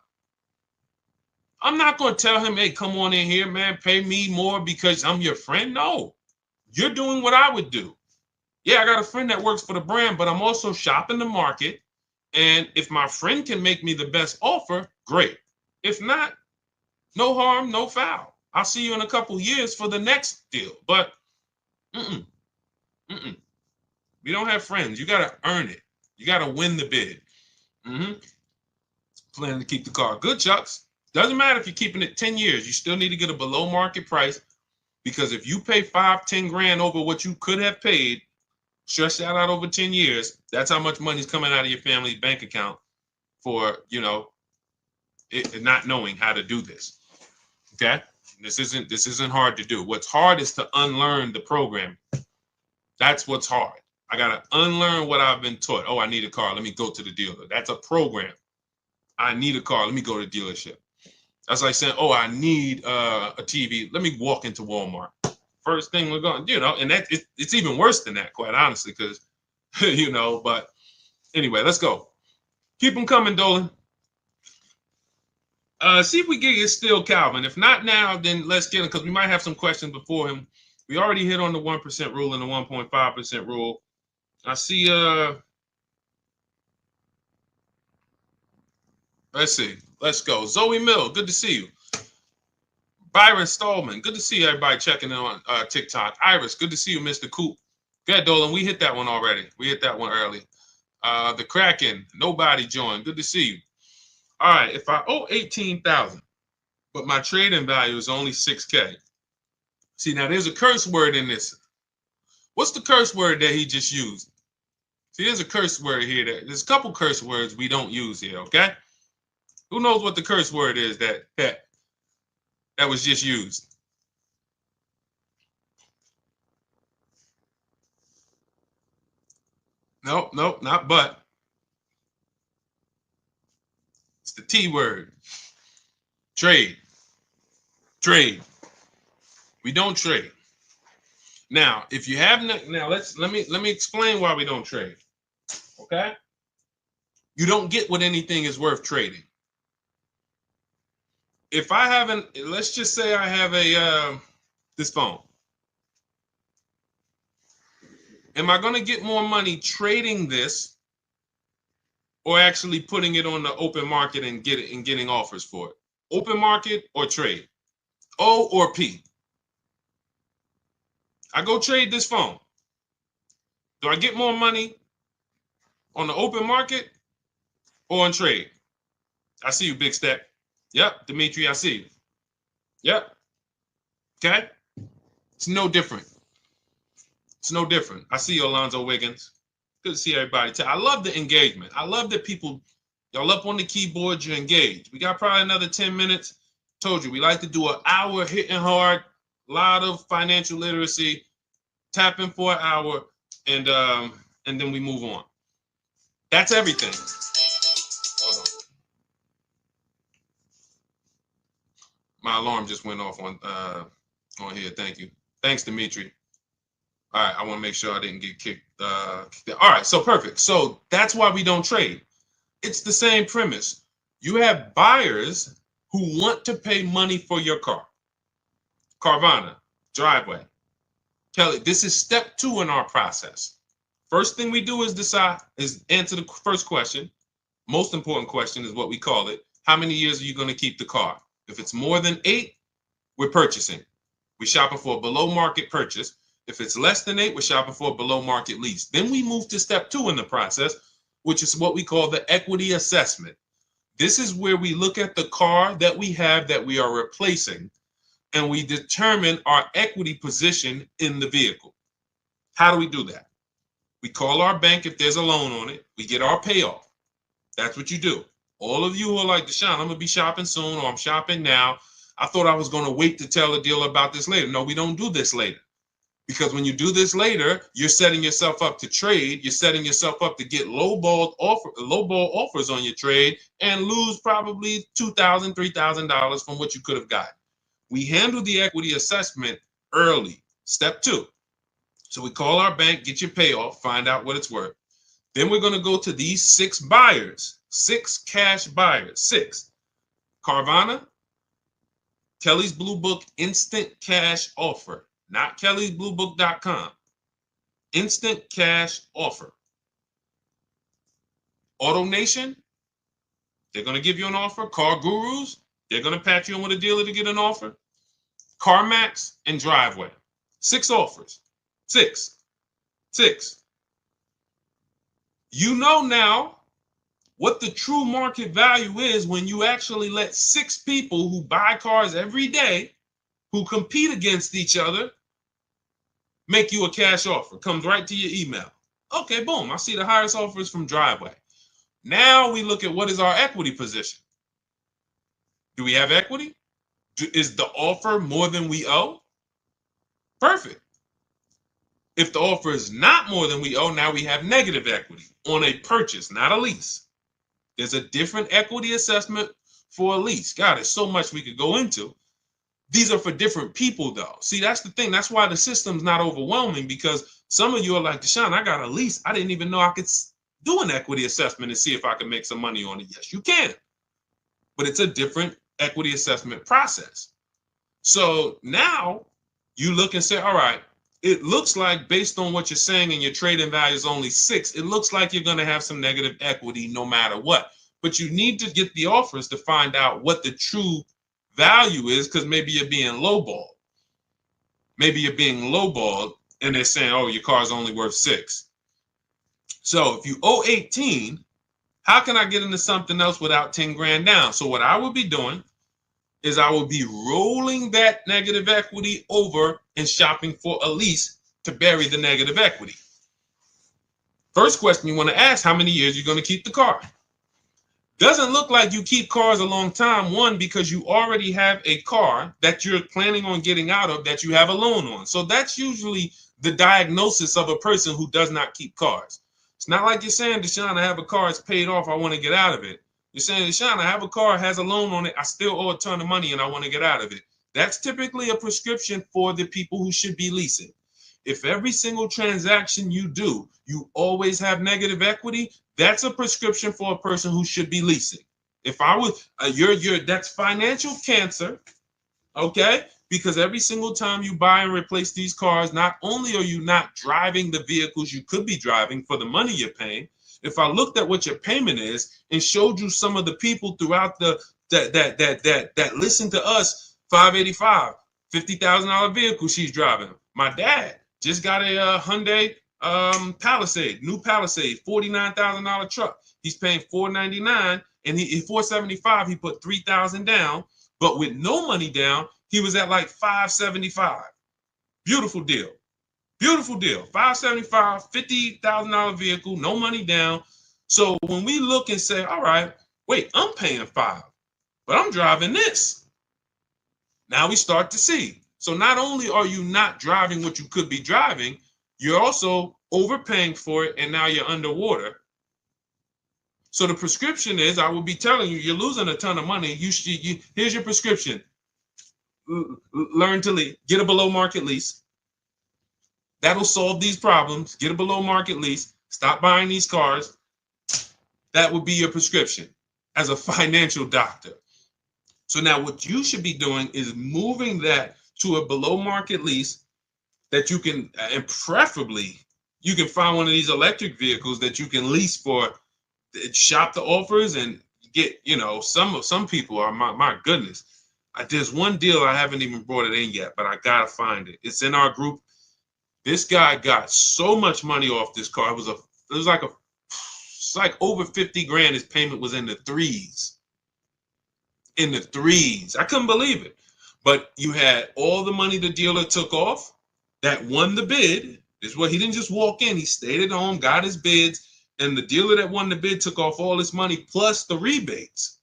S1: I'm not going to tell him, hey, come on in here, man, pay me more because I'm your friend. No, you're doing what I would do. Yeah, I got a friend that works for the brand, but I'm also shopping the market. And if my friend can make me the best offer, great. If not, no harm, no foul. I'll see you in a couple years for the next deal. But we don't have friends. You got to earn it. You got to win the bid. Planning to keep the car. Good, Chucks. Doesn't matter if you're keeping it 10 years. You still need to get a below market price because if you pay 5-10 grand over what you could have paid, stretch that out over 10 years, that's how much money's coming out of your family's bank account for, it not knowing how to do this. Okay? This isn't hard to do. What's hard is to unlearn the program. That's what's hard. I got to unlearn what I've been taught. Oh, I need a car. Let me go to the dealer. That's a program. I need a car. Let me go to the dealership. That's like saying, oh, I need a TV. Let me walk into Walmart. First thing we're going, and that it's even worse than that, quite honestly, because, but anyway, let's go. Keep them coming, Dolan. See if we can get Still Calvin. If not now, then let's get him because we might have some questions before him. We already hit on the 1% rule and the 1.5% rule. I see, let's see. Let's go. Zoe Mill, good to see you. Byron Stallman, good to see everybody checking in on TikTok. Iris, good to see you, Mr. Coop. Good, Dolan. We hit that one already. We hit that one early. The Kraken, nobody joined. Good to see you. All right, if I owe 18,000, but my trading value is only 6K. See, now there's a curse word in this. What's the curse word that he just used? See, there's a curse word here. There's a couple curse words we don't use here, okay? Who knows what the curse word is that was just used? Nope, not but. It's the T word. Trade. Trade. We don't trade. Now, if you have now let me explain why we don't trade. Okay? You don't get what anything is worth trading. If I haven't, let's just say I have a this phone. Am I going to get more money trading this or actually putting it on the open market and getting offers for it? Open market or trade? O or P? I go trade this phone. Do I get more money on the open market or on trade? I see you, Big Step. Yep, Dimitri, I see you. Yep. Okay? It's no different. It's no different. I see you, Alonzo Wiggins. Good to see everybody. I love the engagement. I love that people, y'all up on the keyboard, you're engaged. We got probably another 10 minutes. Told you, we like to do an hour hitting hard, a lot of financial literacy, tapping for an hour, and then we move on. That's everything. Hold on. My alarm just went off on here. Thank you. Thanks, Dimitri. All right, I want to make sure I didn't get kicked. All right, so perfect. So that's why we don't trade. It's the same premise. You have buyers who want to pay money for your car. Carvana, Driveway. Kelly, this is step 2 in our process. First thing we do is answer the first question. Most important question is what we call it. How many years are you going to keep the car? If it's more than 8, we're purchasing. We're shopping for a below market purchase. If it's less than 8, we're shopping for a below market lease. Then we move to step 2 in the process, which is what we call the equity assessment. This is where we look at the car that we have that we are replacing, and we determine our equity position in the vehicle. How do we do that? We call our bank if there's a loan on it. We get our payoff. That's what you do. All of you who are like, Deshaun, I'm going to be shopping soon, or I'm shopping now. I thought I was going to wait to tell a deal about this later. No, we don't do this later. Because when you do this later, you're setting yourself up to trade. You're setting yourself up to get lowball offers on your trade and lose probably $2,000, $3,000 from what you could have gotten. We handle the equity assessment early, step 2. So we call our bank, get your payoff, find out what it's worth. Then we're going to go to these 6 buyers, 6 cash buyers, 6. Carvana, Kelly's Blue Book instant cash offer. Not kellysbluebook.com. Instant cash offer. AutoNation, they're going to give you an offer. Car Gurus, they're going to patch you in with a dealer to get an offer. CarMax and Driveway. 6 offers. 6. You know now what the true market value is when you actually let 6 people who buy cars every day, who compete against each other, make you a cash offer. Comes right to your email. Okay, boom. I see the highest offers from Driveway. Now we look at what is our equity position. Do we have equity? Is the offer more than we owe? Perfect. If the offer is not more than we owe, now we have negative equity on a purchase, not a lease. There's a different equity assessment for a lease. God, there's so much we could go into. These are for different people, though. See, that's the thing. That's why the system's not overwhelming, because some of you are like, Deshaun, I got a lease. I didn't even know I could do an equity assessment and see if I can make some money on it. Yes, you can. But it's a different equity assessment process. So now you look and say, all right, it looks like based on what you're saying and your trading value is only 6, it looks like you're going to have some negative equity no matter what. But you need to get the offers to find out what the true value is, because maybe you're being lowballed. Maybe you're being lowballed and they're saying, oh, your car's only worth 6. So if you owe 18, how can I get into something else without 10 grand down? So what I would be doing is I would be rolling that negative equity over and shopping for a lease to bury the negative equity. First question you want to ask, how many years you're going to keep the car? Doesn't look like you keep cars a long time. One, because you already have a car that you're planning on getting out of that you have a loan on. So that's usually the diagnosis of a person who does not keep cars. It's not like you're saying, Deshaun, I have a car, it's paid off, I want to get out of it. You're saying, Deshaun, I have a car, has a loan on it, I still owe a ton of money and I want to get out of it. That's typically a prescription for the people who should be leasing. If every single transaction you do, you always have negative equity, that's a prescription for a person who should be leasing. If I was, that's financial cancer, okay? Because every single time you buy and replace these cars, not only are you not driving the vehicles you could be driving for the money you're paying, if I looked at what your payment is and showed you some of the people throughout that listen to us, 585, $50,000 vehicle she's driving. My dad just got a Hyundai Palisade, new Palisade, $49,000 truck. He's paying $499 and he $475. He put $3,000 down, but with no money down, he was at like $575. Beautiful deal. Beautiful deal. $575, $50,000 vehicle, no money down. So when we look and say, all right, wait, I'm paying $5, but I'm driving this. Now we start to see. So not only are you not driving what you could be driving, you're also overpaying for it, and now you're underwater. So the prescription is, I will be telling you, you're losing a ton of money. Here's your prescription. Learn to lease. Get a below market lease. That'll solve these problems. Get a below market lease. Stop buying these cars. That would be your prescription as a financial doctor. So now what you should be doing is moving that to a below market lease that you can, and preferably you can find one of these electric vehicles that you can lease for, shop the offers and get, some people are, my goodness. There's one deal I haven't even brought it in yet, but I gotta find it. It's in our group. This guy got so much money off this car. It's like over 50 grand. His payment was in the threes. In the threes. I couldn't believe it. But you had all the money the dealer took off that won the bid. This is what he didn't just walk in. He stayed at home, got his bids, and the dealer that won the bid took off all this money plus the rebates.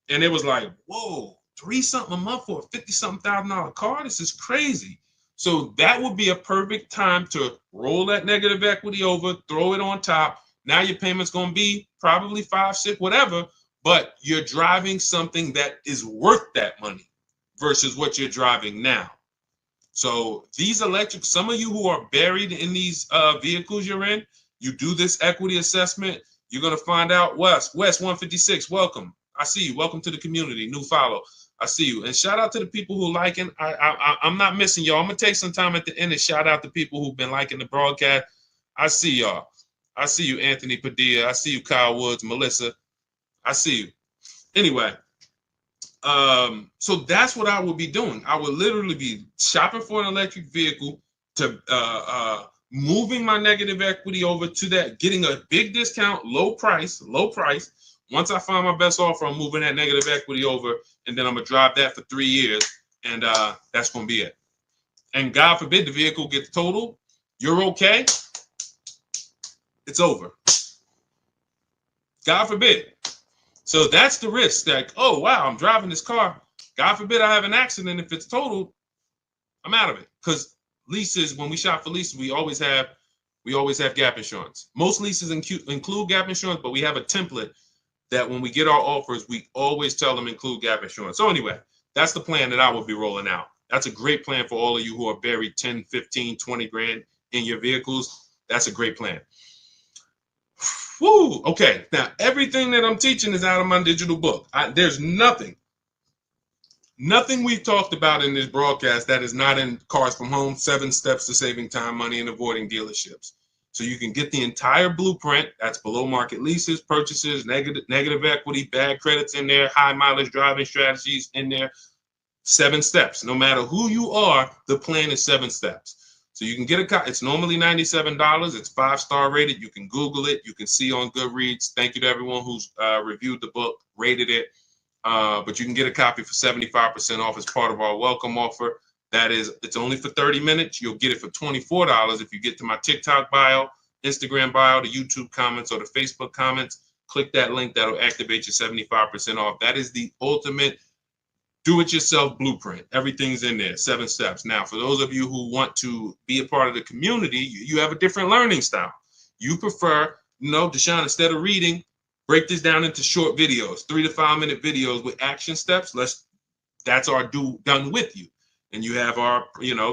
S1: And it was like, whoa, $3-something a month for a $50-something thousand car? This is crazy. So that would be a perfect time to roll that negative equity over, throw it on top. Now your payment's going to be probably 5, 6, whatever, but you're driving something that is worth that money versus what you're driving now. So these electric, some of you who are buried in these vehicles you're in, you do this equity assessment, you're going to find out. West 156, welcome. I see you. Welcome to the community. New follow. I see you. And shout out to the people who liking. I'm not missing y'all. I'm going to take some time at the end and shout out to people who've been liking the broadcast. I see y'all. I see you, Anthony Padilla. I see you, Kyle Woods, Melissa. I see you. Anyway, so that's what I would be doing. I would literally be shopping for an electric vehicle to moving my negative equity over to that, getting a big discount, low price. Once I find my best offer, I'm moving that negative equity over, and then I'm going to drive that for 3 years, and that's going to be it. And God forbid the vehicle gets totaled, you're okay, it's over. God forbid. So that's the risk. Like, oh, wow, I'm driving this car. God forbid I have an accident. If it's totaled, I'm out of it. Because leases, when we shop for leases, we always have gap insurance. Most leases include gap insurance, but we have a template that when we get our offers, we always tell them include gap insurance. So anyway, that's the plan that I will be rolling out. That's a great plan for all of you who are buried 10, 15, 20 grand in your vehicles. That's a great plan. Woo! Okay, now everything that I'm teaching is out of my digital book. There's nothing we've talked about in this broadcast that is not in Cars from Home, 7 Steps to Saving Time, Money, and Avoiding Dealerships. So you can get the entire blueprint. That's below market leases, purchases, negative equity, bad credits in there, high mileage driving strategies in there. 7 steps. No matter who you are, the plan is 7 steps. So you can get a copy. It's normally $97. It's 5-star rated. You can Google it. You can see on Goodreads. Thank you to everyone who's reviewed the book, rated it. But you can get a copy for 75% off as part of our welcome offer. That is, it's only for 30 minutes. You'll get it for $24 if you get to my TikTok bio, Instagram bio, the YouTube comments, or the Facebook comments. Click that link. That'll activate your 75% off. That is the ultimate do-it-yourself blueprint. Everything's in there, 7 steps. Now, for those of you who want to be a part of the community, you have a different learning style. You prefer, Deshaun, instead of reading, break this down into short videos, 3 to 5 minute videos with action steps. That's our done with you. And you have our,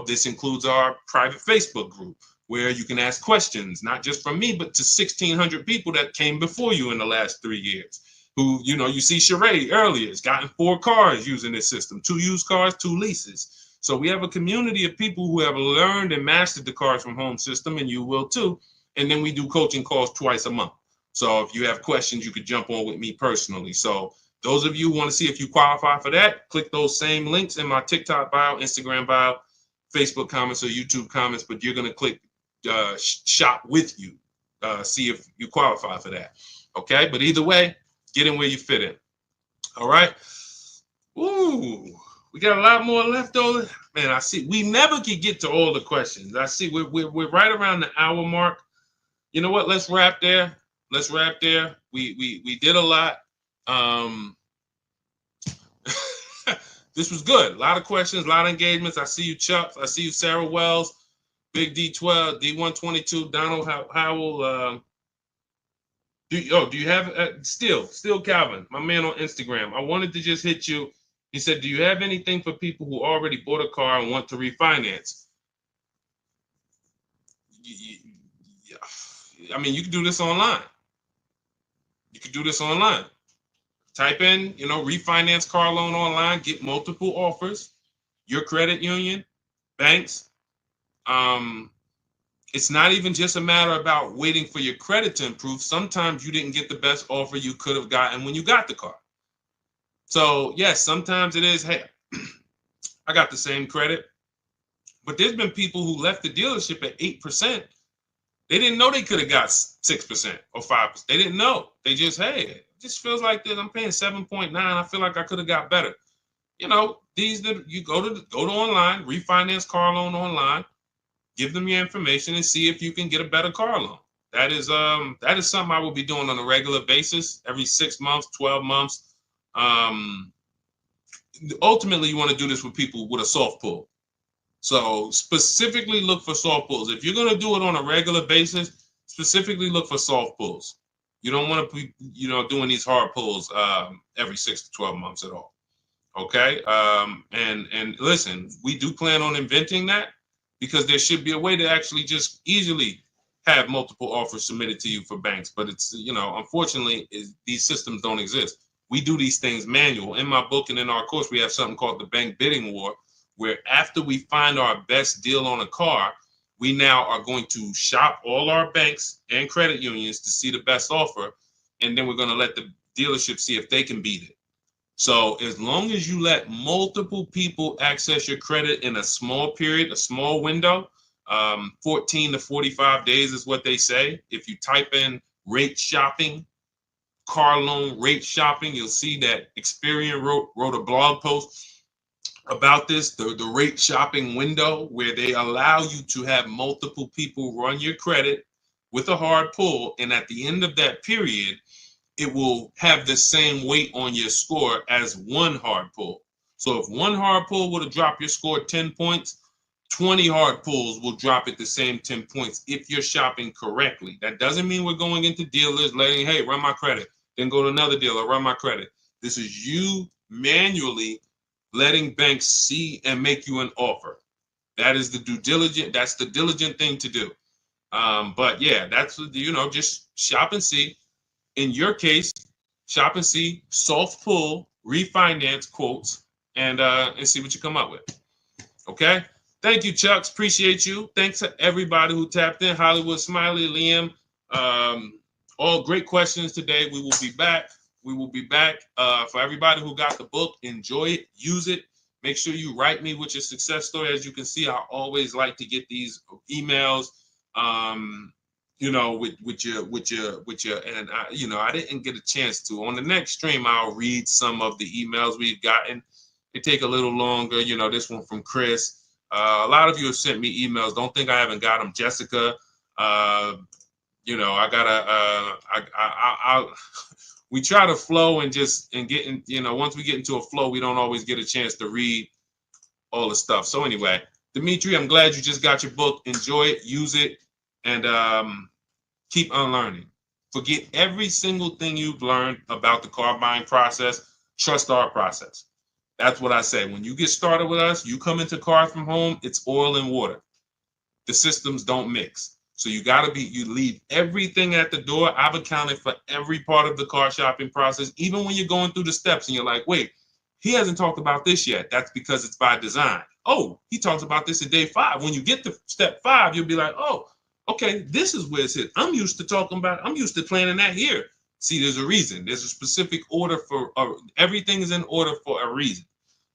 S1: this includes our private Facebook group where you can ask questions, not just from me, but to 1,600 people that came before you in the last 3 years. Who, you see Sheree earlier has gotten 4 cars using this system, 2 used cars, 2 leases. So we have a community of people who have learned and mastered the Cars from Home system, and you will too. And then we do coaching calls twice a month. So if you have questions, you could jump on with me personally. So those of you who want to see if you qualify for that, click those same links in my TikTok bio, Instagram bio, Facebook comments, or YouTube comments, but you're going to click shop with you, see if you qualify for that. Okay, but either way, get in where you fit in. All right. Ooh, we got a lot more left over. Man, I see we never could get to all the questions. I see we're right around the hour mark. You know what? Let's wrap there. We did a lot. This was good. A lot of questions, a lot of engagements. I see you, Chuck. I see you, Sarah Wells, Big D12, D122, Donald Howell. Do you have still Calvin, my man on Instagram? I wanted to just hit you. He said, do you have anything for people who already bought a car and want to refinance? I mean, you can do this online. Type in, refinance car loan online, get multiple offers, your credit union, banks. It's not even just a matter about waiting for your credit to improve. Sometimes you didn't get the best offer you could have gotten when you got the car. So yes, sometimes it is, hey, I got the same credit, but there's been people who left the dealership at 8%. They didn't know they could have got 6% or 5%. They didn't know. They just, hey, it just feels like this. I'm paying 7.9. I feel like I could have got better. You go to online, refinance car loan online. Give them your information and see if you can get a better car loan. That is something I will be doing on a regular basis, every 6 months, 12 months. Ultimately, you want to do this with people with a soft pull. So specifically look for soft pulls. If you're going to do it on a regular basis, specifically look for soft pulls. You don't want to be, doing these hard pulls every 6 to 12 months at all. Okay. And listen, we do plan on inventing that, because there should be a way to actually just easily have multiple offers submitted to you for banks. But it's, unfortunately, these systems don't exist. We do these things manual. In my book and in our course, we have something called the bank bidding war, where after we find our best deal on a car, we now are going to shop all our banks and credit unions to see the best offer. And then we're going to let the dealership see if they can beat it. So as long as you let multiple people access your credit in a small period, a small window, 14 to 45 days is what they say. If you type in rate shopping, car loan rate shopping, you'll see that Experian wrote a blog post about this, the rate shopping window, where they allow you to have multiple people run your credit with a hard pull. And at the end of that period, it will have the same weight on your score as one hard pull. So if one hard pull would have dropped your score 10 points, 20 hard pulls will drop it the same 10 points if you're shopping correctly. That doesn't mean we're going into dealers letting, hey, run my credit, then go to another dealer, run my credit. This is you manually letting banks see and make you an offer. That is the due diligent. That's the diligent thing to do. But yeah, that's, just shop and see. In your case, shop and see, soft pull, refinance quotes, and see what you come up with. Okay. Thank you, Chucks. Appreciate you. Thanks to everybody who tapped in. Hollywood Smiley, Liam. All great questions today. We will be back. For everybody who got the book, enjoy it, use it. Make sure you write me with your success story. As you can see, I always like to get these emails, with your, and I didn't get a chance to. On the next stream, I'll read some of the emails we've gotten. They take a little longer. This one from Chris. A lot of you have sent me emails. Don't think I haven't got them. Jessica, I gotta, we try to flow and get in, once we get into a flow, we don't always get a chance to read all the stuff. So anyway, Dimitri, I'm glad you just got your book. Enjoy it, use it, and keep unlearning. Forget every single thing you've learned about the car buying process. Trust our process. That's what I say. When you get started with us, you come into Cars from Home, it's oil and water. The systems don't mix. So you leave everything at the door. I've accounted for every part of the car shopping process, even when you're going through the steps and you're like, wait, he hasn't talked about this yet. That's because it's by design. Oh, he talks about this at day 5. When you get to step 5, you'll be like, oh, okay, this is where it's hit. I'm used to planning that here. See, there's a reason. There's a specific order everything is in order for a reason.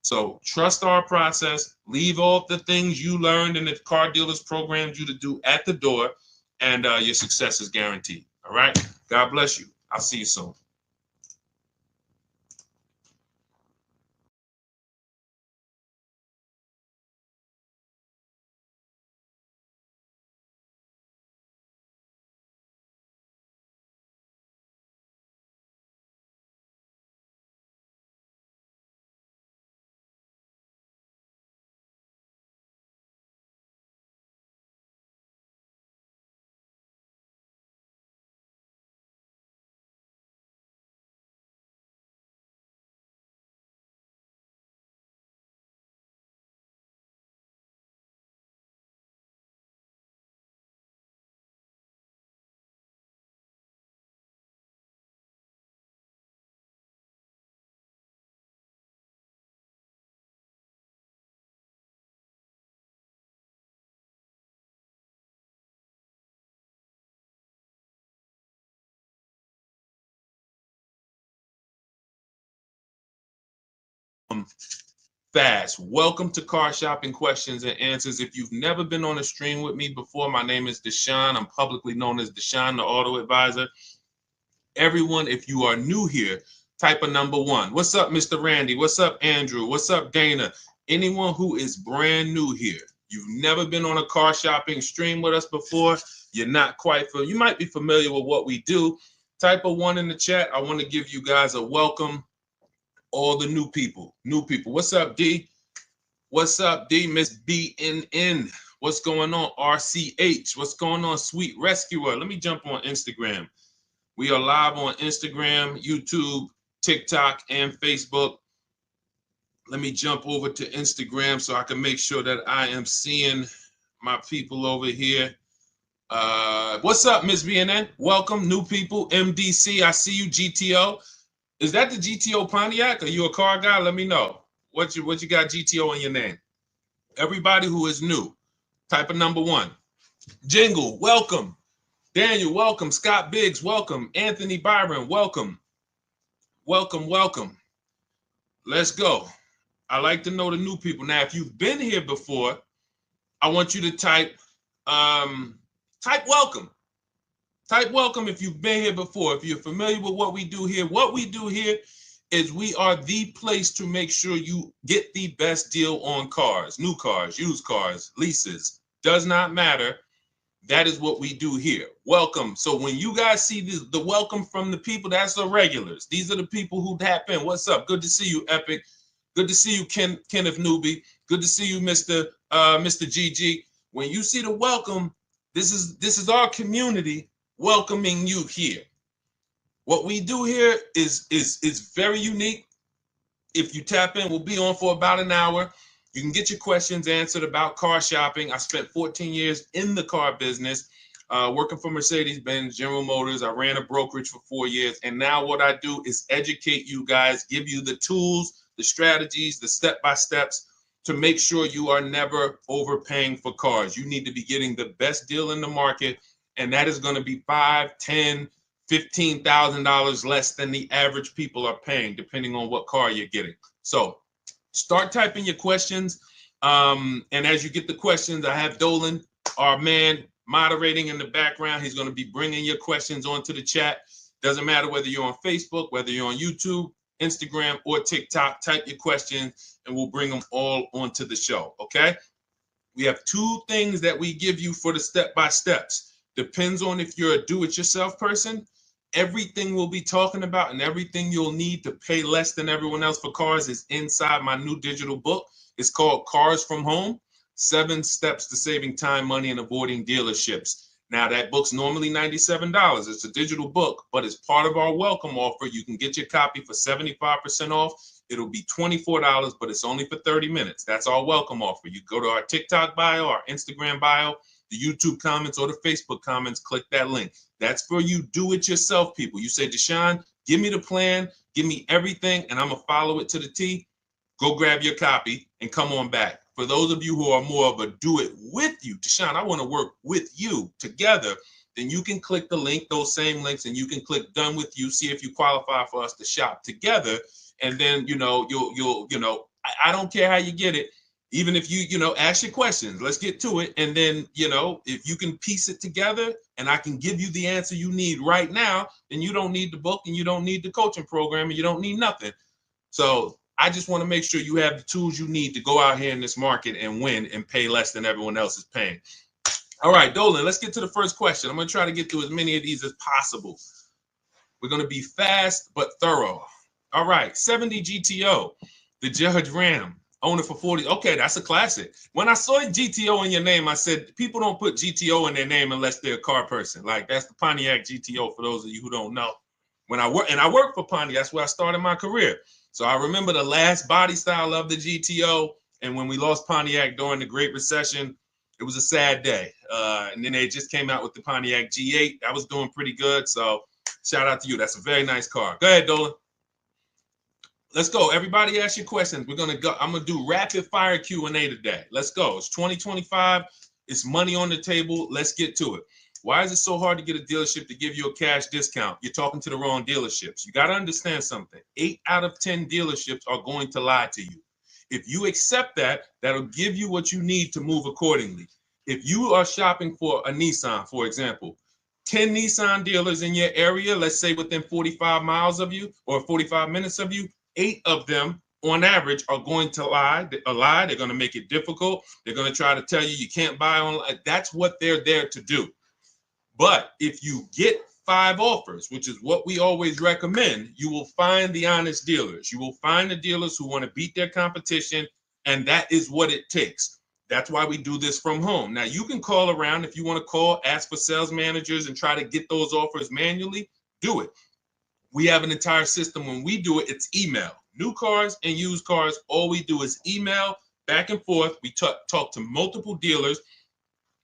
S1: So trust our process, leave all the things you learned and the car dealers programmed you to do at the door, and your success is guaranteed. All right. God bless you. I'll see you soon. Fast. Welcome to Car Shopping Questions and Answers. If you've never been on a stream with me before, my name is Deshaun. I'm publicly known as Deshaun, the Auto Advisor. Everyone, if you are new here, type a number 1. What's up, Mr. Randy? What's up, Andrew? What's up, Dana? Anyone who is brand new here, you've never been on a car shopping stream with us before, you might be familiar with what we do. Type a 1 in the chat. I want to give you guys a welcome. All the new people. What's up, D? What's up, D? Miss BNN. What's going on, RCH? What's going on, Sweet Rescuer? Let me jump on Instagram. We are live on Instagram, YouTube, TikTok, and Facebook. Let me jump over to Instagram so I can make sure that I am seeing my people over here. What's up, Miss BNN? Welcome, new people. MDC, I see you. GTO. Is that the GTO Pontiac? Are you a car guy? Let me know. What you got GTO in your name? Everybody who is new, type of number 1. Jingle, welcome. Daniel, welcome. Scott Biggs, welcome. Anthony Byron, welcome. Welcome. Let's go. I like to know the new people. Now, if you've been here before, I want you to type welcome. Type welcome if you've been here before. If you're familiar with what we do here is we are the place to make sure you get the best deal on cars, new cars, used cars, leases, does not matter. That is what we do here. Welcome. So when you guys see the welcome from the people, that's the regulars. These are the people who tap in. What's up? Good to see you, Epic. Good to see you, Kenneth Newby. Good to see you, Mr. GG. When you see the welcome, this is our community welcoming you here. What we do here is very unique. If you tap in, we'll be on for about an hour. You can get your questions answered about car shopping. I spent 14 years in the car business, working for Mercedes-Benz, General Motors. I ran a brokerage for 4 years. And now what I do is educate you guys, give you the tools, the strategies, the step-by-steps to make sure you are never overpaying for cars. You need to be getting the best deal in the market, and that is going to be $5,000, $10,000, $15,000 less than the average people are paying, depending on what car you're getting. So Start typing your questions. And as you get the questions, I have Dolan, our man, moderating in the background. He's going to be bringing your questions onto the chat. Doesn't matter whether you're on Facebook, whether you're on YouTube, Instagram, or TikTok. Type your questions and we'll bring them all onto the show. Okay. We have 2 things that we give you for the step-by-steps. Depends on if you're a do-it-yourself person. Everything we'll be talking about and everything you'll need to pay less than everyone else for cars is inside my new digital book. It's called Cars from Home, 7 Steps to Saving Time, Money, and Avoiding Dealerships. Now, that book's normally $97. It's a digital book, but it's part of our welcome offer. You can get your copy for 75% off. It'll be $24, but it's only for 30 minutes. That's our welcome offer. You go to our TikTok bio, our Instagram bio, the YouTube comments, or the Facebook comments, click that link. That's for you do-it-yourself people. You say, Deshaun, give me the plan, give me everything, and I'm going to follow it to the T. Go grab your copy and come on back. For those of you who are more of a do-it-with-you, Deshaun, I want to work with you together, then you can click the link, those same links, and you can click done with you, see if you qualify for us to shop together. And then, you'll I don't care how you get it. Even if you ask your questions, let's get to it. And then, if you can piece it together and I can give you the answer you need right now, then you don't need the book and you don't need the coaching program and you don't need nothing. So I just want to make sure you have the tools you need to go out here in this market and win and pay less than everyone else is paying. All right, Dolan, let's get to the first question. I'm going to try to get through as many of these as possible. We're going to be fast but thorough. All right, 70 GTO, the Judge Ram, own it for 40. Okay, that's a classic. When I saw GTO in your name, I said people don't put GTO in their name unless they're a car person. Like, that's the Pontiac GTO for those of you who don't know. When I work for Pontiac, that's where I started my career. So I remember the last body style of the GTO, and when we lost Pontiac during the Great Recession, it was a sad day. And then they just came out with the Pontiac G8. That was doing pretty good. So shout out to you. That's a very nice car. Go ahead, Dolan. Let's go. Everybody ask your questions. We're going to go. I'm going to do rapid fire Q&A today. Let's go. It's 2025. It's money on the table. Let's get to it. Why is it so hard to get a dealership to give you a cash discount? You're talking to the wrong dealerships. You got to understand something. 8 out of 10 dealerships are going to lie to you. If you accept that, that'll give you what you need to move accordingly. If you are shopping for a Nissan, for example, 10 Nissan dealers in your area, let's say within 45 miles of you or 45 minutes of you, 8 of them on average are going to lie. They're going to make it difficult. They're going to try to tell you can't buy online. That's what they're there to do. But if you get 5 offers, which is what we always recommend, you will find the honest dealers. You will find the dealers who want to beat their competition, and that is what it takes. That's why we do this from home. Now, you can call around if you want to call, ask for sales managers, and try to get those offers manually. Do it. We have an entire system. When we do it, it's email. New cars and used cars, all we do is email back and forth. We talk to multiple dealers,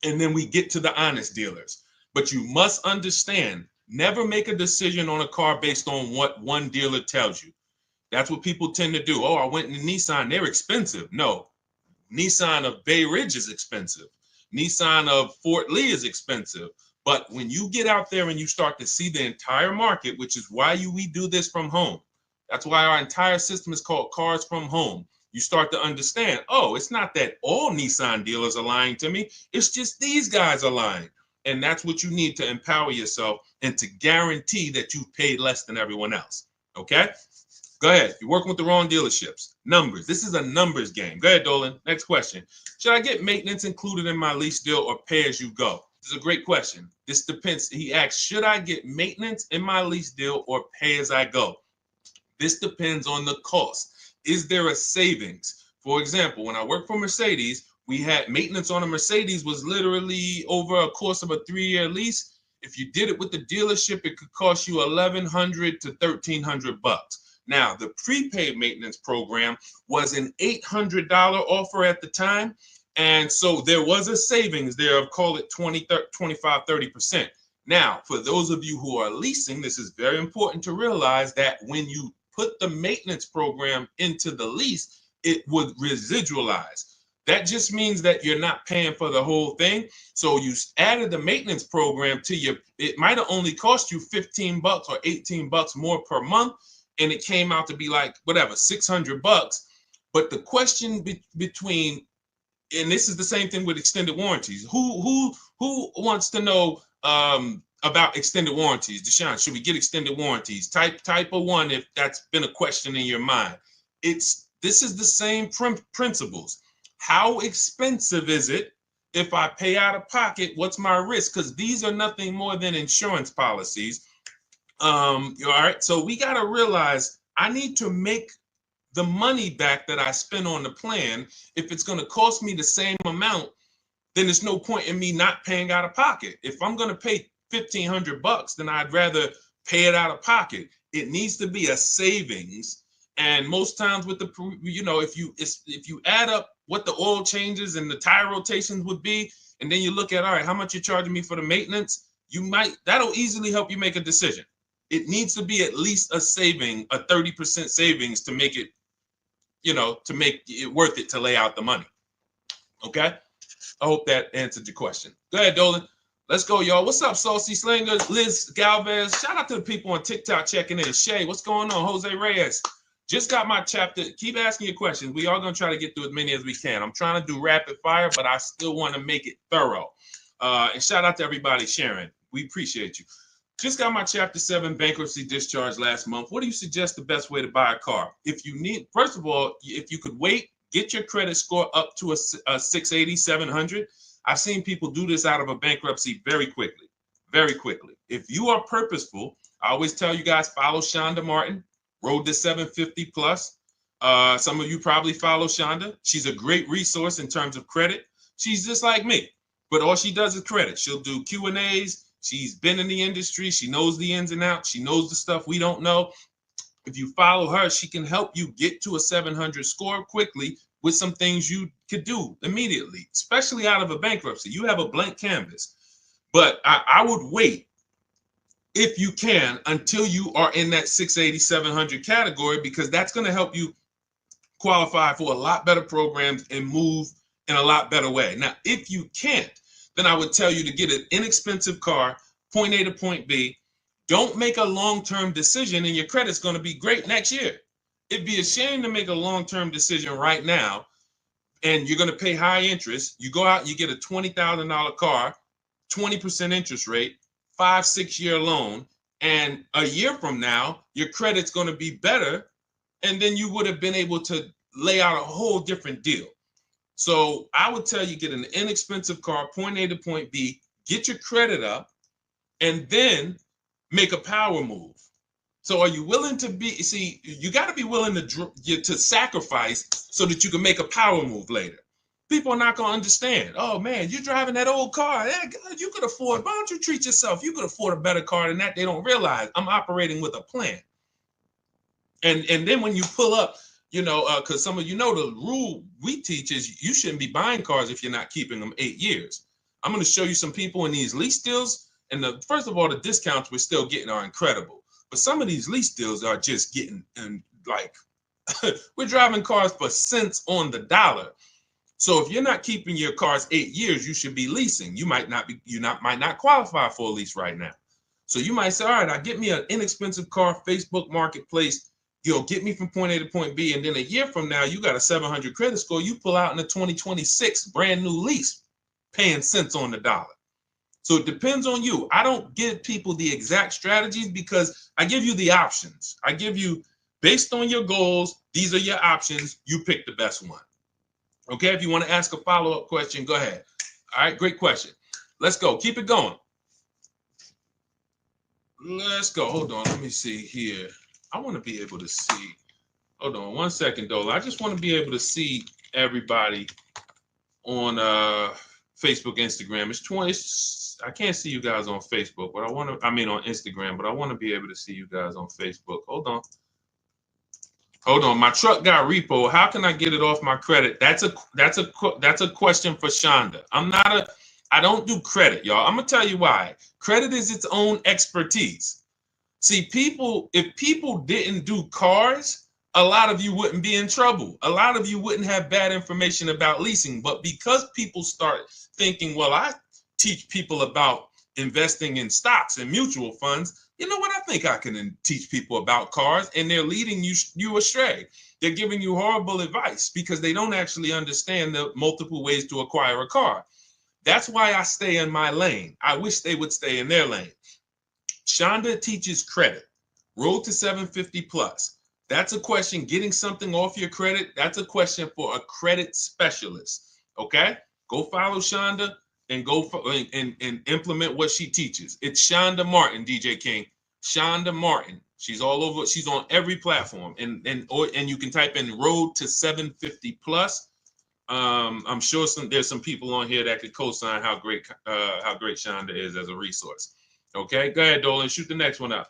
S1: and then we get to the honest dealers. But you must understand, never make a decision on a car based on what one dealer tells you. That's what people tend to do. Oh, I went in Nissan, they're expensive. No, Nissan of Bay Ridge is expensive. Nissan of Fort Lee is expensive. But when you get out there and you start to see the entire market, which is why we do this from home. That's why our entire system is called Cars from Home. You start to understand, oh, it's not that all Nissan dealers are lying to me. It's just these guys are lying. And that's what you need to empower yourself and to guarantee that you've paid less than everyone else. Okay? Go ahead. You're working with the wrong dealerships. Numbers. This is a numbers game. Go ahead, Dolan. Next question. Should I get maintenance included in my lease deal or pay as you go? This is a great question. This depends. He asks, should I get maintenance in my lease deal or pay as I go? This depends on the cost. Is there a savings? For example, when I worked for Mercedes, we had maintenance on a Mercedes was literally over a course of a 3-year lease. If you did it with the dealership, it could cost you $1,100 to $1,300. Now, the prepaid maintenance program was an $800 offer at the time. And so there was a savings there of, call it 20, 25, 30%. Now, for those of you who are leasing, this is very important to realize that when you put the maintenance program into the lease, it would residualize. That just means that you're not paying for the whole thing. So you added the maintenance program to your, it might have only cost you $15 or $18 more per month. And it came out to be like, whatever, $600. But the question between, and this is the same thing with extended warranties. Who wants to know about extended warranties? Deshaun, should we get extended warranties? Type of one if that's been a question in your mind. This is the same principles. How expensive is it if I pay out of pocket? What's my risk? Because these are nothing more than insurance policies. All right, so we got to realize I need to make the money back that I spent on the plan. If it's going to cost me the same amount, then there's no point in me not paying out of pocket. If I'm going to pay $1,500, then I'd rather pay it out of pocket. It needs to be a savings. And most times with the, if you add up what the oil changes and the tire rotations would be, and then you look at, all right, how much you're charging me for the maintenance, that'll easily help you make a decision. It needs to be at least a saving, a 30% savings to make it, to make it worth it to lay out the money. Okay? I hope that answered your question. Go ahead, Dolan. Let's go, y'all. What's up, Saucy Slinger, Liz Galvez? Shout out to the people on TikTok checking in. Shay, what's going on? Jose Reyes. Just got my chapter. Keep asking your questions. We are going to try to get through as many as we can. I'm trying to do rapid fire, but I still want to make it thorough. And shout out to everybody sharing. We appreciate you. Just got my Chapter 7 bankruptcy discharge last month. What do you suggest the best way to buy a car? If you need, first of all, if you could wait, get your credit score up to a 680, 700. I've seen people do this out of a bankruptcy very quickly, very quickly. If you are purposeful, I always tell you guys, follow Shonda Martin, Road to 750 Plus. Some of you probably follow Shonda. She's a great resource in terms of credit. She's just like me, but all she does is credit. She'll do Q&As. She's been in the industry. She knows the ins and outs. She knows the stuff we don't know. If you follow her, she can help you get to a 700 score quickly with some things you could do immediately, especially out of a bankruptcy. You have a blank canvas. But I would wait, if you can, until you are in that 680, 700 category, because that's going to help you qualify for a lot better programs and move in a lot better way. Now, if you can't, then I would tell you to get an inexpensive car, point A to point B. Don't make a long-term decision and your credit's going to be great next year. It'd be a shame to make a long-term decision right now and you're going to pay high interest. You go out and you get a $20,000 car, 20% interest rate, 5-6 year loan, and a year from now, your credit's going to be better, and then you would have been able to lay out a whole different deal. So I would tell you, get an inexpensive car, point A to point B, get your credit up, and then make a power move. So are you willing to you got to be willing to sacrifice so that you can make a power move later. People are not going to understand. Oh man, you're driving that old car. Yeah, God, you could afford, why don't you treat yourself? You could afford a better car than that. They don't realize I'm operating with a plan. And then when you pull up, because some of the rule we teach is you shouldn't be buying cars if you're not keeping them 8 years. I'm going to show you some people in these lease deals. And first of all, the discounts we're still getting are incredible. But some of these lease deals are just getting, and like, we're driving cars for cents on the dollar. So if you're not keeping your cars 8 years, you should be leasing. You might not qualify for a lease right now. So you might say, all right, I get me an inexpensive car, Facebook Marketplace, get me from point A to point B. And then a year from now, you got a 700 credit score. You pull out in a 2026 brand new lease, paying cents on the dollar. So it depends on you. I don't give people the exact strategies because I give you the options. I give you, based on your goals, these are your options. You pick the best one. Okay, if you want to ask a follow-up question, go ahead. All right, great question. Let's go. Keep it going. Let's go. Hold on. Let me see here. I want to be able to see. Hold on 1 second, Dola. I just want to be able to see everybody on Facebook, Instagram. It's 20. I can't see you guys on Facebook, but on Instagram, but I want to be able to see you guys on Facebook. Hold on. My truck got repo. How can I get it off my credit? That's a question for Shonda. I don't do credit, y'all. I'm gonna tell you why. Credit is its own expertise. See, if people didn't do cars, a lot of you wouldn't be in trouble. A lot of you wouldn't have bad information about leasing. But because people start thinking, well, I teach people about investing in stocks and mutual funds, you know what, I think I can teach people about cars, and they're leading you astray. They're giving you horrible advice because they don't actually understand the multiple ways to acquire a car. That's why I stay in my lane. I wish they would stay in their lane. Shonda teaches credit. Road to 750 plus. That's a question. Getting something off your credit, that's a question for a credit specialist. Okay? Go follow Shonda and go and implement what she teaches. It's Shonda Martin, DJ King. Shonda Martin. She's all over. She's on every platform. And you can type in Road to 750 plus. I'm sure there's some people on here that could co-sign how great Shonda is as a resource. Okay, go ahead, Dolan. Shoot the next one up.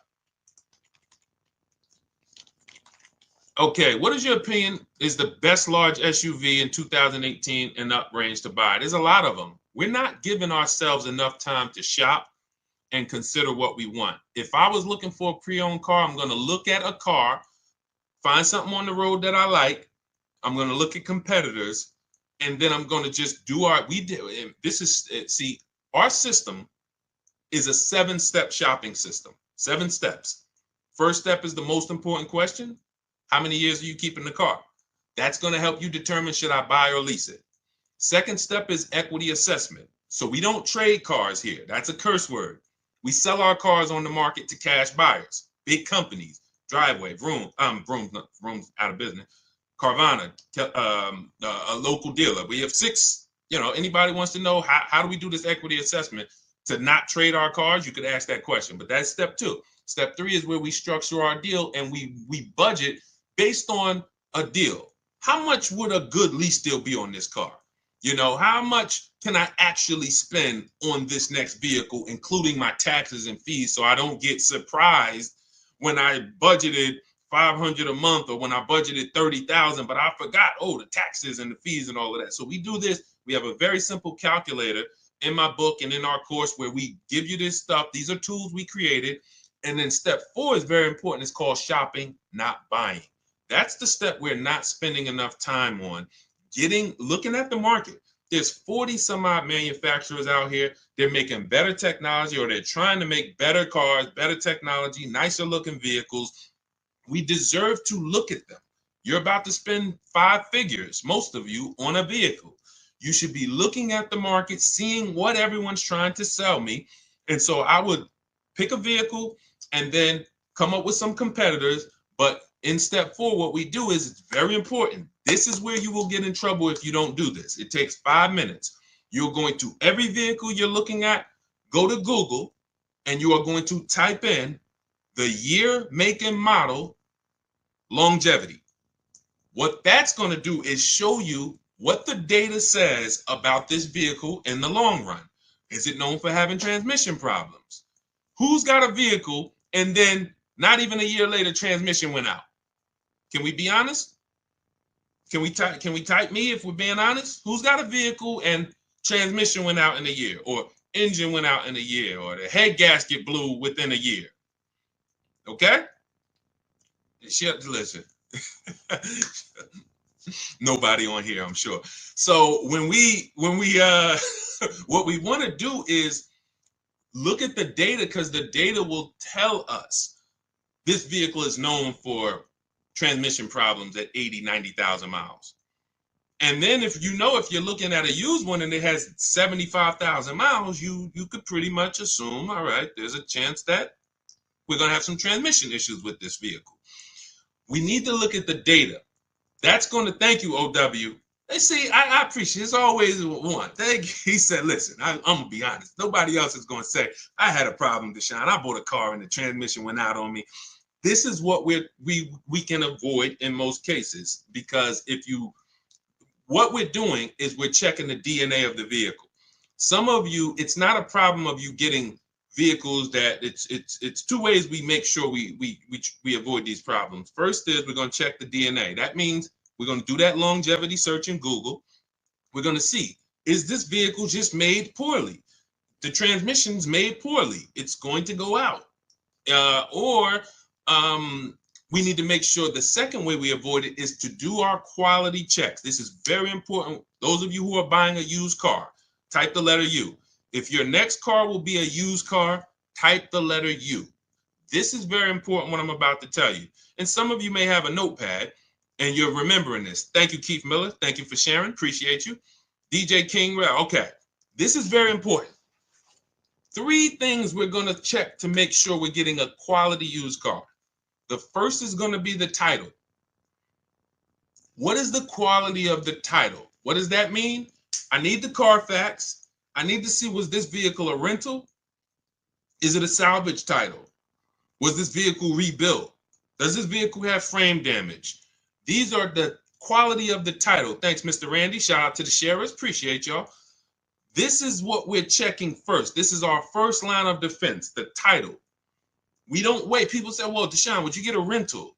S1: Okay, what is your opinion is the best large SUV in 2018 and up range to buy? There's a lot of them. We're not giving ourselves enough time to shop and consider what we want. If I was looking for a pre-owned car, I'm going to look at a car, find something on the road that I like. I'm going to look at competitors, and then I'm going to just do our, our system is a 7-step shopping system, 7 steps. First step is the most important question. How many years are you keeping the car? That's going to help you determine should I buy or lease it. Second step is equity assessment. So we don't trade cars here. That's a curse word. We sell our cars on the market to cash buyers, big companies, Driveway, Vroom out of business, Carvana, a local dealer. We have 6, anybody wants to know how do we do this equity assessment to not trade our cars? You could ask that question, but that's step 2. Step 3 is where we structure our deal and we budget based on a deal. How much would a good lease deal be on this car? How much can I actually spend on this next vehicle, including my taxes and fees, so I don't get surprised when I budgeted $500 a month or when I budgeted $30,000, but I forgot, the taxes and the fees and all of that. So we do this. We have a very simple calculator in my book and in our course where we give you this stuff. These are tools we created. And then step 4 is very important. It's called shopping, not buying. That's the step we're not spending enough time on. Looking at the market. There's 40 some odd manufacturers out here. They're making better technology, or they're trying to make better cars, better technology, nicer looking vehicles. We deserve to look at them. You're about to spend 5 figures, most of you, on a vehicle. You should be looking at the market, seeing what everyone's trying to sell me. And so I would pick a vehicle and then come up with some competitors. But in step 4, what we do is, it's very important. This is where you will get in trouble if you don't do this. It takes 5 minutes. You're going to every vehicle you're looking at, go to Google, and you are going to type in the year, make, and model, longevity. What that's going to do is show you what the data says about this vehicle in the long run. Is it known for having transmission problems? Who's got a vehicle and then not even a year later transmission went out? Can we be honest? Can we type me if we're being honest? Who's got a vehicle and transmission went out in a year, or engine went out in a year, or the head gasket blew within a year? Okay? Listen. Nobody on here, I'm sure. So when we what we want to do is look at the data, because the data will tell us this vehicle is known for transmission problems at 80, 90,000 miles. And then if you're looking at a used one and it has 75,000 miles, you could pretty much assume, all right, there's a chance that we're going to have some transmission issues with this vehicle. We need to look at the data. That's going to, thank you, OW. They see, I appreciate it. It's always one. He said, listen, I'm going to be honest. Nobody else is going to say, I had a problem, Deshaun. I bought a car and the transmission went out on me. This is what we can avoid in most cases, because what we're doing is we're checking the DNA of the vehicle. Some of you, it's not a problem of you getting vehicles that it's 2 ways we make sure we avoid these problems. First is we're going to check the DNA. That means we're going to do that longevity search in Google. We're going to see, is this vehicle just made poorly? The transmission's made poorly. It's going to go out. We need to make sure the second way we avoid it is to do our quality checks. This is very important. Those of you who are buying a used car, type the letter U. If your next car will be a used car, type the letter U. This is very important what I'm about to tell you. And some of you may have a notepad and you're remembering this. Thank you, Keith Miller. Thank you for sharing. Appreciate you. DJ King. Okay. This is very important. 3 things we're going to check to make sure we're getting a quality used car. The first is going to be the title. What is the quality of the title? What does that mean? I need the Carfax. I need to see, was this vehicle a rental? Is it a salvage title? Was this vehicle rebuilt? Does this vehicle have frame damage? These are the quality of the title. Thanks, Mr. Randy. Shout out to the sharers. Appreciate y'all. This is what we're checking first. This is our first line of defense, the title. We don't wait. People say, well, Deshaun, would you get a rental?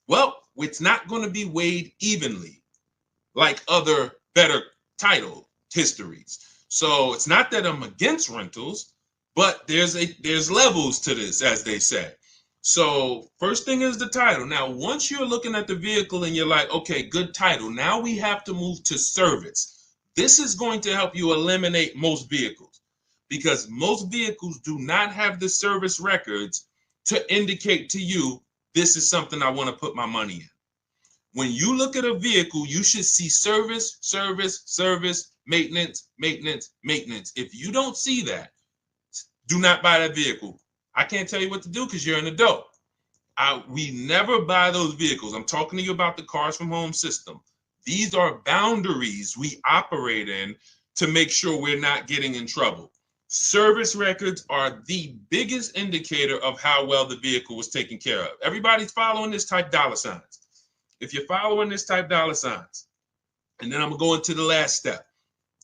S1: Well, it's not going to be weighed evenly like other better title histories. So it's not that I'm against rentals, but there's levels to this, as they say. So first thing is the title. Now, once you're looking at the vehicle and you're like, okay, good title, now we have to move to service. This is going to help you eliminate most vehicles because most vehicles do not have the service records to indicate to you, this is something I want to put my money in. When you look at a vehicle, you should see service, service, service, maintenance, maintenance, maintenance. If you don't see that, do not buy that vehicle. I can't tell you what to do because you're an adult. We never buy those vehicles. I'm talking to you about the Cars from Home system. These are boundaries we operate in to make sure we're not getting in trouble. Service records are the biggest indicator of how well the vehicle was taken care of. Everybody's following this, type dollar signs. If you're following this, type dollar signs. And then I'm going to go into the last step.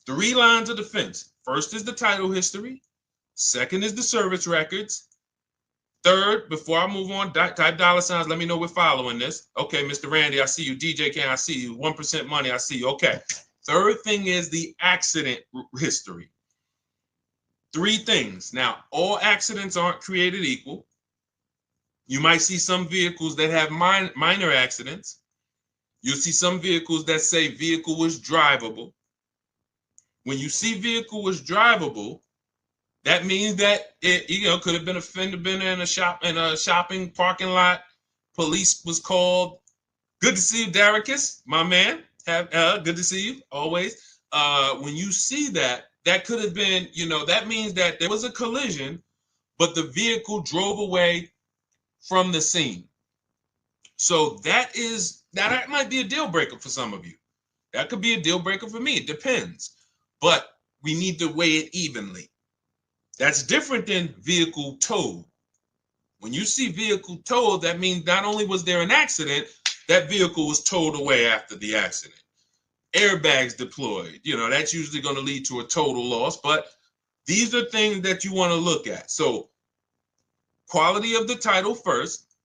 S1: 3 lines of defense. First is the title history. Second is the service records. Third, before I move on, type dollar signs. Let me know we're following this. Okay, Mr. Randy, I see you. DJ King, I see you. 1% money, I see you. Okay. Third thing is the accident history. 3 things. Now, all accidents aren't created equal. You might see some vehicles that have minor accidents. You'll see some vehicles that say vehicle was drivable. When you see vehicle was drivable, that means that it, could have been a fender bender in a shopping parking lot. Police was called. Good to see you, Daricus, my man. Good to see you always. When you see that, that could have been, that means that there was a collision, but the vehicle drove away from the scene. So that might be a deal breaker for some of you. That could be a deal breaker for me. It depends. But we need to weigh it evenly. That's different than vehicle towed. When you see vehicle towed, that means not only was there an accident, that vehicle was towed away after the accident. Airbags deployed, that's usually going to lead to a total loss, but these are things that you want to look at. So quality of the title first,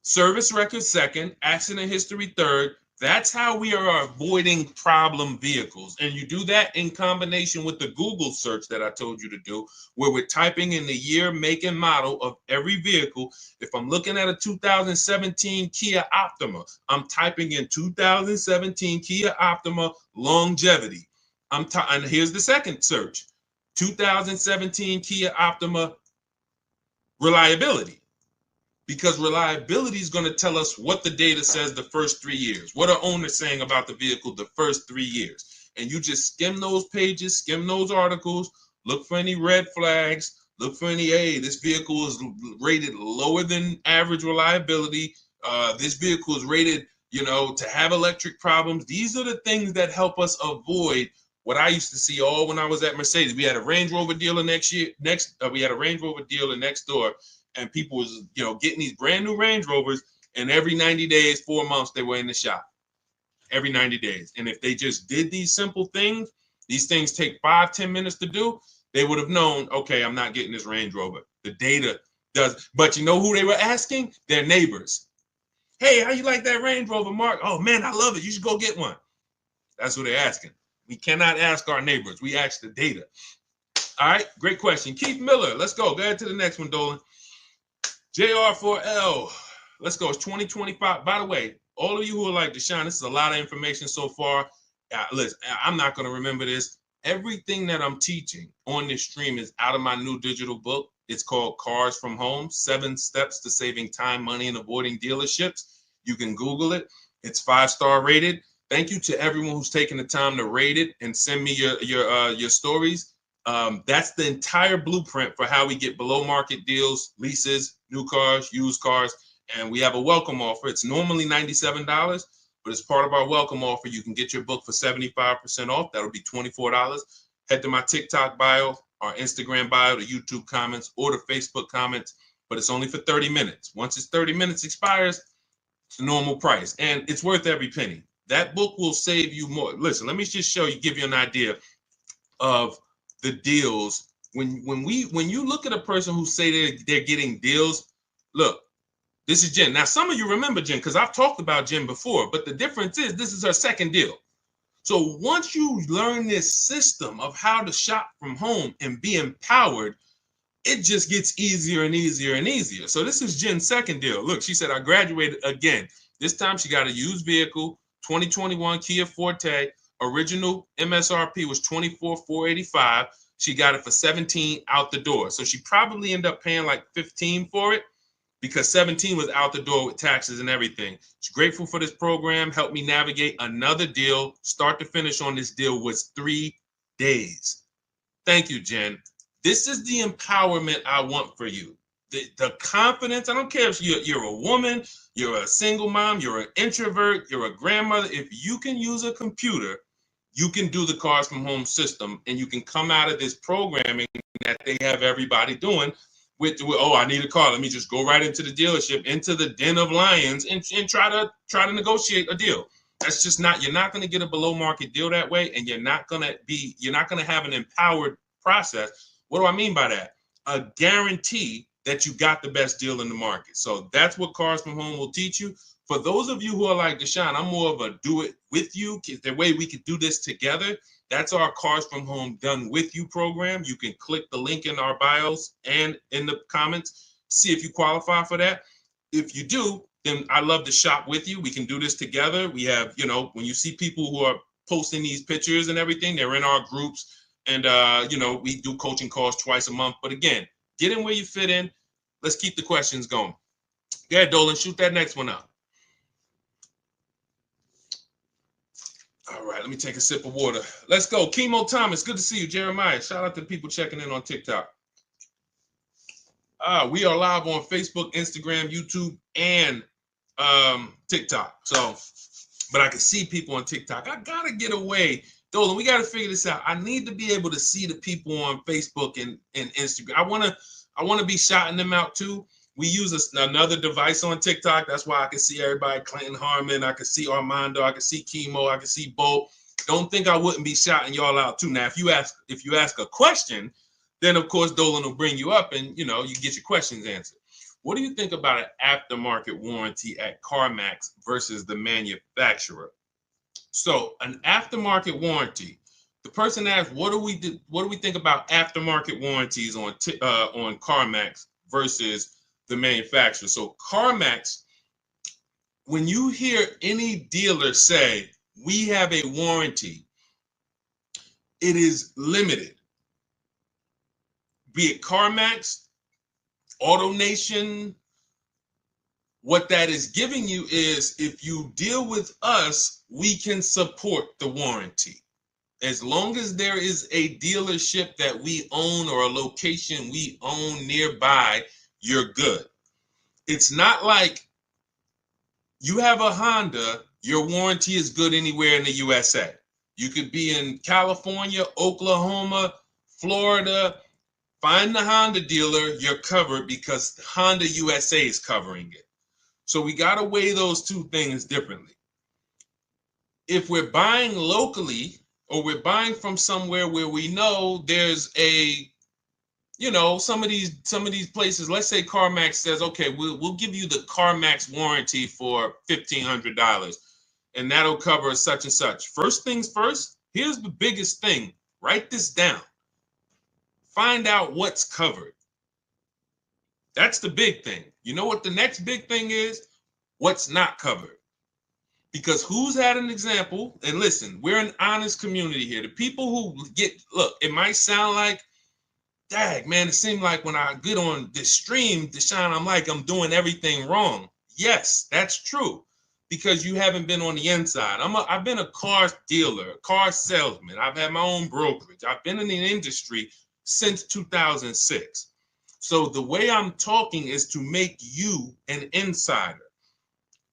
S1: service record second, accident history third. That's how we are avoiding problem vehicles. And you do that in combination with the Google search that I told you to do, where we're typing in the year, make, and model of every vehicle. If I'm looking at a 2017 Kia Optima, I'm typing in 2017 Kia Optima longevity. And here's the second search, 2017 Kia Optima reliability. Because reliability is going to tell us what the data says the first 3 years. What are owners saying about the vehicle the first 3 years? And you just skim those pages, skim those articles, look for any red flags, look for any, hey, this vehicle is rated lower than average reliability. This vehicle is rated, to have electric problems. These are the things that help us avoid what I used to see all when I was at Mercedes. We had a Range Rover dealer we had a Range Rover dealer next door. And people was, getting these brand new Range Rovers, and every 90 days, 4 months, they were in the shop. Every 90 days. And if they just did these simple things, these things take 5-10 minutes to do, they would have known, okay, I'm not getting this Range Rover. The data does. But you know who they were asking? Their neighbors. Hey, how you like that Range Rover, Mark? Oh, man, I love it. You should go get one. That's what they're asking. We cannot ask our neighbors. We ask the data. All right, great question. Keith Miller, let's go. Go ahead to the next one, Dolan. JR4L, let's go. It's 2025. By the way, all of you who are like, Deshaun, this is a lot of information so far. Listen, I'm not going to remember this. Everything that I'm teaching on this stream is out of my new digital book. It's called Cars from Home, 7 Steps to Saving Time, Money, and Avoiding Dealerships. You can Google it. It's 5-star rated. Thank you to everyone who's taken the time to rate it and send me your stories. That's the entire blueprint for how we get below market deals, leases, new cars, used cars, and we have a welcome offer. It's normally $97, but as part of our welcome offer, you can get your book for 75% off. That'll be $24. Head to my TikTok bio, our Instagram bio, the YouTube comments, or the Facebook comments, but it's only for 30 minutes. Once it's 30 minutes expires, it's the normal price, and it's worth every penny. That book will save you more. Listen, let me just show you, give you an idea of the deals. When you look at a person who say they're getting deals, look, this is Jen. Now, some of you remember Jen because I've talked about Jen before, but the difference is this is her second deal. So once you learn this system of how to shop from home and be empowered, it just gets easier and easier and easier. So this is Jen's second deal. Look, she said, I graduated again. This time she got a used vehicle, 2021 Kia Forte. Original MSRP was $24,485. She got it for $17 out the door. So she probably ended up paying like $15 for it because $17 was out the door with taxes and everything. She's grateful for this program. Helped me navigate another deal. Start to finish on this deal was 3 days. Thank you, Jen. This is the empowerment I want for you. The confidence. I don't care if you're a woman, you're a single mom, you're an introvert, you're a grandmother. If you can use a computer, you can do the Cars from Home system, and you can come out of this programming that they have everybody doing with oh, I need a car. Let me just go right into the dealership, into the den of lions, and try to negotiate a deal. That's just not. You're not going to get a below market deal that way, and you're not going to have an empowered process. What do I mean by that? A guarantee that you got the best deal in the market. So that's what Cars from Home will teach you. For those of you who are like Deshaun, I'm more of a do it with you. The way we could do this together. That's our Cars from Home Done With You program. You can click the link in our bios and in the comments, see if you qualify for that. If you do, then I love to shop with you. We can do this together. We have, when you see people who are posting these pictures and everything, they're in our groups. And, we do coaching calls twice a month. But again, get in where you fit in. Let's keep the questions going. Go ahead, Dolan, shoot that next one up. All right, let me take a sip of water. Let's go. Chemo Thomas, good to see you. Jeremiah, shout out to people checking in on TikTok. We are live on Facebook, Instagram, YouTube, and TikTok. So, but I can see people on TikTok. I got to get away. Dolan, we got to figure this out. I need to be able to see the people on Facebook and Instagram. I want to be shouting them out too. We use another device on TikTok. That's why I can see everybody. Clinton Harmon. I can see Armando. I can see Chemo. I can see Bo. Don't think I wouldn't be shouting y'all out too. Now, if you ask a question, then of course Dolan will bring you up and you get your questions answered. What do you think about an aftermarket warranty at CarMax versus the manufacturer? So an aftermarket warranty. The person asked, what do we think about aftermarket warranties on CarMax versus the manufacturer? So CarMax, when you hear any dealer say we have a warranty, it is limited. Be it CarMax, AutoNation, what that is giving you is if you deal with us, we can support the warranty. As long as there is a dealership that we own or a location we own nearby, you're good. It's not like you have a Honda, your warranty is good anywhere in the USA. You could be in California, Oklahoma, Florida. Find the Honda dealer, you're covered because Honda USA is covering it. So we got to weigh those two things differently. If we're buying locally or we're buying from somewhere where we know there's some of these places, let's say CarMax says, okay, we'll give you the CarMax warranty for $1,500 and that'll cover such and such. First things first, here's the biggest thing. Write this down. Find out what's covered. That's the big thing. You know what the next big thing is? What's not covered. Because who's had an example? And listen, we're an honest community here. The people who look, it might sound like Dag, man, it seemed like when I get on this stream, Deshaun, I'm like, I'm doing everything wrong. Yes, that's true. Because you haven't been on the inside. I've been a car dealer, car salesman. I've had my own brokerage. I've been in the industry since 2006. So the way I'm talking is to make you an insider.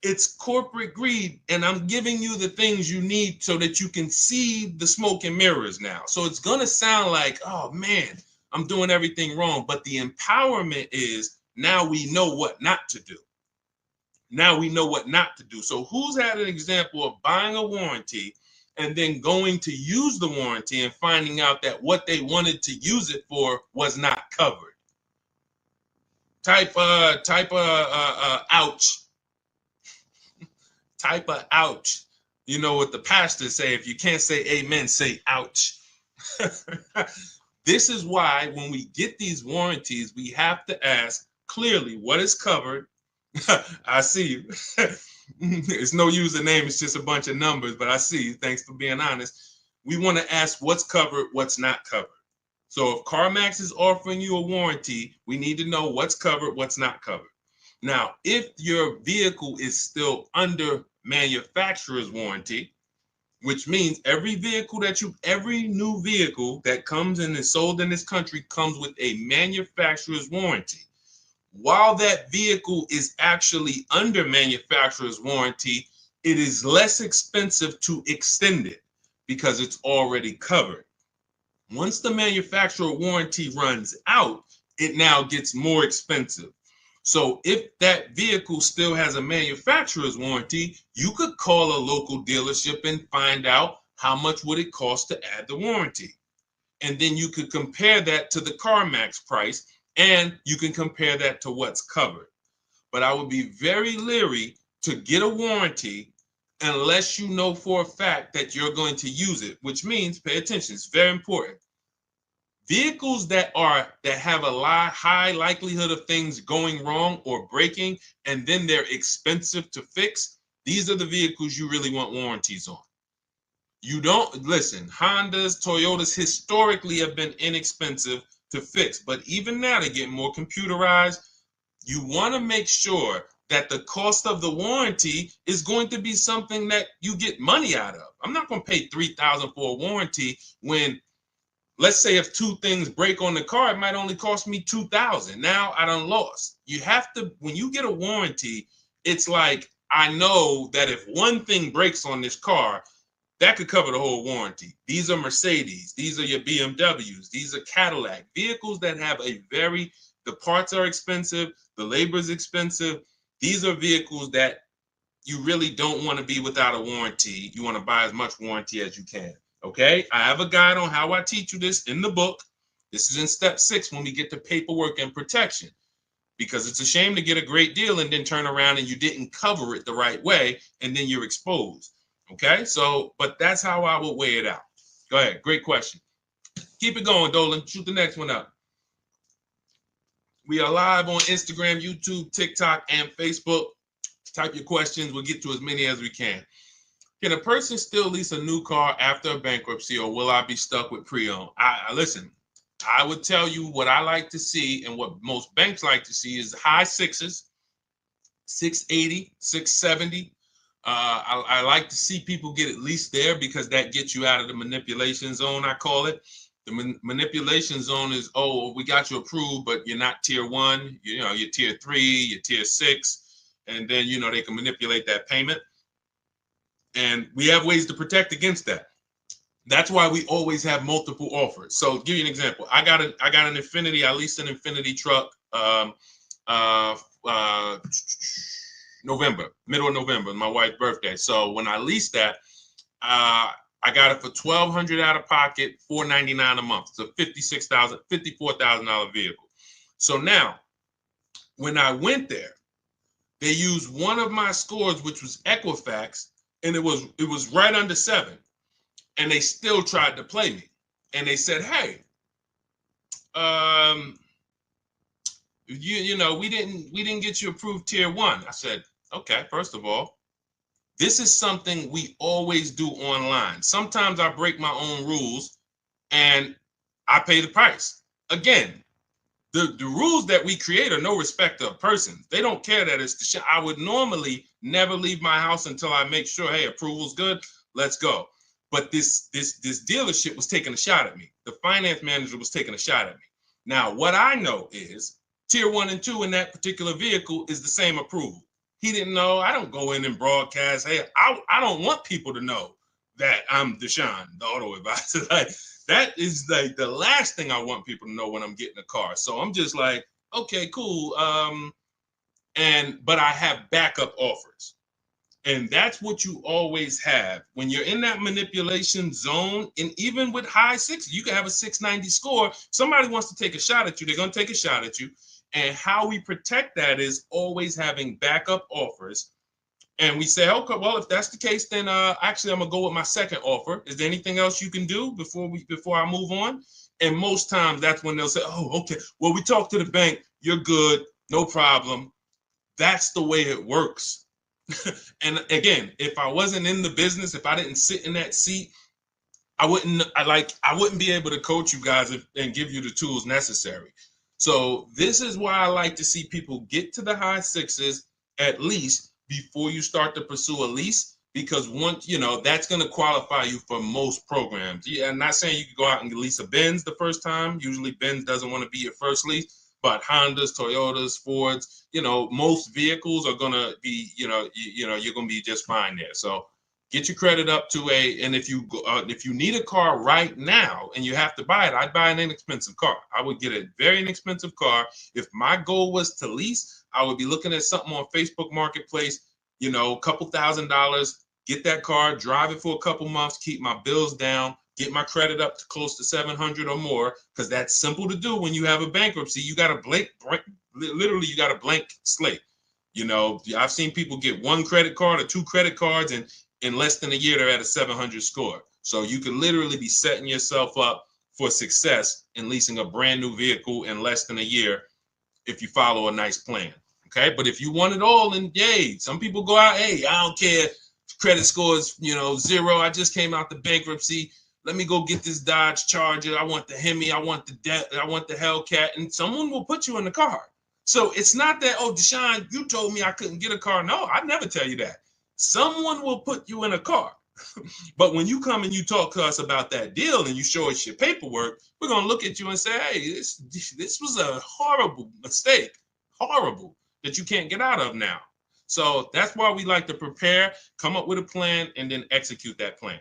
S1: It's corporate greed, and I'm giving you the things you need so that you can see the smoke and mirrors now. So it's going to sound like, oh man, I'm doing everything wrong. But the empowerment is now we know what not to do. Now we know what not to do. So who's had an example of buying a warranty and then going to use the warranty and finding out that what they wanted to use it for was not covered? Type ouch. Type of ouch. You know what the pastors say, if you can't say amen, say ouch. This is why when we get these warranties, we have to ask clearly what is covered. I see you. It's no username, it's just a bunch of numbers, but I see you. Thanks for being honest. We want to ask what's covered, what's not covered. So if CarMax is offering you a warranty, we need to know what's covered, what's not covered. Now, if your vehicle is still under manufacturer's warranty, which means every new vehicle that comes and is sold in this country comes with a manufacturer's warranty. While that vehicle is actually under manufacturer's warranty, it is less expensive to extend it because it's already covered. Once the manufacturer warranty runs out, it now gets more expensive. So if that vehicle still has a manufacturer's warranty, you could call a local dealership and find out how much would it cost to add the warranty. And then you could compare that to the CarMax price, and you can compare that to what's covered. But I would be very leery to get a warranty unless you know for a fact that you're going to use it, which means, pay attention, it's very important. Vehicles that have a high likelihood of things going wrong or breaking, and then they're expensive to fix, these are the vehicles you really want warranties on. You don't, listen, Hondas, Toyotas historically have been inexpensive to fix, but even now they're getting more computerized. You want to make sure that the cost of the warranty is going to be something that you get money out of. I'm not going to pay $3,000 for a warranty when, let's say, if two things break on the car, it might only cost me $2,000. Now I done lost. You have to, when you get a warranty, it's like, I know that if one thing breaks on this car, that could cover the whole warranty. These are Mercedes. These are your BMWs. These are Cadillac. Vehicles that have the parts are expensive, the labor is expensive. These are vehicles that you really don't want to be without a warranty. You want to buy as much warranty as you can. Okay, I have a guide on how I teach you this in the book. This is in step 6 when we get to paperwork and protection, because it's a shame to get a great deal and then turn around and you didn't cover it the right way and then you're exposed. Okay, so, but that's how I would weigh it out. Go ahead, great question. Keep it going, Dolan. Shoot the next one up. We are live on Instagram, YouTube, TikTok, and Facebook. Type your questions. We'll get to as many as we can. Can a person still lease a new car after a bankruptcy, or will I be stuck with pre-owned? Listen, I would tell you what I like to see, and what most banks like to see is high sixes, 680, 670. I like to see people get at least there, because that gets you out of the manipulation zone, I call it. The manipulation zone is, oh, we got you approved, but you're not tier 1. You're tier 3, you're tier 6, and then they can manipulate that payment. And we have ways to protect against that. That's why we always have multiple offers. So I'll give you an example. I got an Infiniti. I leased an Infiniti truck middle of November, my wife's birthday. So when I leased that, I got it for $1,200 out of pocket, $499 a month. It's a $54,000 vehicle. So now, when I went there, they used one of my scores, which was Equifax, and it was right under 7. And they still tried to play me. And they said, hey, we didn't get you approved tier 1. I said, okay, first of all, this is something we always do online. Sometimes I break my own rules and I pay the price. again, the rules that we create are no respect of persons. They don't care that it's Deshaun. I would normally never leave my house until I make sure, hey, approval's good. Let's go. But this dealership was taking a shot at me. The finance manager was taking a shot at me. Now, what I know is tier 1 and 2 in that particular vehicle is the same approval. He didn't know. I don't go in and broadcast. Hey, I don't want people to know that I'm Deshaun, the auto advisor. Like, that is like the last thing I want people to know when I'm getting a car. So I'm just like, okay, cool. But I have backup offers. And that's what you always have when you're in that manipulation zone. And even with high 6, you can have a 690 score. Somebody wants to take a shot at you. They're going to take a shot at you. And how we protect that is always having backup offers. And we say, okay, well, if that's the case, then actually I'm gonna go with my second offer. Is there anything else you can do before I move on? And most times that's when they'll say, oh, okay, well, we talked to the bank, you're good, no problem. That's the way it works. And again, if I wasn't in the business, if I didn't sit in that seat, I wouldn't be able to coach you guys and give you the tools necessary. So this is why I like to see people get to the high 6s at least before you start to pursue a lease, because once that's going to qualify you for most programs. Yeah, I'm not saying you can go out and lease a Benz the first time. Usually Benz doesn't want to be your first lease, but Hondas, Toyotas, Fords, most vehicles are going to be, you're going to be just fine there. So get your credit up to and if you need a car right now and you have to buy it, I'd buy an inexpensive car. I would get a very inexpensive car. If my goal was to lease, I would be looking at something on Facebook Marketplace, a couple $1,000s, get that car, drive it for a couple months, keep my bills down, get my credit up to close to 700 or more, because that's simple to do when you have a bankruptcy. You got a blank slate. I've seen people get one credit card or two credit cards, and in less than a year, they're at a 700 score. So you can literally be setting yourself up for success in leasing a brand new vehicle in less than a year if you follow a nice plan. Okay. But if you want it all, then yay. Some people go out, hey, I don't care. Credit score is, 0. I just came out the bankruptcy. Let me go get this Dodge Charger. I want the Hemi. I want the Hellcat. And someone will put you in the car. So it's not that, oh, Deshaun, you told me I couldn't get a car. No, I'd never tell you that. Someone will put you in a car. But when you come and you talk to us about that deal and you show us your paperwork, we're going to look at you and say, hey, this was a horrible mistake, horrible, that you can't get out of now. So that's why we like to prepare, come up with a plan, and then execute that plan.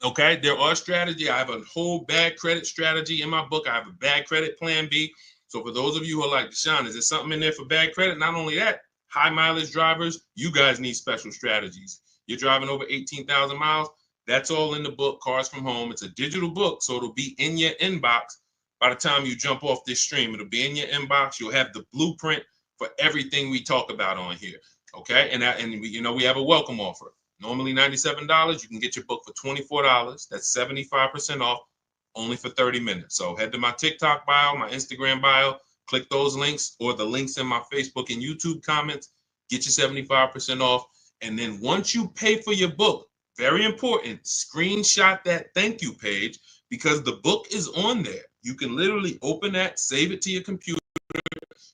S1: Okay, there are strategies. I have a whole bad credit strategy in my book. I have a bad credit plan B. So for those of you who are like, Deshaun, is there something in there for bad credit? Not only that, high mileage drivers, you guys need special strategies. You're driving over 18,000 miles. That's all in the book, Cars from Home. It's a digital book, so it'll be in your inbox by the time you jump off this stream. It'll be in your inbox. You'll have the blueprint for everything we talk about on here. Okay, and we have a welcome offer. Normally $97. You can get your book for $24. That's 75% off, only for 30 minutes. So head to my TikTok bio, my Instagram bio, click those links or the links in my Facebook and YouTube comments, get your 75% off. And then once you pay for your book, very important, screenshot that thank you page, because the book is on there. You can literally open that, save it to your computer,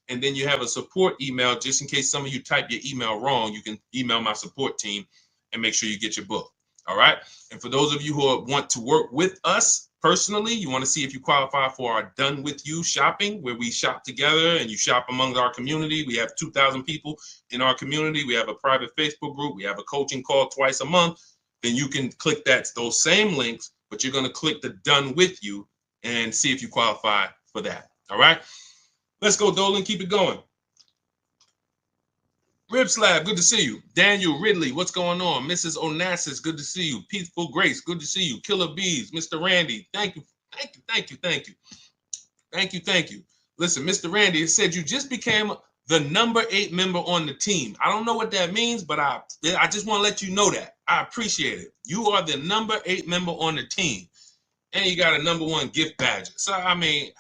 S1: and then you have a support email. Just in case some of you type your email wrong, you can email my support team and make sure you get your book. All right. And for those of you who want to work with us personally, you want to see if you qualify for our Done With You shopping, where we shop together and you shop among our community. We have 2,000 people in our community. We have a private Facebook group. We have a coaching call twice a month. Then you can click those same links, but you're going to click the Done With You and see if you qualify for that. All right. Let's go, Dolan. Keep it going. Rib Slab, good to see you. Daniel Ridley, what's going on? Mrs. Onassis, good to see you. Peaceful Grace, good to see you. Killer Bees, Mr. Randy, thank you. Listen, Mr. Randy, it said you just became the number 8 member on the team. I don't know what that means, but I just want to let you know that. I appreciate it. You are the number 8 member on the team. And you got a number 1 gift badge. So, I mean,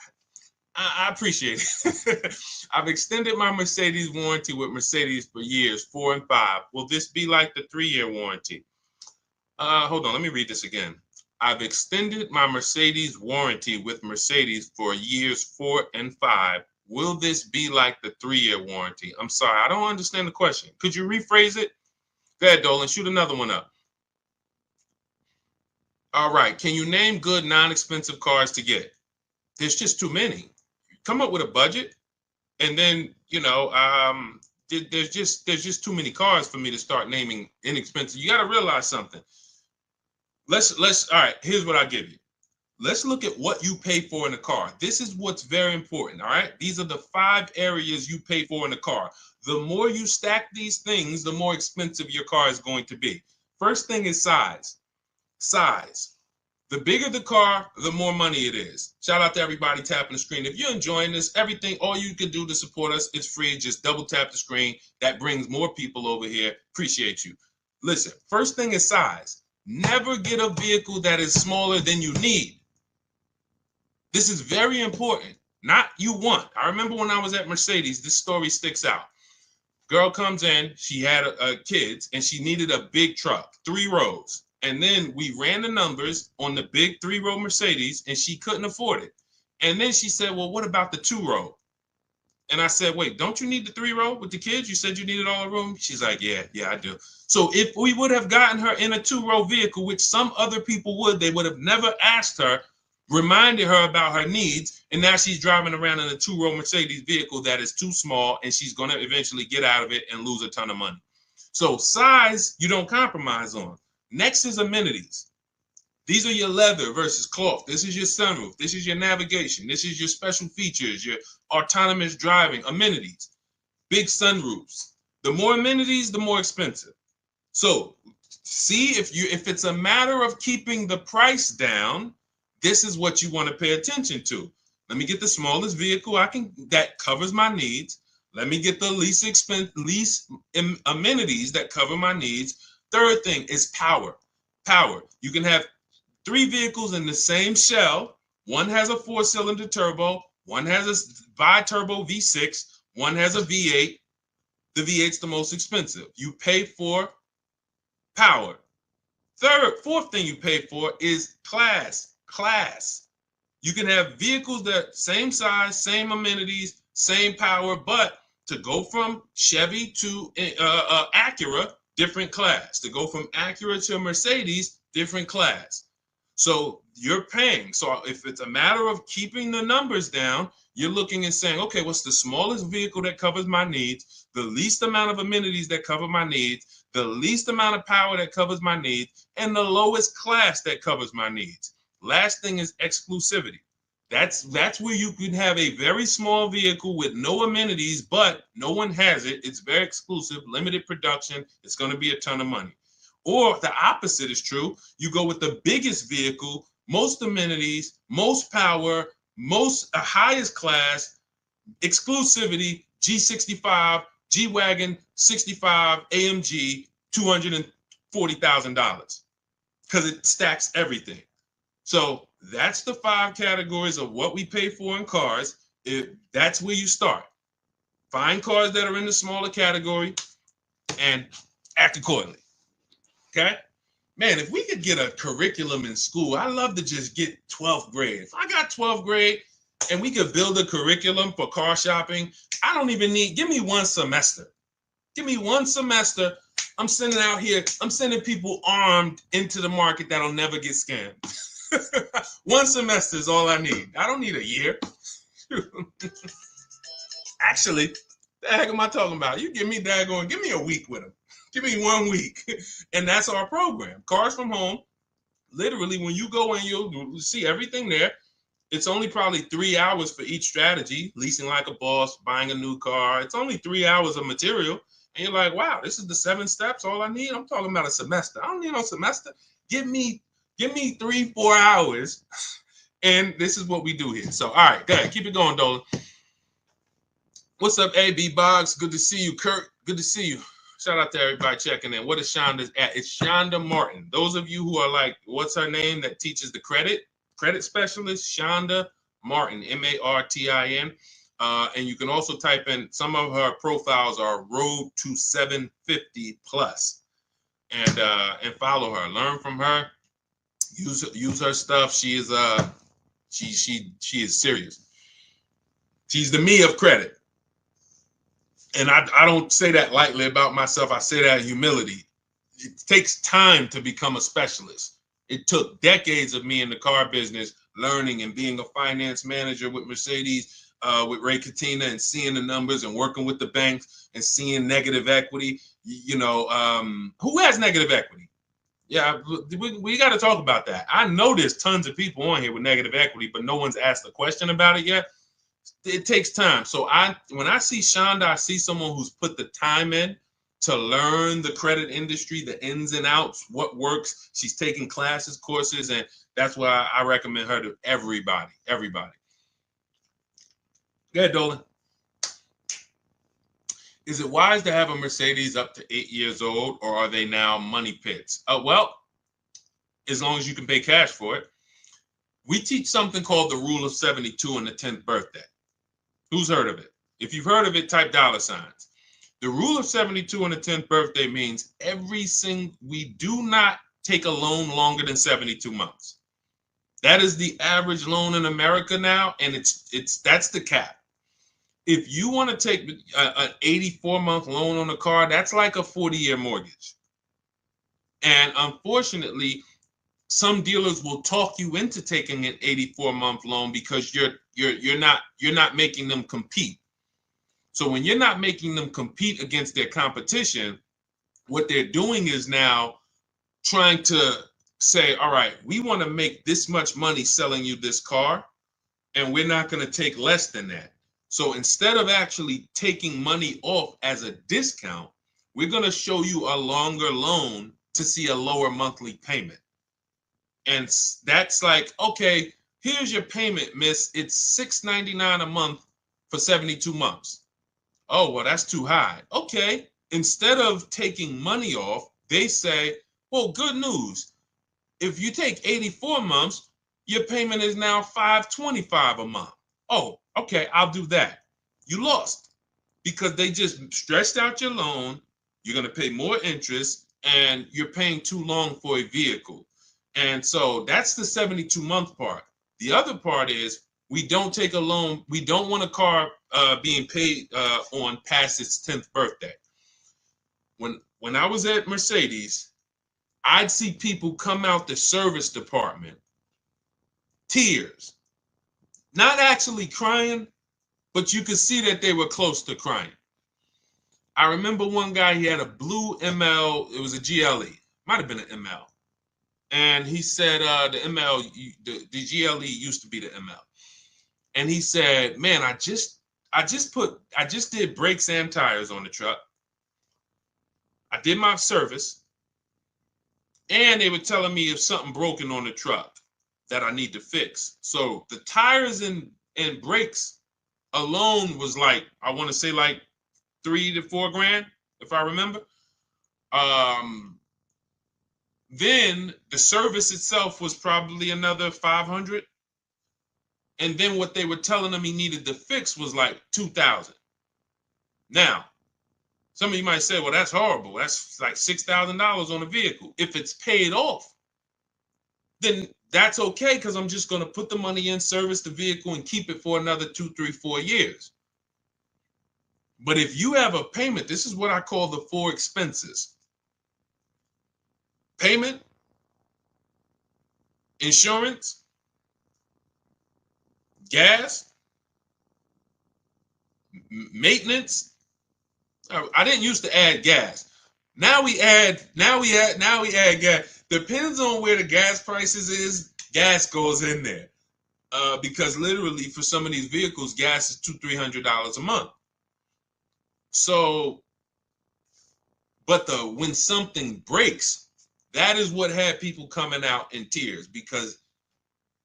S1: I appreciate it. I've extended my Mercedes warranty with Mercedes for years, 4 and 5. Will this be like the 3-year warranty? Hold on, let me read this again. I've extended my Mercedes warranty with Mercedes for years 4 and 5. Will this be like the 3-year warranty? I'm sorry, I don't understand the question. Could you rephrase it? Go ahead, Dolan, shoot another one up. All right, can you name good non-expensive cars to get? There's just too many. Come up with a budget, and then, there's just too many cars for me to start naming inexpensive. You got to realize something. Let's all right, here's what I give you. Let's look at what you pay for in a car. This is what's very important, all right? These are the 5 areas you pay for in a car. The more you stack these things, the more expensive your car is going to be. First thing is size. Size. The bigger the car, the more money it is. Shout out to everybody tapping the screen. If you're enjoying this, all you can do to support us is free. Just double tap the screen. That brings more people over here. Appreciate you. Listen, first thing is size. Never get a vehicle that is smaller than you need. This is very important. Not you want. I remember when I was at Mercedes, this story sticks out. Girl comes in, she had kids, and she needed a big truck, 3 rows. And then we ran the numbers on the big 3-row Mercedes, and she couldn't afford it. And then she said, well, what about the 2-row? And I said, wait, don't you need the 3-row with the kids? You said you needed all the room. She's like, yeah, I do. So if we would have gotten her in a 2-row vehicle, which some other people would, they would have never asked her, reminded her about her needs, and now she's driving around in a 2-row Mercedes vehicle that is too small, and she's going to eventually get out of it and lose a ton of money. So size, you don't compromise on. Next is amenities. These are your leather versus cloth. This is your sunroof. This is your navigation. This is your special features, your autonomous driving, amenities, big sunroofs. The more amenities, the more expensive. So see if it's a matter of keeping the price down, this is what you want to pay attention to. Let me get the smallest vehicle that covers my needs. Let me get the least amenities that cover my needs. Third thing is power. Power. You can have 3 vehicles in the same shell. One has a 4-cylinder turbo. One has a bi-turbo V6. One has a V8. The V8's the most expensive. You pay for power. Fourth thing you pay for is class. You can have vehicles that same size, same amenities, same power, but to go from Chevy to Acura, different class. To go from Acura to Mercedes, different class. So you're paying. So if it's a matter of keeping the numbers down, you're looking and saying, okay, what's the smallest vehicle that covers my needs, the least amount of amenities that cover my needs, the least amount of power that covers my needs, and the lowest class that covers my needs. Last thing is exclusivity. That's where you can have a very small vehicle with no amenities, but no one has it. It's very exclusive, limited production. It's going to be a ton of money. Or the opposite is true. You go with the biggest vehicle, most amenities, most power, most highest class, exclusivity, G65, G-Wagon, 65, AMG, $240,000 because it stacks everything. So that's the 5 categories of what we pay for in cars. That's where you start. Find cars that are in the smaller category and act accordingly. Okay? Man, if we could get a curriculum in school, I'd love to just get 12th grade. If I got 12th grade and we could build a curriculum for car shopping, I don't even give me 1 semester. Give me 1 semester. I'm sending people armed into the market that'll never get scammed. 1 semester is all I need. I don't need a year. Actually, the heck am I talking about? You give me a week with them. Give me 1 week. And that's our program. Cars from Home. Literally, when you go in, you'll see everything there. It's only probably 3 hours for each strategy. Leasing like a boss, buying a new car. It's only 3 hours of material. And you're like, wow, this is the 7 steps, all I need? I'm talking about a semester. I don't need no semester. Give me 3-4 hours, and this is what we do here. So, all right, go ahead. Keep it going, Dolan. What's up, AB Boggs? Good to see you, Kurt. Good to see you. Shout out to everybody checking in. What is Shonda's at? It's Shonda Martin. Those of you who are like, what's her name that teaches the credit specialist? Shonda Martin, Martin. And you can also type in, some of her profiles are Road to 750 Plus, and follow her. Learn from her. Use her stuff. She is she is serious. She's the me of credit. And I don't say that lightly about myself. I say that in humility. It takes time to become a specialist. It took decades of me in the car business learning and being a finance manager with Mercedes, with Ray Catena, and seeing the numbers and working with the banks and seeing negative equity. Who has negative equity? Yeah, we got to talk about that. I know there's tons of people on here with negative equity, but no one's asked a question about it yet. It takes time. So when I see Shonda, I see someone who's put the time in to learn the credit industry, the ins and outs, what works. She's taking classes, courses, and that's why I recommend her to everybody. Everybody. Go ahead, Dolan. Is it wise to have a Mercedes up to 8 years old, or are they now money pits? Well, as long as you can pay cash for it. We teach something called the rule of 72 on the 10th birthday. Who's heard of it? If you've heard of it, type $signs. The rule of 72 on the 10th birthday means we do not take a loan longer than 72 months. That is the average loan in America now, and that's the cap. If you want to take an 84-month loan on a car, that's like a 40-year mortgage. And unfortunately, some dealers will talk you into taking an 84-month loan because you're not making them compete. So when you're not making them compete against their competition, what they're doing is now trying to say, all right, we want to make this much money selling you this car, and we're not going to take less than that. So instead of actually taking money off as a discount, we're going to show you a longer loan to see a lower monthly payment. And that's like, okay, here's your payment, miss. It's $6.99 a month for 72 months. Oh, well, that's too high. Okay. Instead of taking money off, they say, well, good news. If you take 84 months, your payment is now $525 a month. Oh, okay, I'll do that. You lost because they just stretched out your loan. You're going to pay more interest, and you're paying too long for a vehicle. And so that's the 72-month part. The other part is we don't take a loan. We don't want a car being paid on past its 10th birthday. When I was at Mercedes, I'd see people come out the service department, tears, not actually crying, but you could see that they were close to crying. I remember one guy, he had a blue ML, it was a GLE, might have been an ML. And he said the ML, the GLE used to be the ML. And he said, man, I just did brakes and tires on the truck. I did my service. And they were telling me if something broken on the truck that I need to fix. So the tires and brakes alone was like, I want to say like $3 to $4 grand, if I remember. Then the service itself was probably another 500. And then what they were telling him he needed to fix was like 2,000. Now, some of you might say, well, that's horrible. That's like $6,000 on a vehicle. If it's paid off, then that's okay, because I'm just going to put the money in, service the vehicle, and keep it for another 2, 3, 4 years. But if you have a payment, this is what I call the 4 expenses. Payment, insurance, gas, maintenance. I didn't used to add gas. Now we add gas. Depends on where the gas prices is, gas goes in there. Because literally for some of these vehicles, gas is $200-300 a month. So, but when something breaks, that is what had people coming out in tears, because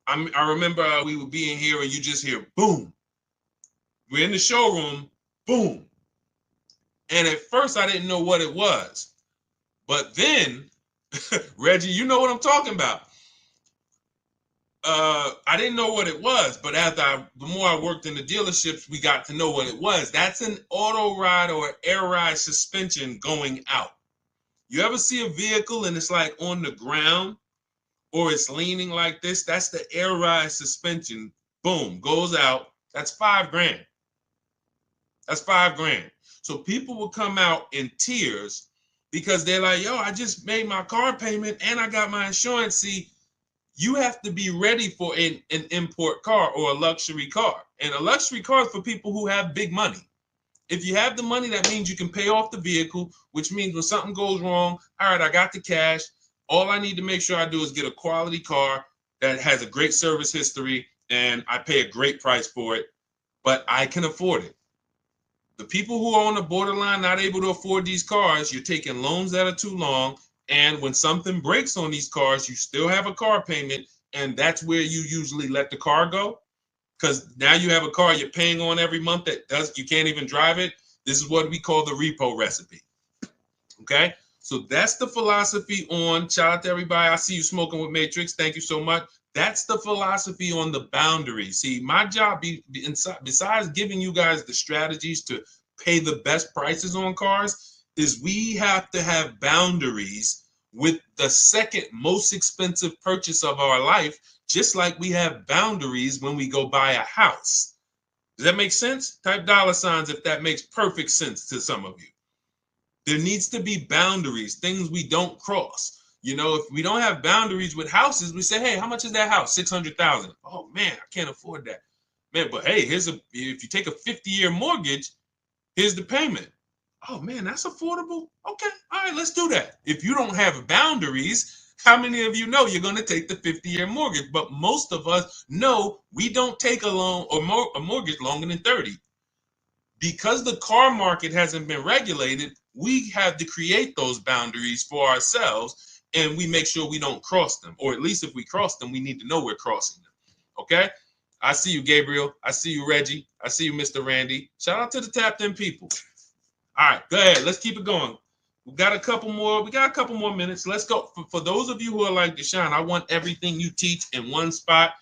S1: I remember we would be in here and you just hear boom. We're in the showroom, boom. And at first I didn't know what it was. But then, Reggie, you know what I'm talking about. I didn't know what it was, but the more I worked in the dealerships, we got to know what it was. That's an auto ride or air ride suspension going out. You ever see a vehicle and it's like on the ground, or it's leaning like this, that's the air ride suspension. Boom, goes out. That's $5,000. That's $5,000. So people will come out in tears because they're like, yo, I just made my car payment and I got my insurance. See, you have to be ready for an import car or a luxury car. And a luxury car is for people who have big money. If you have the money, that means you can pay off the vehicle, which means when something goes wrong, all right, I got the cash. All I need to make sure I do is get a quality car that has a great service history and I pay a great price for it, but I can afford it. The people who are on the borderline, not able to afford these cars, you're taking loans that are too long. And when something breaks on these cars, you still have a car payment. And that's where you usually let the car go. Because now you have a car you're paying on every month you can't even drive it. This is what we call the repo recipe. Okay. So that's the philosophy on, shout out to everybody. I see you smoking with Matrix. Thank you so much. That's the philosophy on the boundaries. See, my job, besides giving you guys the strategies to pay the best prices on cars, is we have to have boundaries with the second most expensive purchase of our life, just like we have boundaries when we go buy a house. Does that make sense? Type $ if that makes perfect sense to some of you. There needs to be boundaries, things we don't cross. You know, if we don't have boundaries with houses, we say, hey, how much is that house? $600,000. Oh man, I can't afford that. Man, but hey, if you take a 50-year mortgage, here's the payment. Oh man, that's affordable. Okay, all right, let's do that. If you don't have boundaries, how many of you know you're going to take the 50-year mortgage? But most of us know we don't take a loan or a mortgage longer than 30. Because the car market hasn't been regulated, we have to create those boundaries for ourselves. And we make sure we don't cross them, or at least if we cross them, we need to know we're crossing them. Okay. I see you, Gabriel. I see you, Reggie. I see you, Mr. Randy. Shout out to the tapped in people. All right, go ahead. Let's keep it going. We got a couple more minutes. Let's go. For those of you who are like Deshaun, I want everything you teach in one spot.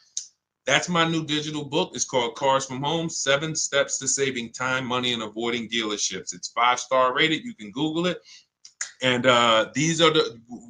S1: That's my new digital book. It's called Cars from Home, 7 Steps to Saving Time, Money, and Avoiding Dealerships. It's 5-star rated. You can Google it. And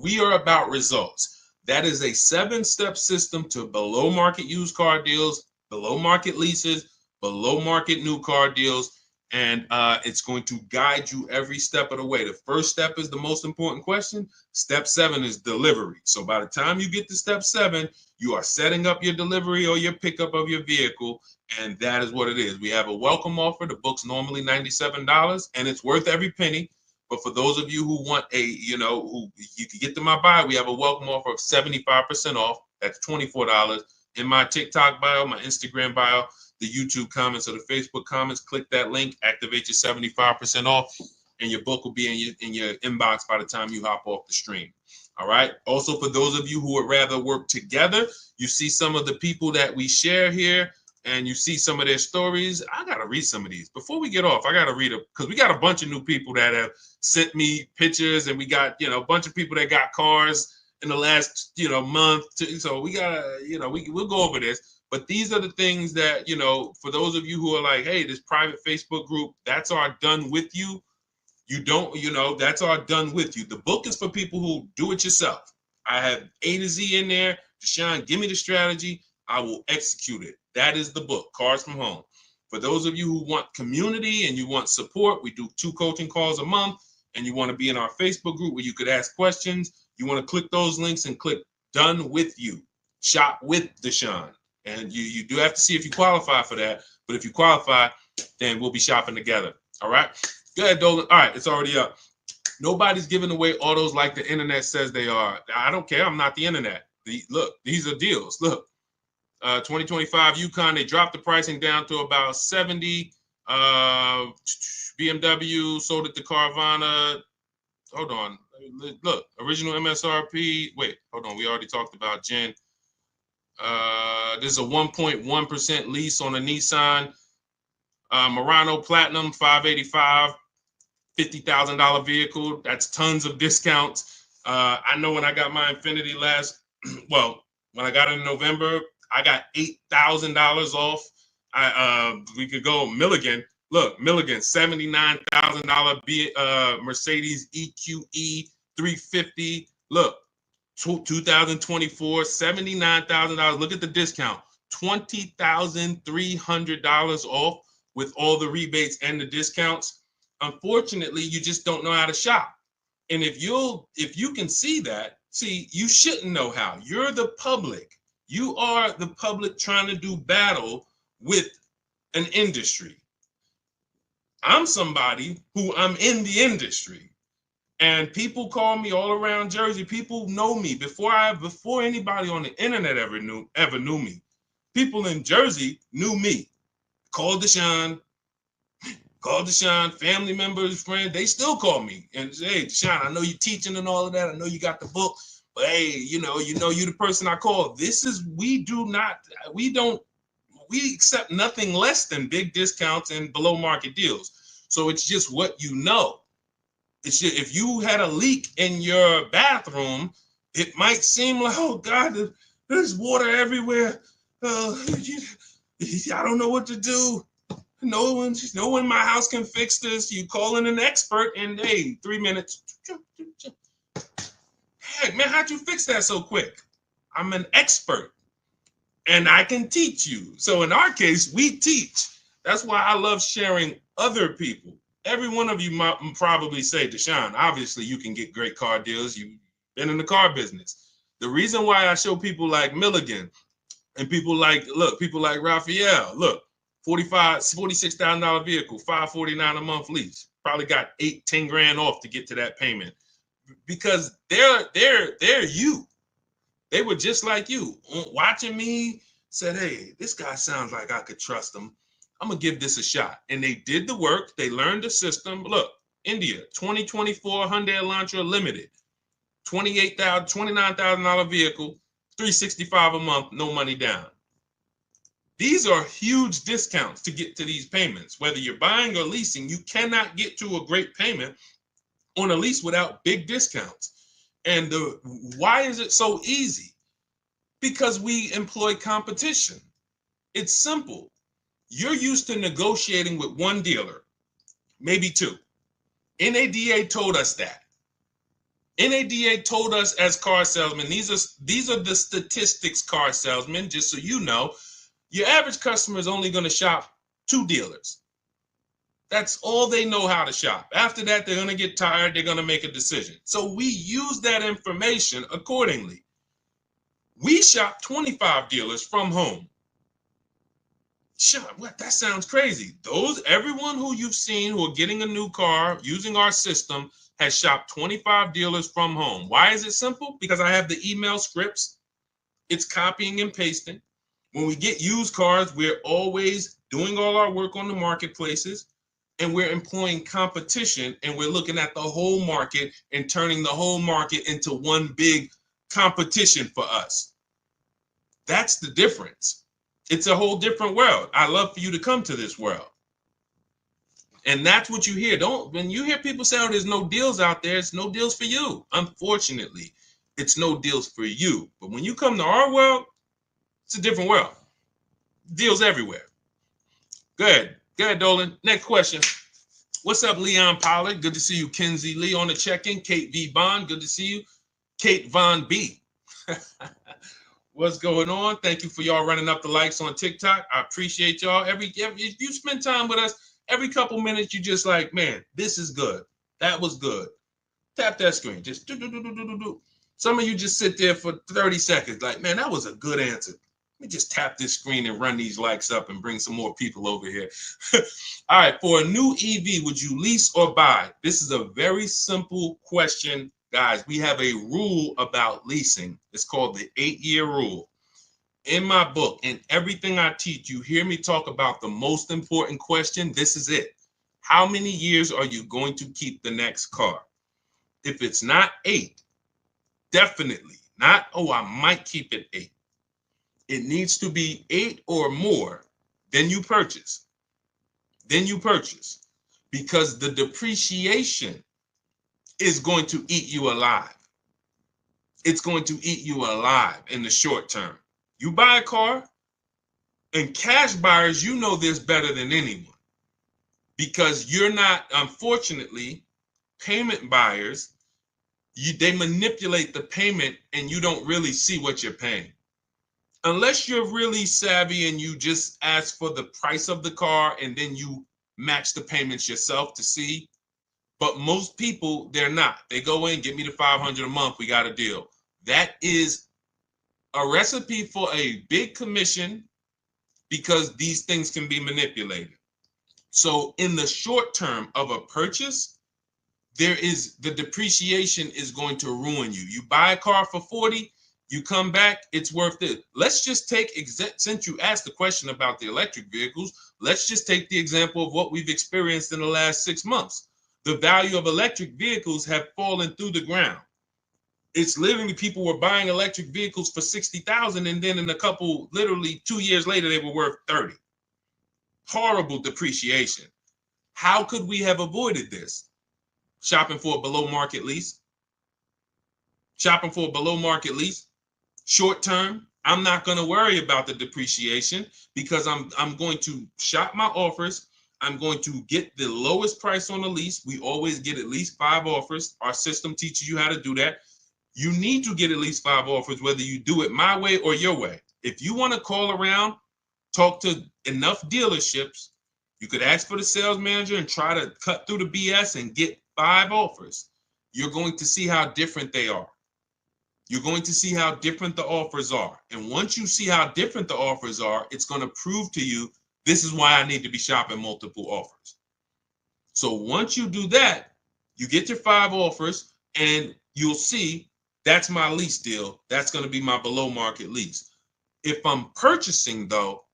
S1: we are about results. That is a 7-step system to below market used car deals, below market leases, below market new car deals. And it's going to guide you every step of the way. The first step is the most important question. Step 7 is delivery. So by the time you get to step 7, you are setting up your delivery or your pickup of your vehicle. And that is what it is. We have a welcome offer. The book's normally $97 and it's worth every penny. But for those of you who want who you can get to my bio, we have a welcome offer of 75% off. That's $24 in my TikTok bio, my Instagram bio, the YouTube comments or the Facebook comments. Click that link, activate your 75% off, and your book will be in your inbox by the time you hop off the stream. All right. Also, for those of you who would rather work together, you see some of the people that we share here. And you see some of their stories. I got to read some of these. Before we get off, I got to read it because we got a bunch of new people that have sent me pictures, and we got, a bunch of people that got cars in the last, month. So we got to, we'll go over this. But these are the things that, for those of you who are like, hey, this private Facebook group, that's our done with you. You don't, that's our done with you. The book is for people who do it yourself. I have A to Z in there. Deshaun, give me the strategy. I will execute it. That is the book, Cars from Home. For those of you who want community and you want support, we do 2 coaching calls a month, and you want to be in our Facebook group where you could ask questions. You want to click those links and click Done With You. Shop with Deshaun. And you do have to see if you qualify for that. But if you qualify, then we'll be shopping together. All right? Go ahead, Dolan. All right, it's already up. Nobody's giving away autos like the internet says they are. I don't care. I'm not the internet. Look, these are deals. Look. 2025 Yukon, they dropped the pricing down to about 70. BMW sold it to Carvana. Hold on. Look, original MSRP. Wait, hold on. We already talked about Jen. This is a 1.1% lease on a Nissan Murano Platinum 585, $50,000 vehicle. That's tons of discounts. I know when I got my Infiniti when I got it in November, I got $8,000 off. We could go Milligan. Look, Milligan, $79,000 Mercedes EQE 350. Look, 2024, $79,000. Look at the discount, $20,300 off with all the rebates and the discounts. Unfortunately, you just don't know how to shop. And if you can see that, you shouldn't know how. You're the public. You are the public trying to do battle with an industry. I'm somebody who I'm in the industry. And people call me all around Jersey. People know me before anybody on the internet ever knew me. People in Jersey knew me. Call Deshaun, family members, friends. They still call me and say, "Hey, Deshaun, I know you're teaching and all of that. I know you got the book, but hey, you know you're the person I call." We accept nothing less than big discounts and below market deals. So it's just what you know. If you had a leak in your bathroom, it might seem like, oh God, there's water everywhere. I don't know what to do. No one in my house can fix this. You call in an expert and hey, 3 minutes. Heck, man, how'd you fix that so quick? I'm an expert and I can teach you. So in our case, we teach. That's why I love sharing other people. Every one of you might probably say, Deshaun, obviously you can get great car deals. You've been in the car business. The reason why I show people like Milligan and people like Raphael, look, $46,000 vehicle, $549 a month lease. Probably got $8-10 grand off to get to that payment because they're you. They were just like you, watching me. Said, "Hey, this guy sounds like I could trust him. I'm gonna give this a shot." And they did the work. They learned the system. Look, India, 2024 Hyundai Elantra Limited, $29,000 vehicle, $365 a month, no money down. These are huge discounts to get to these payments. Whether you're buying or leasing, you cannot get to a great payment on a lease without big discounts. And why is it so easy? Because we employ competition. It's simple. You're used to negotiating with one dealer, maybe two. NADA told us that. NADA told us as car salesmen, these are the statistics, car salesmen, just so you know, your average customer is only going to shop 2 dealers. That's all they know how to shop. After that, they're going to get tired. They're going to make a decision. So we use that information accordingly. We shop 25 dealers from home. What? That sounds crazy. Everyone who you've seen who are getting a new car using our system has shopped 25 dealers from home. Why is it simple? Because I have the email scripts. It's copying and pasting. When we get used cars, we're always doing all our work on the marketplaces, and we're employing competition, and we're looking at the whole market and turning the whole market into one big competition for us. That's the difference. It's a whole different world. I love for you to come to this world. And that's what you hear. When you hear people say, "Oh, there's no deals out there," it's no deals for you. Unfortunately, it's no deals for you. But when you come to our world, it's a different world. Deals everywhere. Good. Good, Dolan. Next question. What's up, Leon Pollard? Good to see you. Kenzie Lee on the check-in. Kate V. Bond. Good to see you. Kate Von B. What's going on? Thank you for y'all running up the likes on TikTok. I appreciate y'all. If you spend time with us, every couple minutes, you just like, man, this is good. That was good. Tap that screen. Just do. Some of you just sit there for 30 seconds like, man, that was a good answer. Let me just tap this screen and run these likes up and bring some more people over here. All right, for a new EV, would you lease or buy? This is a very simple question, guys. We have a rule about leasing. It's called the 8-year rule. In my book, in everything I teach, you hear me talk about the most important question. This is it. How many years are you going to keep the next car? If it's not 8, definitely not, oh, I might keep it 8. It needs to be 8 or more. Then you purchase. Because the depreciation is going to eat you alive. It's going to eat you alive in the short term. You buy a car, and cash buyers, you know this better than anyone. Because you're not, unfortunately, payment buyers, They manipulate the payment and you don't really see what you're paying. Unless you're really savvy and you just ask for the price of the car and then you match the payments yourself to see. But most people, they're not. They go in, give me the $500 a month, we got a deal. That is a recipe for a big commission because these things can be manipulated. So in the short term of a purchase, the depreciation is going to ruin you. You buy a car for 40, you come back, it's worth it. Let's just take, since you asked the question about the electric vehicles, let's just take the example of what we've experienced in the last 6 months. The value of electric vehicles have fallen through the ground. It's literally people were buying electric vehicles for 60,000 and then in a couple, literally 2 years later, they were worth 30. Horrible depreciation. How could we have avoided this? Shopping for a below market lease. Shopping for a below market lease. Short term, I'm not going to worry about the depreciation because I'm going to shop my offers. I'm going to get the lowest price on the lease. We always get at least 5 offers. Our system teaches you how to do that. You need to get at least 5 offers, whether you do it my way or your way. If you want to call around, talk to enough dealerships, you could ask for the sales manager and try to cut through the BS and get 5 offers. You're going to see how different they are. You're going to see how different the offers are. And once you see how different the offers are, it's going to prove to you, this is why I need to be shopping multiple offers. So once you do that, you get your 5 offers and you'll see that's my lease deal. That's going to be my below market lease. If I'm purchasing though,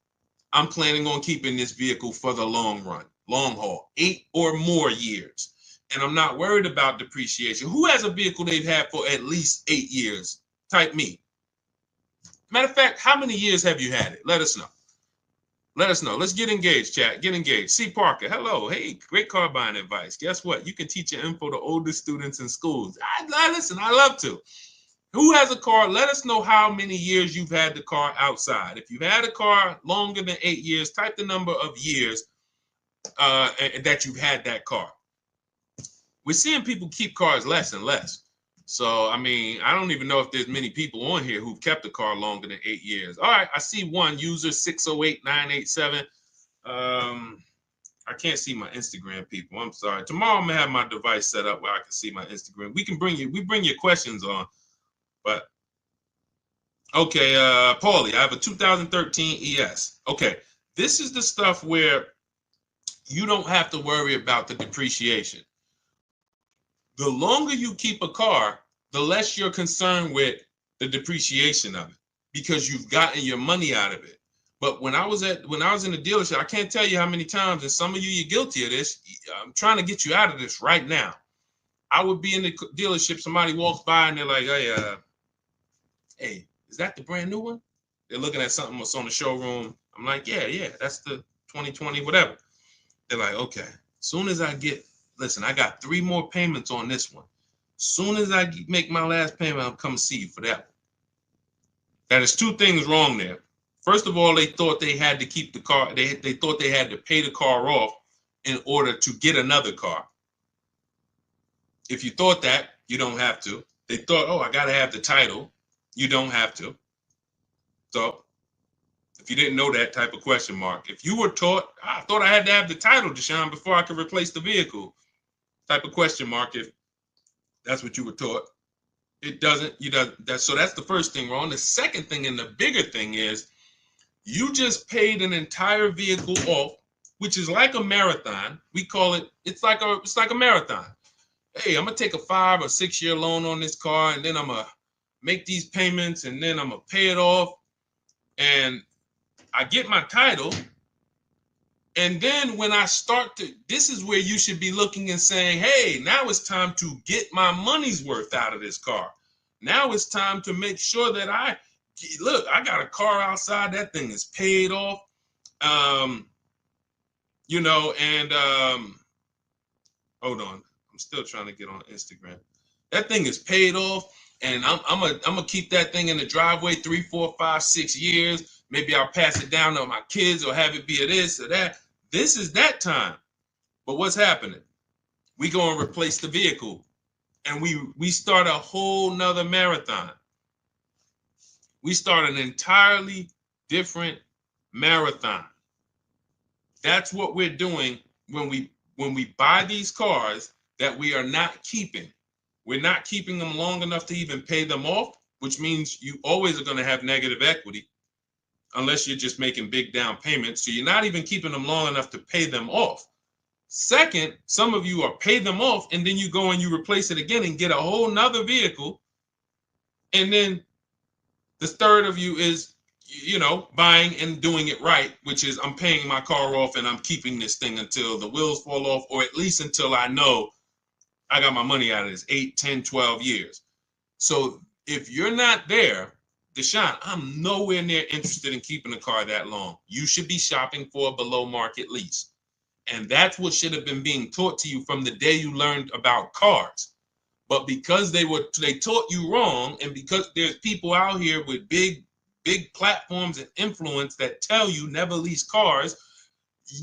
S1: I'm planning on keeping this vehicle for the long run, long haul, 8 or more years. And I'm not worried about depreciation. Who has a vehicle they've had for at least 8 years? Type me. Matter of fact, how many years have you had it? Let us know. Let us know. Let's get engaged, chat. Get engaged. C. Parker, hello. Hey, great car buying advice. Guess what? You can teach your info to older students in schools. Listen, I love to. Who has a car? Let us know how many years you've had the car outside. If you've had a car longer than 8 years, type the number of years that you've had that car. We're seeing people keep cars less and less. So, I mean, I don't even know if there's many people on here who've kept a car longer than 8 years. All right, I see one, user 608987. I can't see my Instagram, people. I'm sorry. Tomorrow I'm gonna have my device set up where I can see my Instagram. We bring your questions on, but okay, Paulie, I have a 2013 ES. Okay, this is the stuff where you don't have to worry about the depreciation. The longer you keep a car, the less you're concerned with the depreciation of it because you've gotten your money out of it. But when I was in the dealership, I can't tell you how many times, and some of you're guilty of this. I'm trying to get you out of this right now. I would be in the dealership, somebody walks by and they're like, hey, is that the brand new one? They're looking at something that's on the showroom. I'm like, yeah, that's the 2020, whatever. They're like, okay, soon as I got 3 more payments on this one. Soon as I make my last payment, I'll come see you for that one. That is 2 things wrong there. First of all, they thought they had to keep the car. They thought they had to pay the car off in order to get another car. If you thought that, you don't have to. They thought, oh, I got to have the title. You don't have to. So if you didn't know that, type of question mark. If you were taught, I thought I had to have the title, Deshaun, before I could replace the vehicle, type of question mark. If that's what you were taught, it doesn't. So that's the first thing wrong. The second thing, and the bigger thing, is you just paid an entire vehicle off, which is like a marathon. We call it. It's like a marathon. Hey, I'm gonna take a 5 or 6 year loan on this car, and then I'm gonna make these payments, and then I'm gonna pay it off, and I get my title. And then when I this is where you should be looking and saying, hey, now it's time to get my money's worth out of this car. Now it's time to make sure that I got a car outside. That thing is paid off. Hold on. I'm still trying to get on Instagram. That thing is paid off. And I'm gonna keep that thing in the driveway 3, 4, 5, 6 years. Maybe I'll pass it down to my kids or have it be a this or that. This is that time. But what's happening? We go and replace the vehicle. and we start a whole nother marathon. We start an entirely different marathon. That's what we're doing when we buy these cars that we are not keeping. We're not keeping them long enough to even pay them off, which means you always are going to have negative equity unless you're just making big down payments. So you're not even keeping them long enough to pay them off. Second, some of you are pay them off and then you go and you replace it again and get a whole nother vehicle. And then the third of you is, buying and doing it right, which is I'm paying my car off and I'm keeping this thing until the wheels fall off, or at least until I know I got my money out of this 8, 10, 12 years. So if you're not there, Deshaun, I'm nowhere near interested in keeping a car that long. You should be shopping for a below market lease. And that's what should have been being taught to you from the day you learned about cars. But because they taught you wrong, and because there's people out here with big platforms and influence that tell you never lease cars,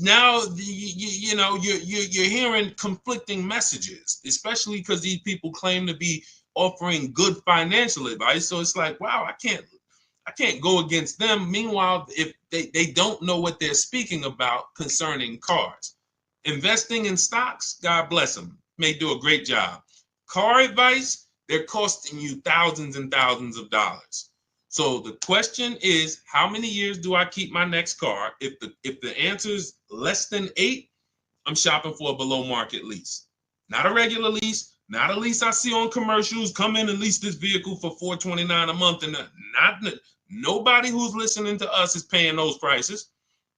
S1: now you're hearing conflicting messages, especially because these people claim to be offering good financial advice. So it's like, wow, I can't go against them. Meanwhile, if they don't know what they're speaking about concerning cars. Investing in stocks, God bless them, may do a great job. Car advice, they're costing you thousands and thousands of dollars. So the question is, how many years do I keep my next car? If the answer is less than 8, I'm shopping for a below market lease. Not a regular lease, not a lease I see on commercials. Come in and lease this vehicle for $429 a month, and nobody who's listening to us is paying those prices.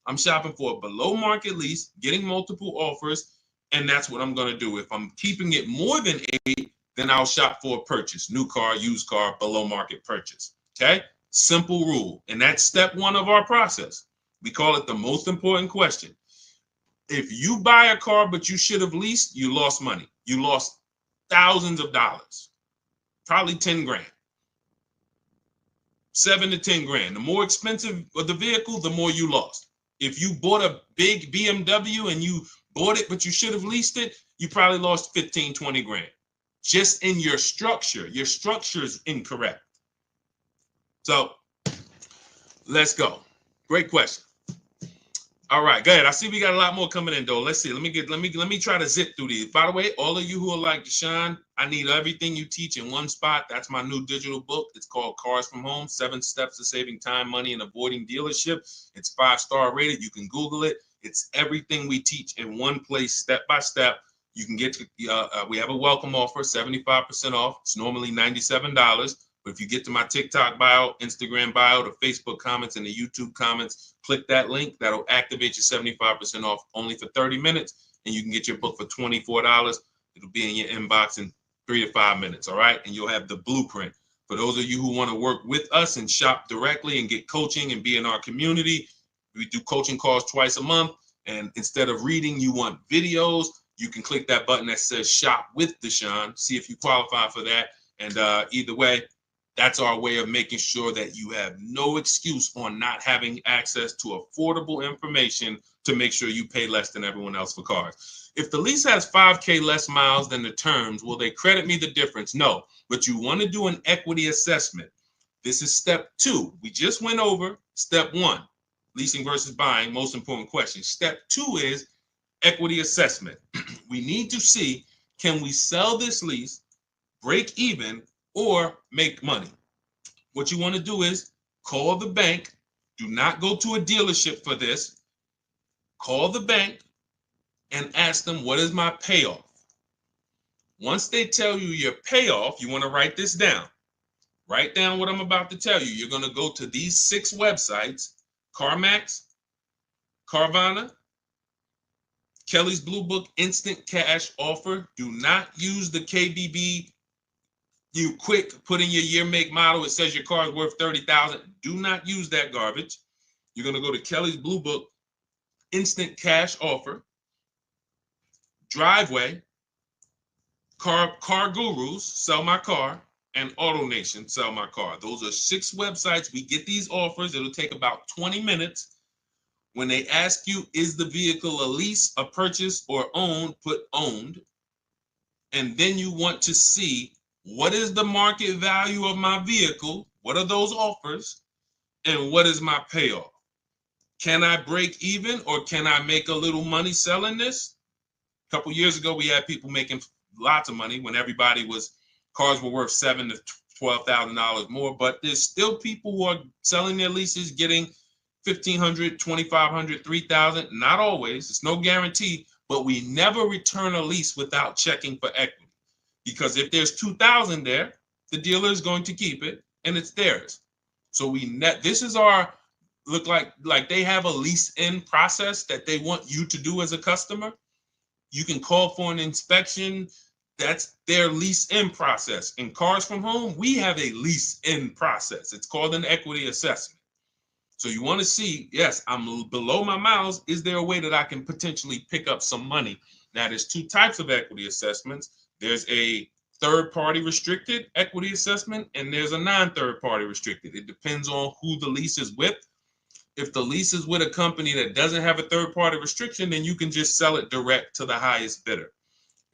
S1: I'm shopping for a below market lease, getting multiple offers, and that's what I'm going to do. If I'm keeping it more than 8, then I'll shop for a purchase, new car, used car, below market purchase. Okay? Simple rule. And that's step 1 of our process. We call it the most important question. If you buy a car but you should have leased, you lost money. You lost thousands of dollars, probably 10 grand. 7 to 10 grand. The more expensive of the vehicle, the more you lost. If you bought a big BMW and you bought it, but you should have leased it, you probably lost 15, 20 grand. Just in your structure. Your structure is incorrect. So let's go. Great question. All right, go ahead. I see we got a lot more coming in though. Let's see. Let me try to zip through these. By the way, all of you who are like Deshaun, I need everything you teach in one spot. That's my new digital book. It's called Cars from Home: 7 Steps to Saving Time, Money, and Avoiding Dealership. It's 5-star rated. You can Google it. It's everything we teach in one place, step by step. You can get we have a welcome offer, 75% off. It's normally $97. But if you get to my TikTok bio, Instagram bio, the Facebook comments, and the YouTube comments, click that link. That'll activate your 75% off only for 30 minutes. And you can get your book for $24. It'll be in your inbox in 3 to 5 minutes. All right. And you'll have the blueprint. For those of you who want to work with us and shop directly and get coaching and be in our community, we do coaching calls twice a month. And instead of reading, you want videos, you can click that button that says Shop with Deshaun. See if you qualify for that. And either way, that's our way of making sure that you have no excuse on not having access to affordable information to make sure you pay less than everyone else for cars. If the lease has 5K less miles than the terms, will they credit me the difference? No, but you want to do an equity assessment. This is step 2. We just went over step 1, leasing versus buying, most important question. Step 2 is equity assessment. We need to see, can we sell this lease, break even, or make money? What you want to do is call the bank. Do not go to a dealership for this. Call the bank and ask them, what is my payoff? Once they tell you your payoff, you want to write this down. Write down what I'm about to tell you. You're going to go to these 6 websites: CarMax, Carvana, Kelly's Blue Book Instant Cash Offer. Do not use the KBB. You quick put in your year, make, model. It says your car is worth $30,000. Do not use that garbage. You're going to go to Kelly's Blue Book Instant Cash Offer, Driveway, Car Gurus, Sell My Car, and AutoNation, Sell My Car. Those are 6 websites. We get these offers. It'll take about 20 minutes. When they ask you, is the vehicle a lease, a purchase, or owned, put owned. and then you want to see what is the market value of my vehicle, what are those offers, and what is my payoff. Can I break even, or can I make a little money selling this? A couple years ago, we had people making lots of money when cars were worth $7,000 to $12,000 more. But there's still people who are selling their leases, getting $1,500, $2,500, $3,000. Not always. It's no guarantee. But we never return a lease without checking for equity, because if there's $2,000 there, the dealer is going to keep it, and it's theirs. So this is our look like they have a lease in process that they want you to do as a customer. You can call for an inspection. That's their lease in process. In Cars from Home, we have a lease in process. It's called an equity assessment. So you want to see, yes, I'm below my miles. Is there a way that I can potentially pick up some money? Now, there's two types of equity assessments. There's a third-party restricted equity assessment, and there's a non-third-party restricted. It depends on who the lease is with. If the lease is with a company that doesn't have a third-party restriction, then you can just sell it direct to the highest bidder.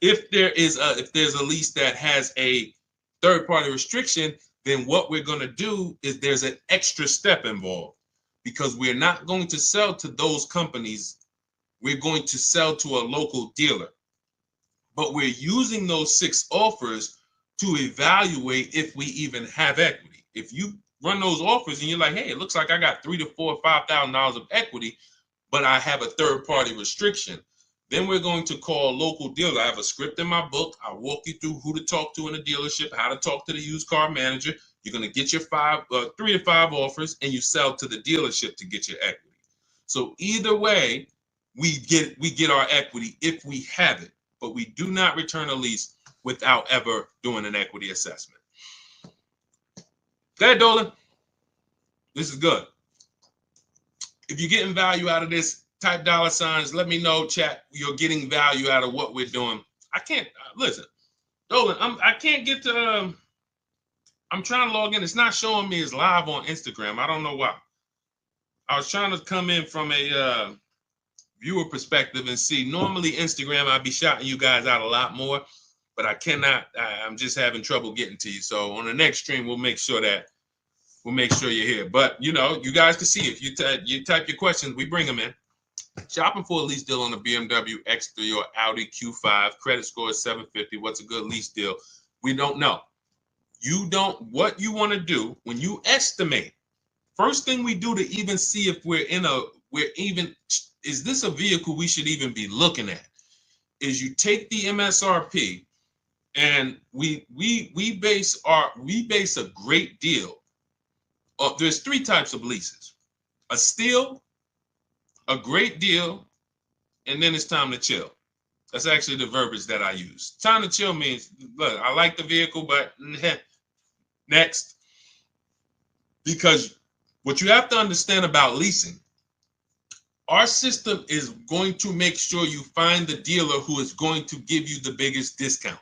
S1: If there's a lease that has a third-party restriction, then what we're going to do is there's an extra step involved, because we're not going to sell to those companies. We're going to sell to a local dealer. But we're using those 6 offers to evaluate if we even have equity. If you run those offers and you're like, hey, it looks like I got $3,000 to $4,000 or $5,000 of equity, but I have a third-party restriction, then we're going to call a local dealer. I have a script in my book. I'll walk you through who to talk to in a dealership, how to talk to the used car manager. You're going to get your 3 to 5 offers, and you sell to the dealership to get your equity. So either way, we get our equity if we have it, but we do not return a lease without ever doing an equity assessment. Go ahead, Dolan. This is good. If you're getting value out of this, type $signs. Let me know, chat. You're getting value out of what we're doing. I can't listen, Dolan. I can't get to. I'm trying to log in. It's not showing me as live on Instagram. I don't know why. I was trying to come in from a viewer perspective and see. Normally Instagram, I'd be shouting you guys out a lot more, but I cannot. I'm just having trouble getting to you. So on the next stream, we'll make sure you're here. But you guys can see if you type your questions, we bring them in. Shopping for a lease deal on a BMW X3 or Audi Q5. Credit score is 750. What's a good lease deal? We don't know. What you want to do when you estimate, first thing we do to even see if is this a vehicle we should even be looking at, is you take the MSRP, and we base a great deal. There's 3 types of leases: a steal, a great deal, and then it's time to chill. That's actually the verbiage that I use. Time to chill means, look, I like the vehicle, but next. Because what you have to understand about leasing, our system is going to make sure you find the dealer who is going to give you the biggest discount,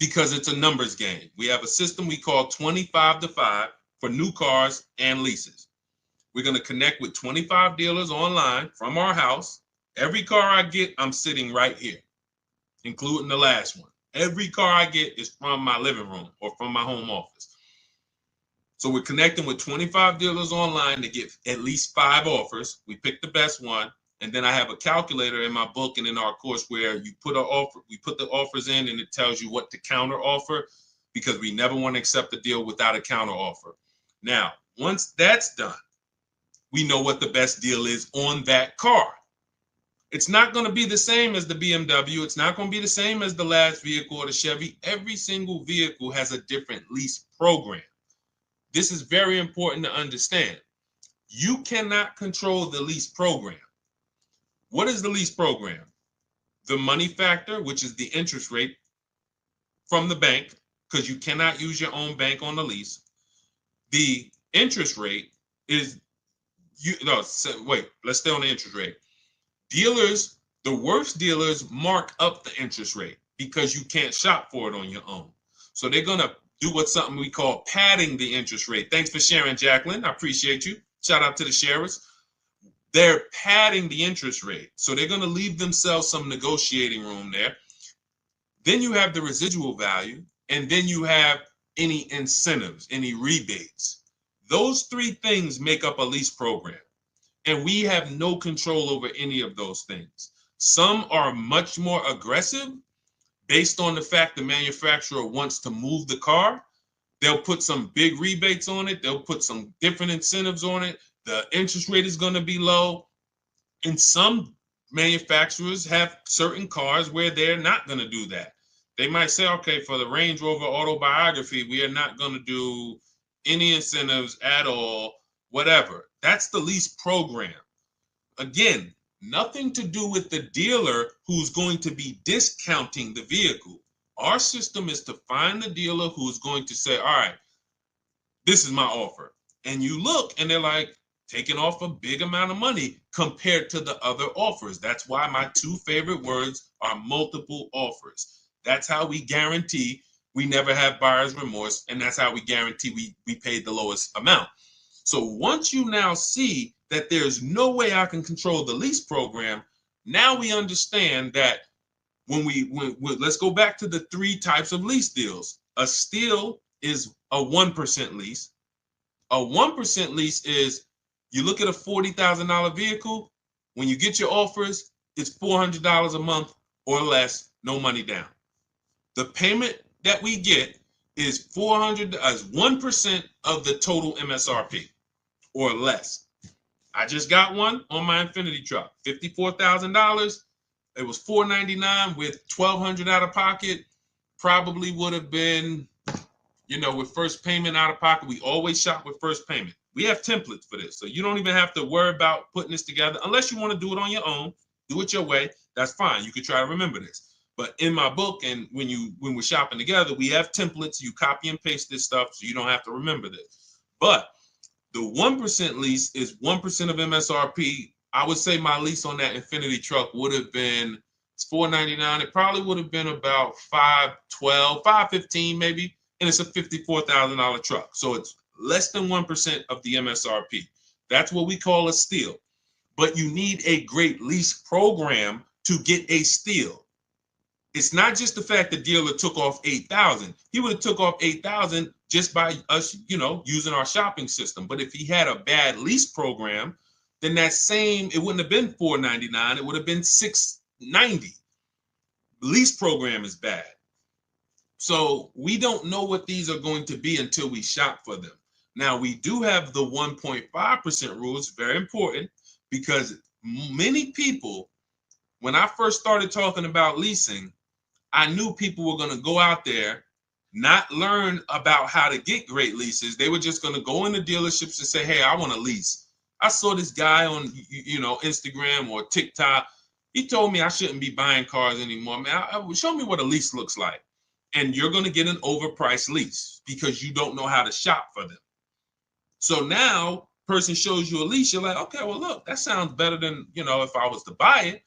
S1: because it's a numbers game. We have a system we call 25 to 5 for new cars and leases. We're going to connect with 25 dealers online from our house. Every car I get, I'm sitting right here, including the last one. Every car I get is from my living room or from my home office. So we're connecting with 25 dealers online to get at least 5 offers. We pick the best one. And then I have a calculator in my book and in our course where we put the offers in, and it tells you what to counter offer, because we never want to accept a deal without a counter offer. Now, once that's done, we know what the best deal is on that car. It's not going to be the same as the BMW. It's not going to be the same as the last vehicle or the Chevy. Every single vehicle has a different lease program. This is very important to understand. You cannot control the lease program. What is the lease program? The money factor, which is the interest rate from the bank, because you cannot use your own bank on the lease. The interest rate is let's stay on the interest rate. Dealers, the worst dealers, mark up the interest rate because you can't shop for it on your own. So they're going to do something we call padding the interest rate. Thanks for sharing, Jacqueline. I appreciate you. Shout out to the sharers. They're padding the interest rate. So they're going to leave themselves some negotiating room there. Then you have the residual value, and then you have any incentives, any rebates. Those three things make up a lease program, and we have no control over any of those things. Some are much more aggressive based on the fact the manufacturer wants to move the car. They'll put some big rebates on it. They'll put some different incentives on it. The interest rate is going to be low. And some manufacturers have certain cars where they're not going to do that. They might say, okay, for the Range Rover Autobiography, we are not going to do any incentives at all, whatever. That's the lease program. Again, nothing to do with the dealer who's going to be discounting the vehicle. Our system is to find the dealer who's going to say, all right, this is my offer. And you look and they're like, taking off a big amount of money compared to the other offers. That's why my two favorite words are multiple offers. That's how we guarantee we never have buyer's remorse. And that's how we guarantee we paid the lowest amount. So once you now see that there's no way I can control the lease program, now we understand that when let's go back to the three types of lease deals. A steal is a 1% lease. A 1% lease is, you look at a $40,000 vehicle, when you get your offers, it's $400 a month or less, no money down. The payment that we get is 1% of the total MSRP or less. I just got one on my Infiniti truck, $54,000. It was $499 with $1,200 out of pocket. Probably would have been, with first payment out of pocket. We always shop with first payment. We have templates for this, so you don't even have to worry about putting this together unless you want to do it on your own. Do it your way. That's fine. You can try to remember this. But in my book, and when we're shopping together, we have templates. You copy and paste this stuff, so you don't have to remember this. But the 1% lease is 1% of MSRP. I would say my lease on that Infiniti truck would have been, it's $499. It probably would have been about $512, $515 maybe, and it's a $54,000 truck. So it's less than 1% of the MSRP. That's what we call a steal. But you need a great lease program to get a steal. It's not just the fact the dealer took off $8,000. He would have took off $8,000 just by us, using our shopping system. But if he had a bad lease program, then it wouldn't have been $499. It would have been $690. Lease program is bad. So we don't know what these are going to be until we shop for them. Now, we do have the 1.5% rule. It's very important because many people, when I first started talking about leasing, I knew people were going to go out there, not learn about how to get great leases. They were just going to go into dealerships and say, hey, I want to lease. I saw this guy on, Instagram or TikTok. He told me I shouldn't be buying cars anymore. Man, show me what a lease looks like. And you're going to get an overpriced lease because you don't know how to shop for them. So now, person shows you a lease, you're like, okay, well, look, that sounds better than, if I was to buy it.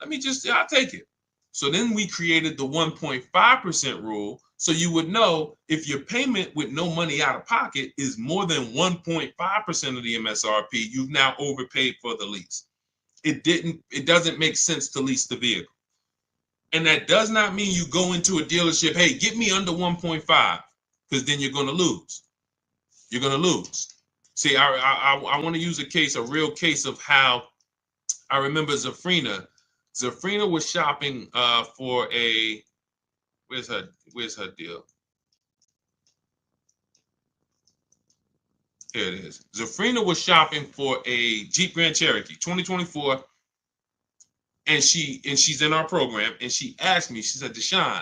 S1: I'll take it. So then we created the 1.5% rule. So you would know if your payment with no money out of pocket is more than 1.5% of the MSRP, you've now overpaid for the lease. It doesn't make sense to lease the vehicle. And that does not mean you go into a dealership, hey, get me under 1.5, because then you're going to lose. You're going to lose. See, I want to use a real case of how I remember Zafrina. Zafrina was shopping for a, where's her deal? Here it is. Zafrina was shopping for a Jeep Grand Cherokee 2024. And she's in our program, and she asked me, she said, Deshaun,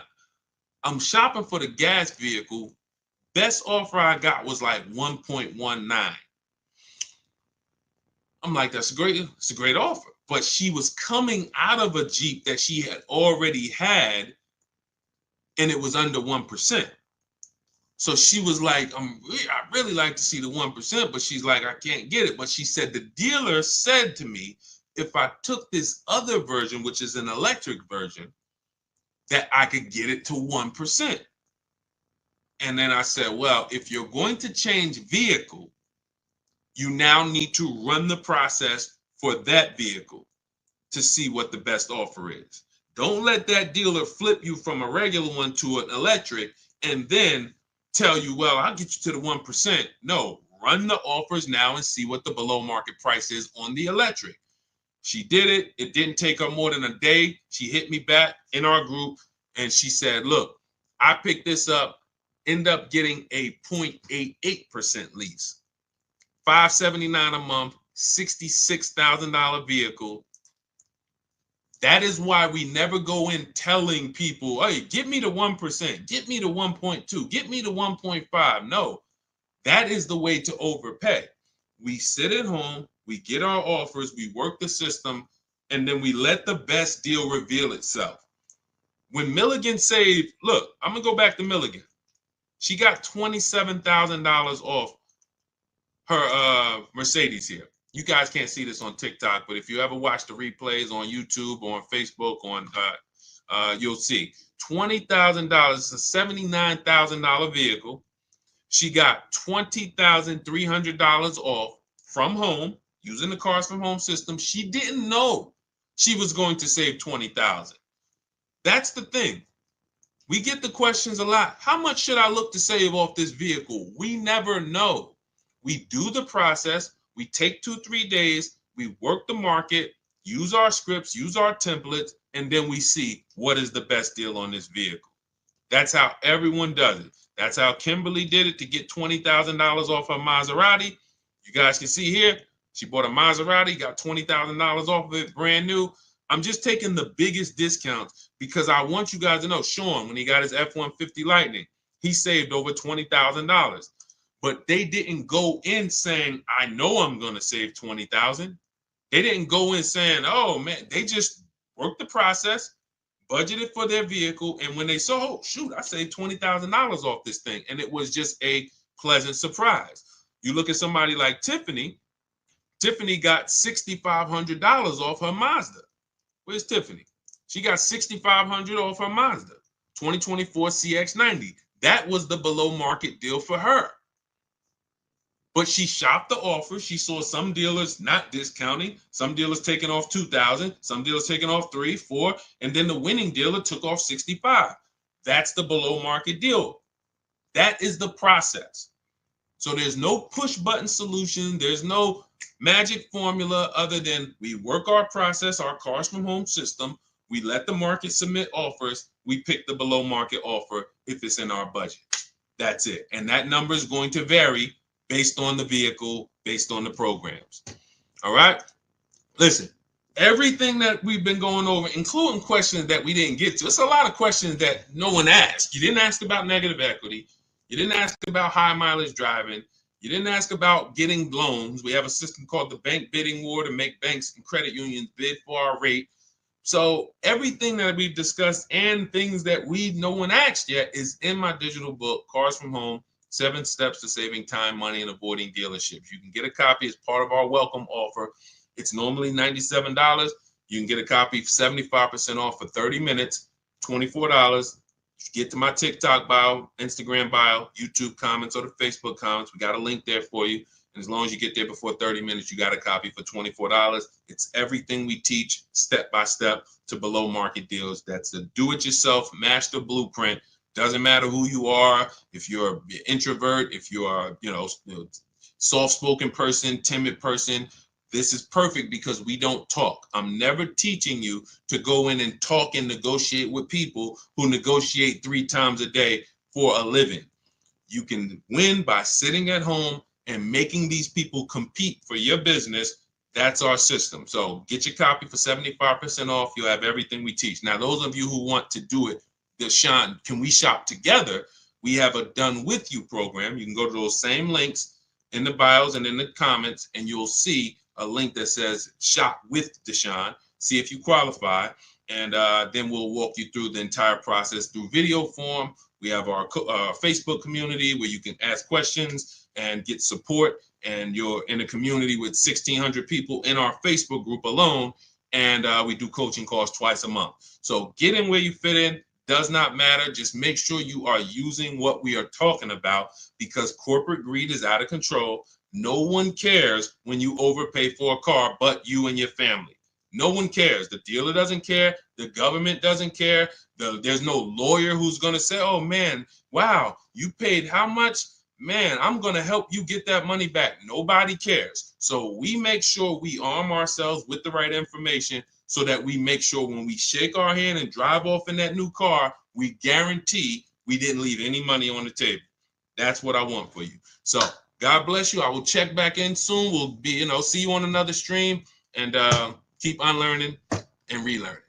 S1: I'm shopping for the gas vehicle. Best offer I got was like 1.19. I'm like, it's a great offer. But she was coming out of a Jeep that she had already had, and it was under 1%. So she was like, I really like to see the 1%, but she's like, I can't get it. But she said, the dealer said to me, if I took this other version, which is an electric version, that I could get it to 1%. And then I said, well, if you're going to change vehicle, you now need to run the process for that vehicle to see what the best offer is. Don't let that dealer flip you from a regular one to an electric and then tell you, well, I'll get you to the 1%. No, run the offers now and see what the below market price is on the electric. She did it. It didn't take her more than a day. She hit me back in our group and she said, look, I picked this up, end up getting a 0.88% lease, $579 a month, $66,000 vehicle. That is why we never go in telling people, hey, get me to 1%, get me to 1.2, get me to 1.5. No, that is the way to overpay. We sit at home, we get our offers, we work the system, and then we let the best deal reveal itself. When Milligan saved, look, I'm going to go back to Milligan. She got $27,000 off her Mercedes here. You guys can't see this on TikTok, but if you ever watch the replays on YouTube or on Facebook, you'll see $20,000. It's a $79,000 vehicle. She got $20,300 off from home using the Cars from Home system. She didn't know she was going to save $20,000. That's the thing. We get the questions a lot. How much should I look to save off this vehicle? We never know. We do the process. We take 2-3 days. We work the market, use our scripts, use our templates, and then we see what is the best deal on this vehicle. That's how everyone does it. That's how Kimberly did it to get $20,000 off her Maserati. You guys can see here, she bought a Maserati, got $20,000 off of it, brand new. I'm just taking the biggest discounts because I want you guys to know, Sean, when he got his F-150 Lightning, he saved over $20,000. But they didn't go in saying, I know I'm going to save $20,000. They didn't go in saying, oh, man, they just worked the process, budgeted for their vehicle. And when they saw, oh, shoot, I saved $20,000 off this thing. And it was just a pleasant surprise. You look at somebody like Tiffany. Tiffany got $6,500 off her Mazda. Where's Tiffany? She got $6,500 off her Mazda, 2024 CX-90. That was the below market deal for her. But she shopped the offer. She saw some dealers not discounting, some dealers taking off $2,000, some dealers taking off $3,000, $4,000, and then the winning dealer took off $65,000. That's the below market deal. That is the process. So there's no push button solution. There's no magic formula other than we work our process, our Cars from Home system. We let the market submit offers. We pick the below market offer if it's in our budget. That's it. And that number is going to vary based on the vehicle, based on the programs. All right? Listen, everything that we've been going over, including questions that we didn't get to, it's a lot of questions that no one asked. You didn't ask about negative equity. You didn't ask about high mileage driving. You didn't ask about getting loans. We have a system called the bank bidding war to make banks and credit unions bid for our rate. So everything that we've discussed and things that no one asked yet is in my digital book, Cars from Home, 7 Steps to Saving Time, Money, and Avoiding Dealerships. You can get a copy as part of our welcome offer. It's normally $97. You can get a copy 75% off for 30 minutes, $24. Get to my TikTok bio, Instagram bio, YouTube comments, or the Facebook comments. We got a link there for you. And as long as you get there before 30 minutes, you got a copy for $24. It's everything we teach step by step to below market deals. That's a do-it-yourself master blueprint. Doesn't matter who you are, if you're an introvert, if you are, soft-spoken person, timid person, this is perfect because we don't talk. I'm never teaching you to go in and talk and negotiate with people who negotiate 3 times a day for a living. You can win by sitting at home and making these people compete for your business. That's our system. So get your copy for 75% off. You'll have everything we teach. Now, those of you who want to do it, Sean, can we shop together? We have a done with you program. You can go to those same links in the bios and in the comments, and you'll see a link that says shop with Deshaun. See if you qualify, and then we'll walk you through the entire process through video form. We have our Facebook community where you can ask questions and get support, and you're in a community with 1,600 people in our Facebook group alone, and we do coaching calls twice a month. So get in where you fit in. Does not matter. Just make sure you are using what we are talking about because corporate greed is out of control. No one cares when you overpay for a car but you and your family. No one cares. The dealer doesn't care. The government doesn't care. There's no lawyer who's going to say, oh, man, wow, you paid how much? Man, I'm going to help you get that money back. Nobody cares. So we make sure we arm ourselves with the right information so that we make sure when we shake our hand and drive off in that new car, we guarantee we didn't leave any money on the table. That's what I want for you. So God bless you. I will check back in soon. We'll be, see you on another stream, and keep unlearning and relearning.